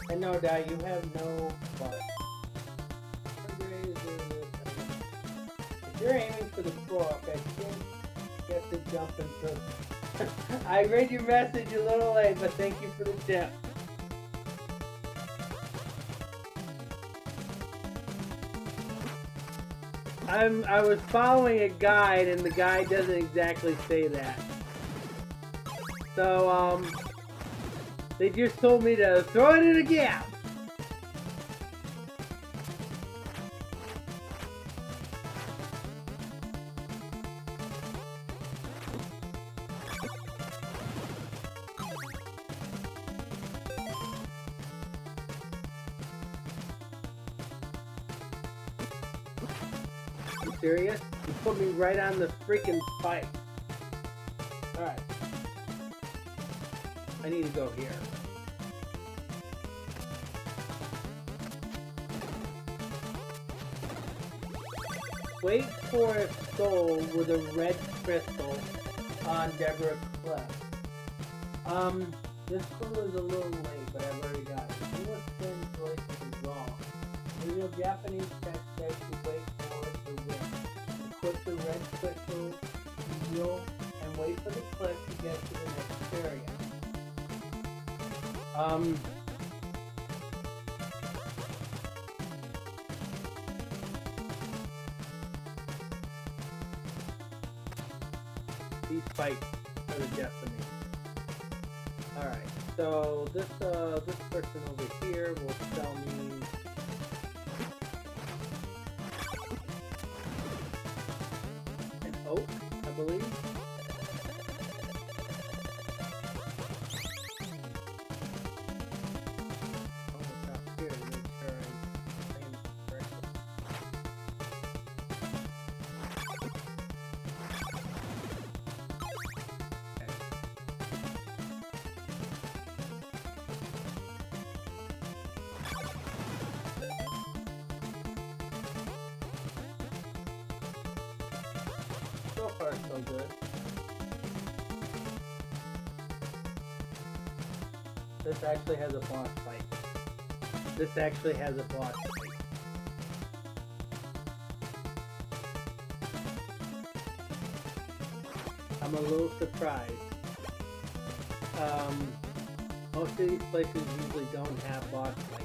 And no doubt you have no butt. If you're aiming for the book, I think you have to jump into... I read your message a little late, but thank you for the tip. I was following a guide, and the guide doesn't exactly say that. So, they just told me to throw it in a gap. You serious? You put me right on the freaking spike. Alright. I need to go here. Wait for a soul with a red crystal on Deborah Cliff. This clue is a little late, but I've already got it. English Spin's voice is wrong. The original Japanese text says to wait for the wind. Equip the red crystal, heal, and wait for the cliff to get to the next area. These fights are the death of me. Alright, so this person over here will sell me an oak, I believe. So far, so good. This actually has a boss fight. I'm a little surprised. Most of these places usually don't have boss fights.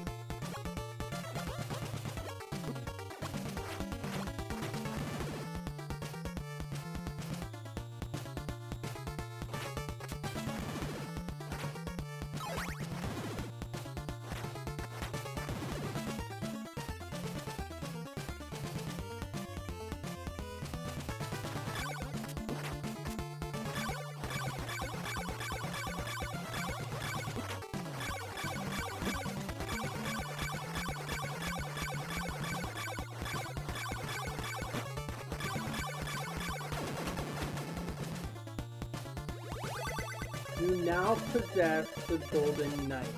You now possess the golden knife.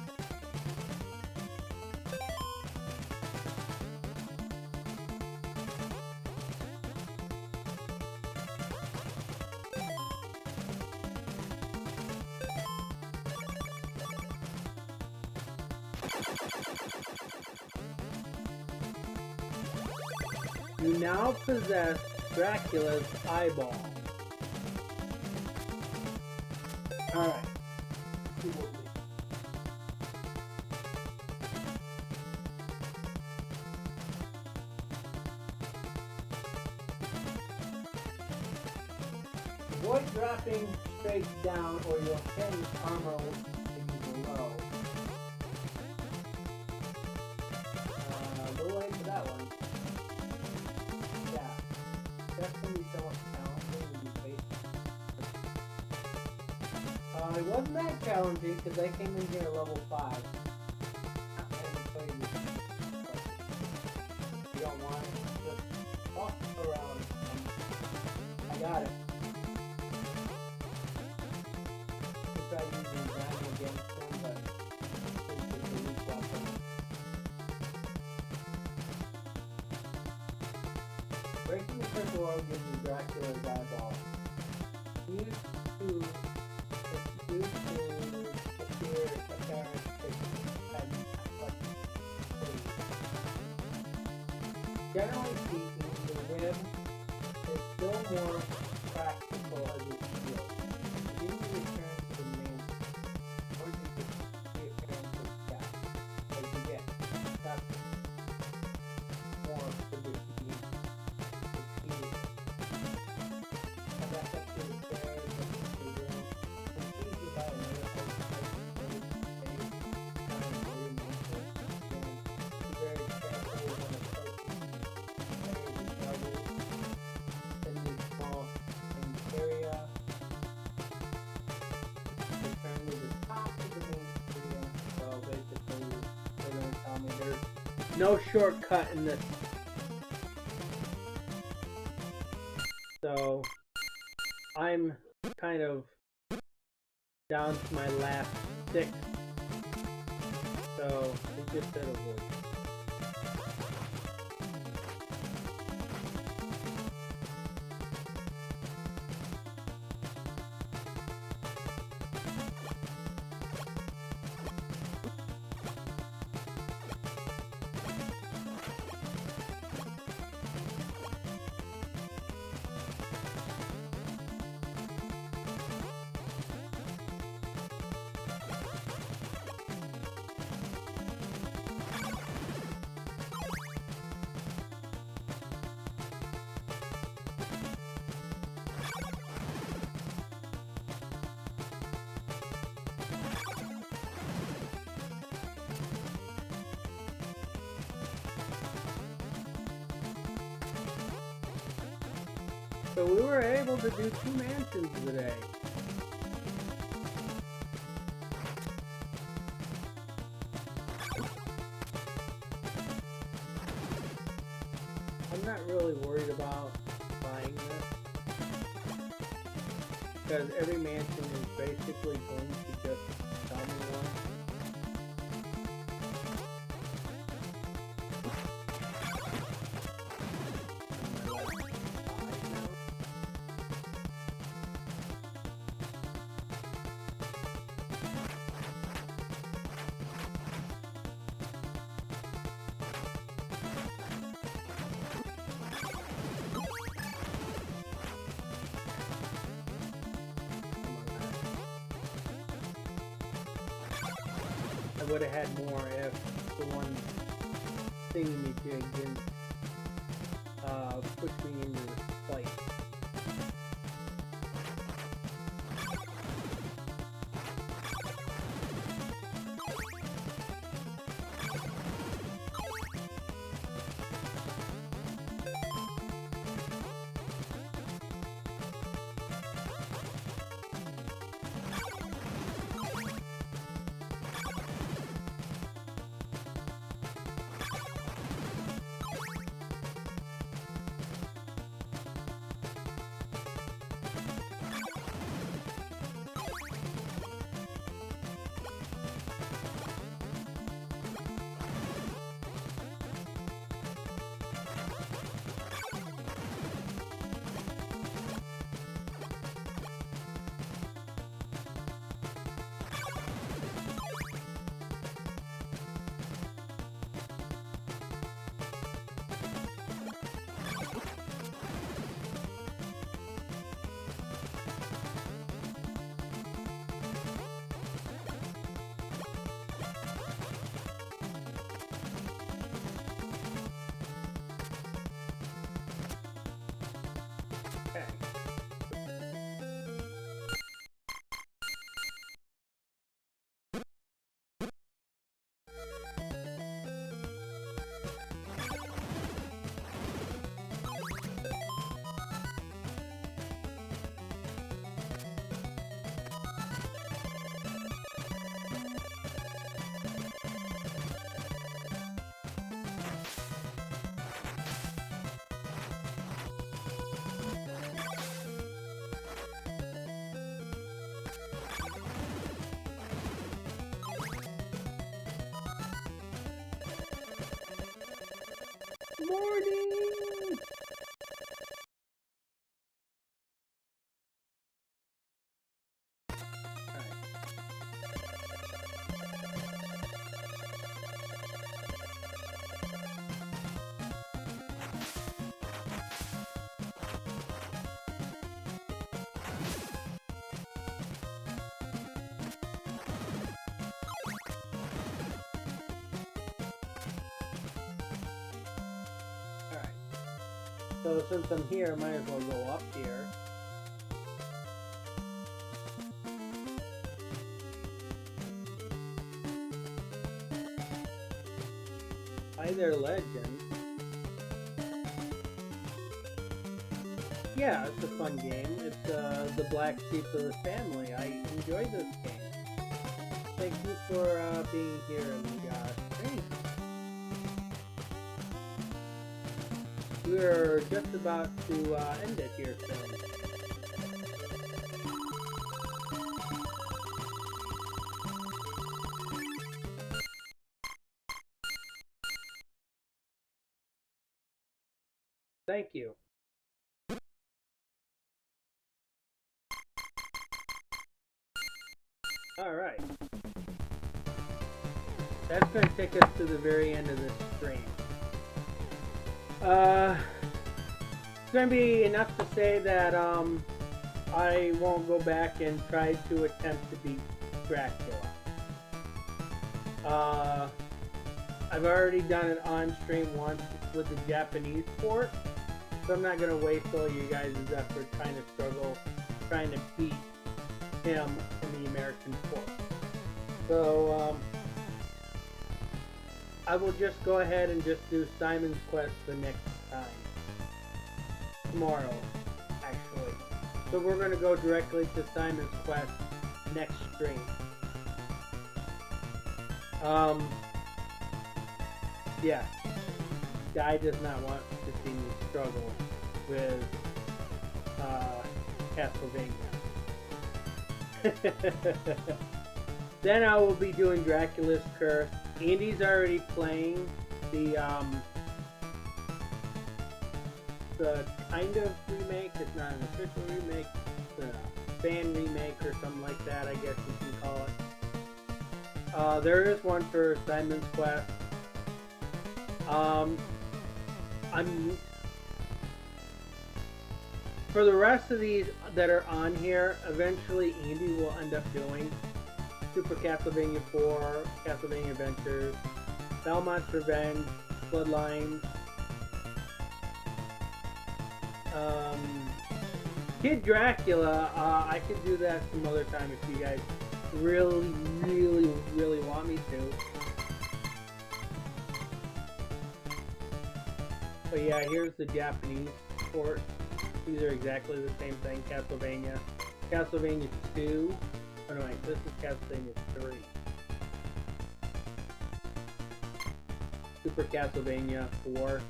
You now possess Dracula's eyeball. Alright. Avoid dropping straight down or your heavy armor will be below. We'll wait for that one. Yeah. That's going to be somewhat challenging to be facing. It wasn't that challenging because I came in here at level 5. You don't want it, just walk around. I got it. I tried using Dragon against him, but it's a weak weapon. Breaking the crystal orb gives you Dracula's eyeball. Use to appear apparent generally speaking, the rib is still more practical as a shield. You need to return to the main, or you can return to the staff as you get stuff more for the repeated. Come back up to the stairs, up to the room. Please you buy another place to be very careful when approaching areas of trouble in the small area. Return to the top of the main area. So basically, they're going to tell me there's no shortcut in this. So I'm kind of down to my last 6. So it just said avoid. So we were able to do 2 mansions today. I'm not really worried about buying this, because every mansion is basically going to just sell me one. I would have had more if the one thingy-majig didn't push me into the fight. Morning! So since I'm here, I might as well go up here. Hi there, Legend. Yeah, it's a fun game. It's the black sheep of the family. I enjoy this game. Thank you for being here in the stream. We're just about to end it here soon. Thank you. Alright. That's going to take us to the very end of this stream. It's going to be enough to say that I won't go back and try to attempt to beat Dracula. I've already done it on stream once with the Japanese port, so I'm not going to waste all you guys' effort trying to beat him in the American port. So I will just go ahead and just do Simon's Quest the next time. Tomorrow, actually. So we're going to go directly to Simon's Quest next stream. Yeah. Guy does not want to see me struggle with Castlevania. Then I will be doing Dracula's Curse. Andy's already playing the kind of remake. It's not an official remake. It's a fan remake or something like that, I guess you can call it. There is one for Simon's Quest. For the rest of these that are on here, eventually Andy will end up doing Super Castlevania 4, Castlevania Adventures, Belmont's Revenge, Bloodlines, Kid Dracula. I could do that some other time if you guys really want me to. But yeah, here's the Japanese port. These are exactly the same thing. Castlevania. Castlevania 2. Oh no, wait, this is Castlevania 3. Super Castlevania 4.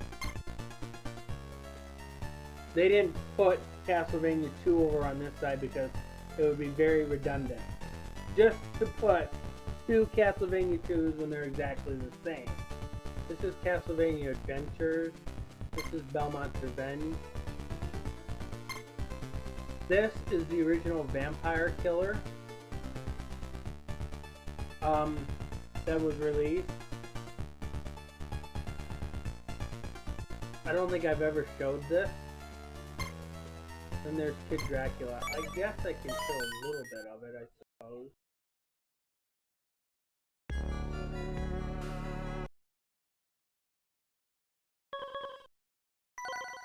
They didn't put Castlevania 2 over on this side because it would be very redundant. Just to put two Castlevania 2s when they're exactly the same. This is Castlevania Adventures. This is Belmont's Revenge. This is the original Vampire Killer that was released. I don't think I've ever showed this. Then there's Kid Dracula. I guess I can show a little bit of it, I suppose.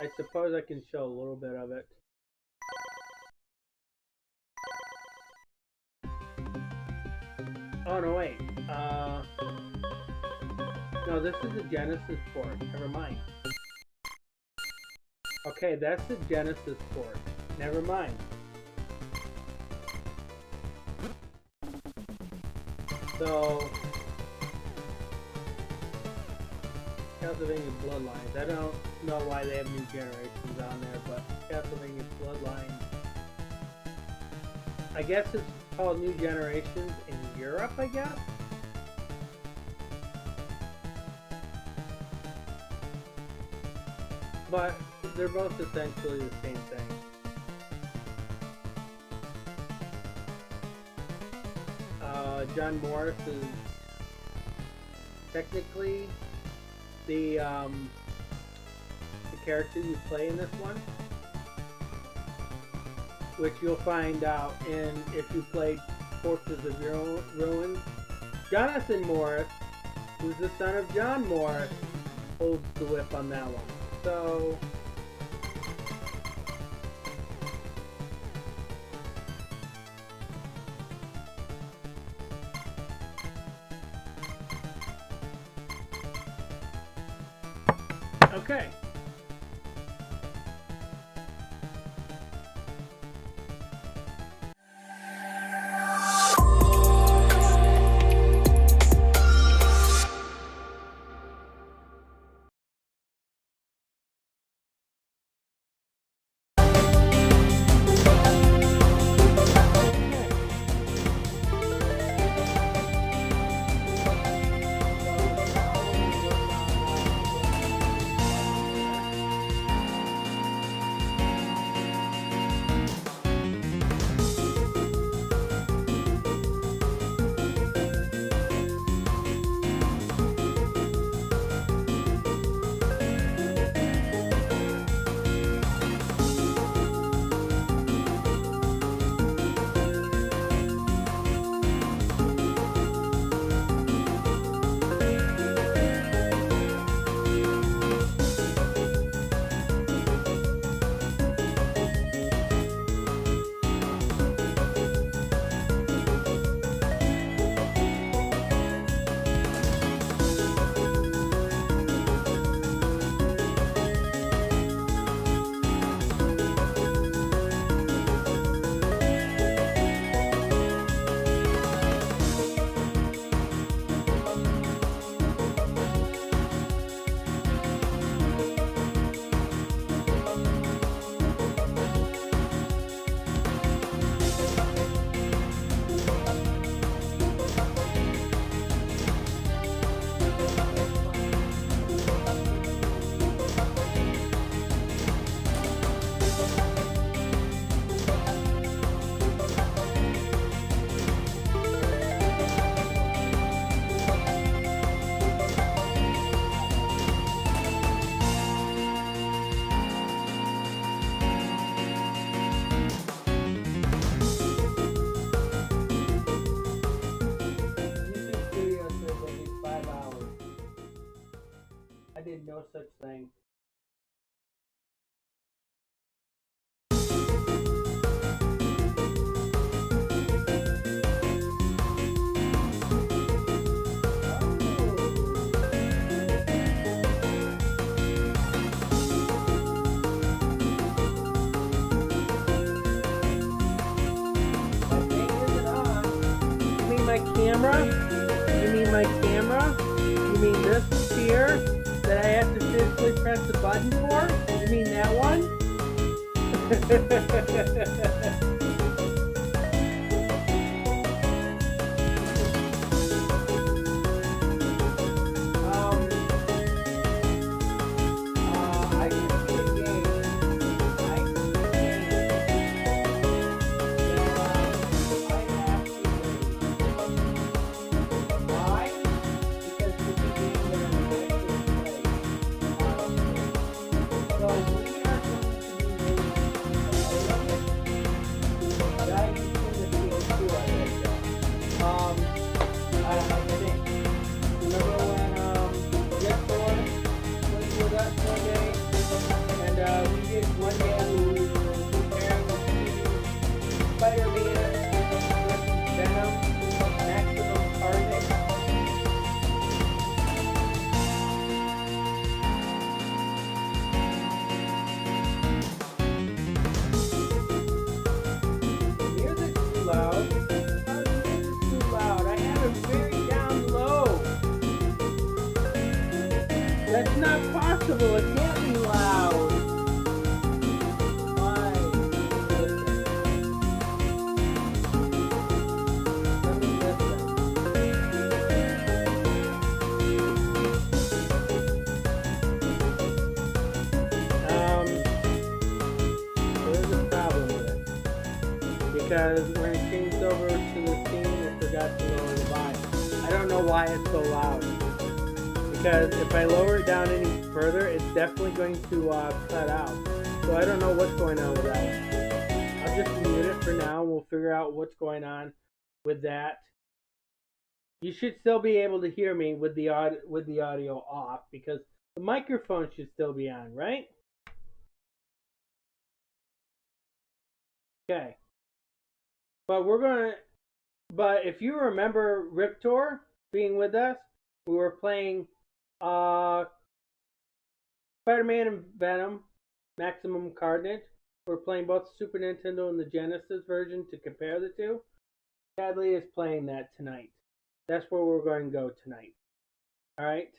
I suppose I can show a little bit of it. Oh no, wait. No, this is a Genesis port. Never mind. Okay, that's the Genesis port. Never mind. So, Castlevania Bloodlines. I don't know why they have new generations on there, but Castlevania Bloodlines. I guess it's called New Generations in Europe, I guess? But they're both essentially the same thing. John Morris is technically the character you play in this one, which you'll find out if you played Forces of Ruins. Jonathan Morris, who's the son of John Morris, holds the whip on that one. So okay. no such thing. Camera? You mean my camera? You mean this here that I have to physically press the button for? You mean that one? I can see a game. That's not possible. It can't be loud. Why? Listen. Let me listen. There's a problem with it. Because when it changed over to the scene, it forgot to lower the volume. I don't know why it's so loud. Because if I lower it down any further, it's definitely going to cut out. So I don't know what's going on with that. I'll just mute it for now, and we'll figure out what's going on with that. You should still be able to hear me with the audio off, because the microphone should still be on, right? Okay. But if you remember Riptor being with us, we were playing Spider-Man and Venom, Maximum Carnage. We're playing both the Super Nintendo and the Genesis version to compare the two. Sadly is playing that tonight. That's where we're going to go tonight. Alright.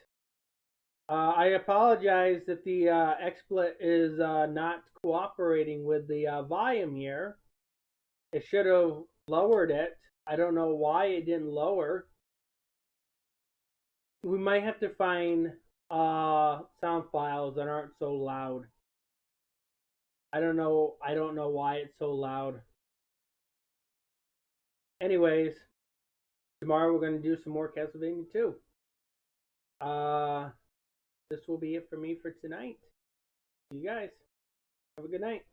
I apologize that the XSplit is not cooperating with the volume here. It should have lowered it. I don't know why it didn't lower. We might have to find sound files that aren't so loud. I don't know why it's so loud. Anyways, tomorrow we're going to do some more Castlevania 2. This will be it for me for tonight. See you guys. Have a good night.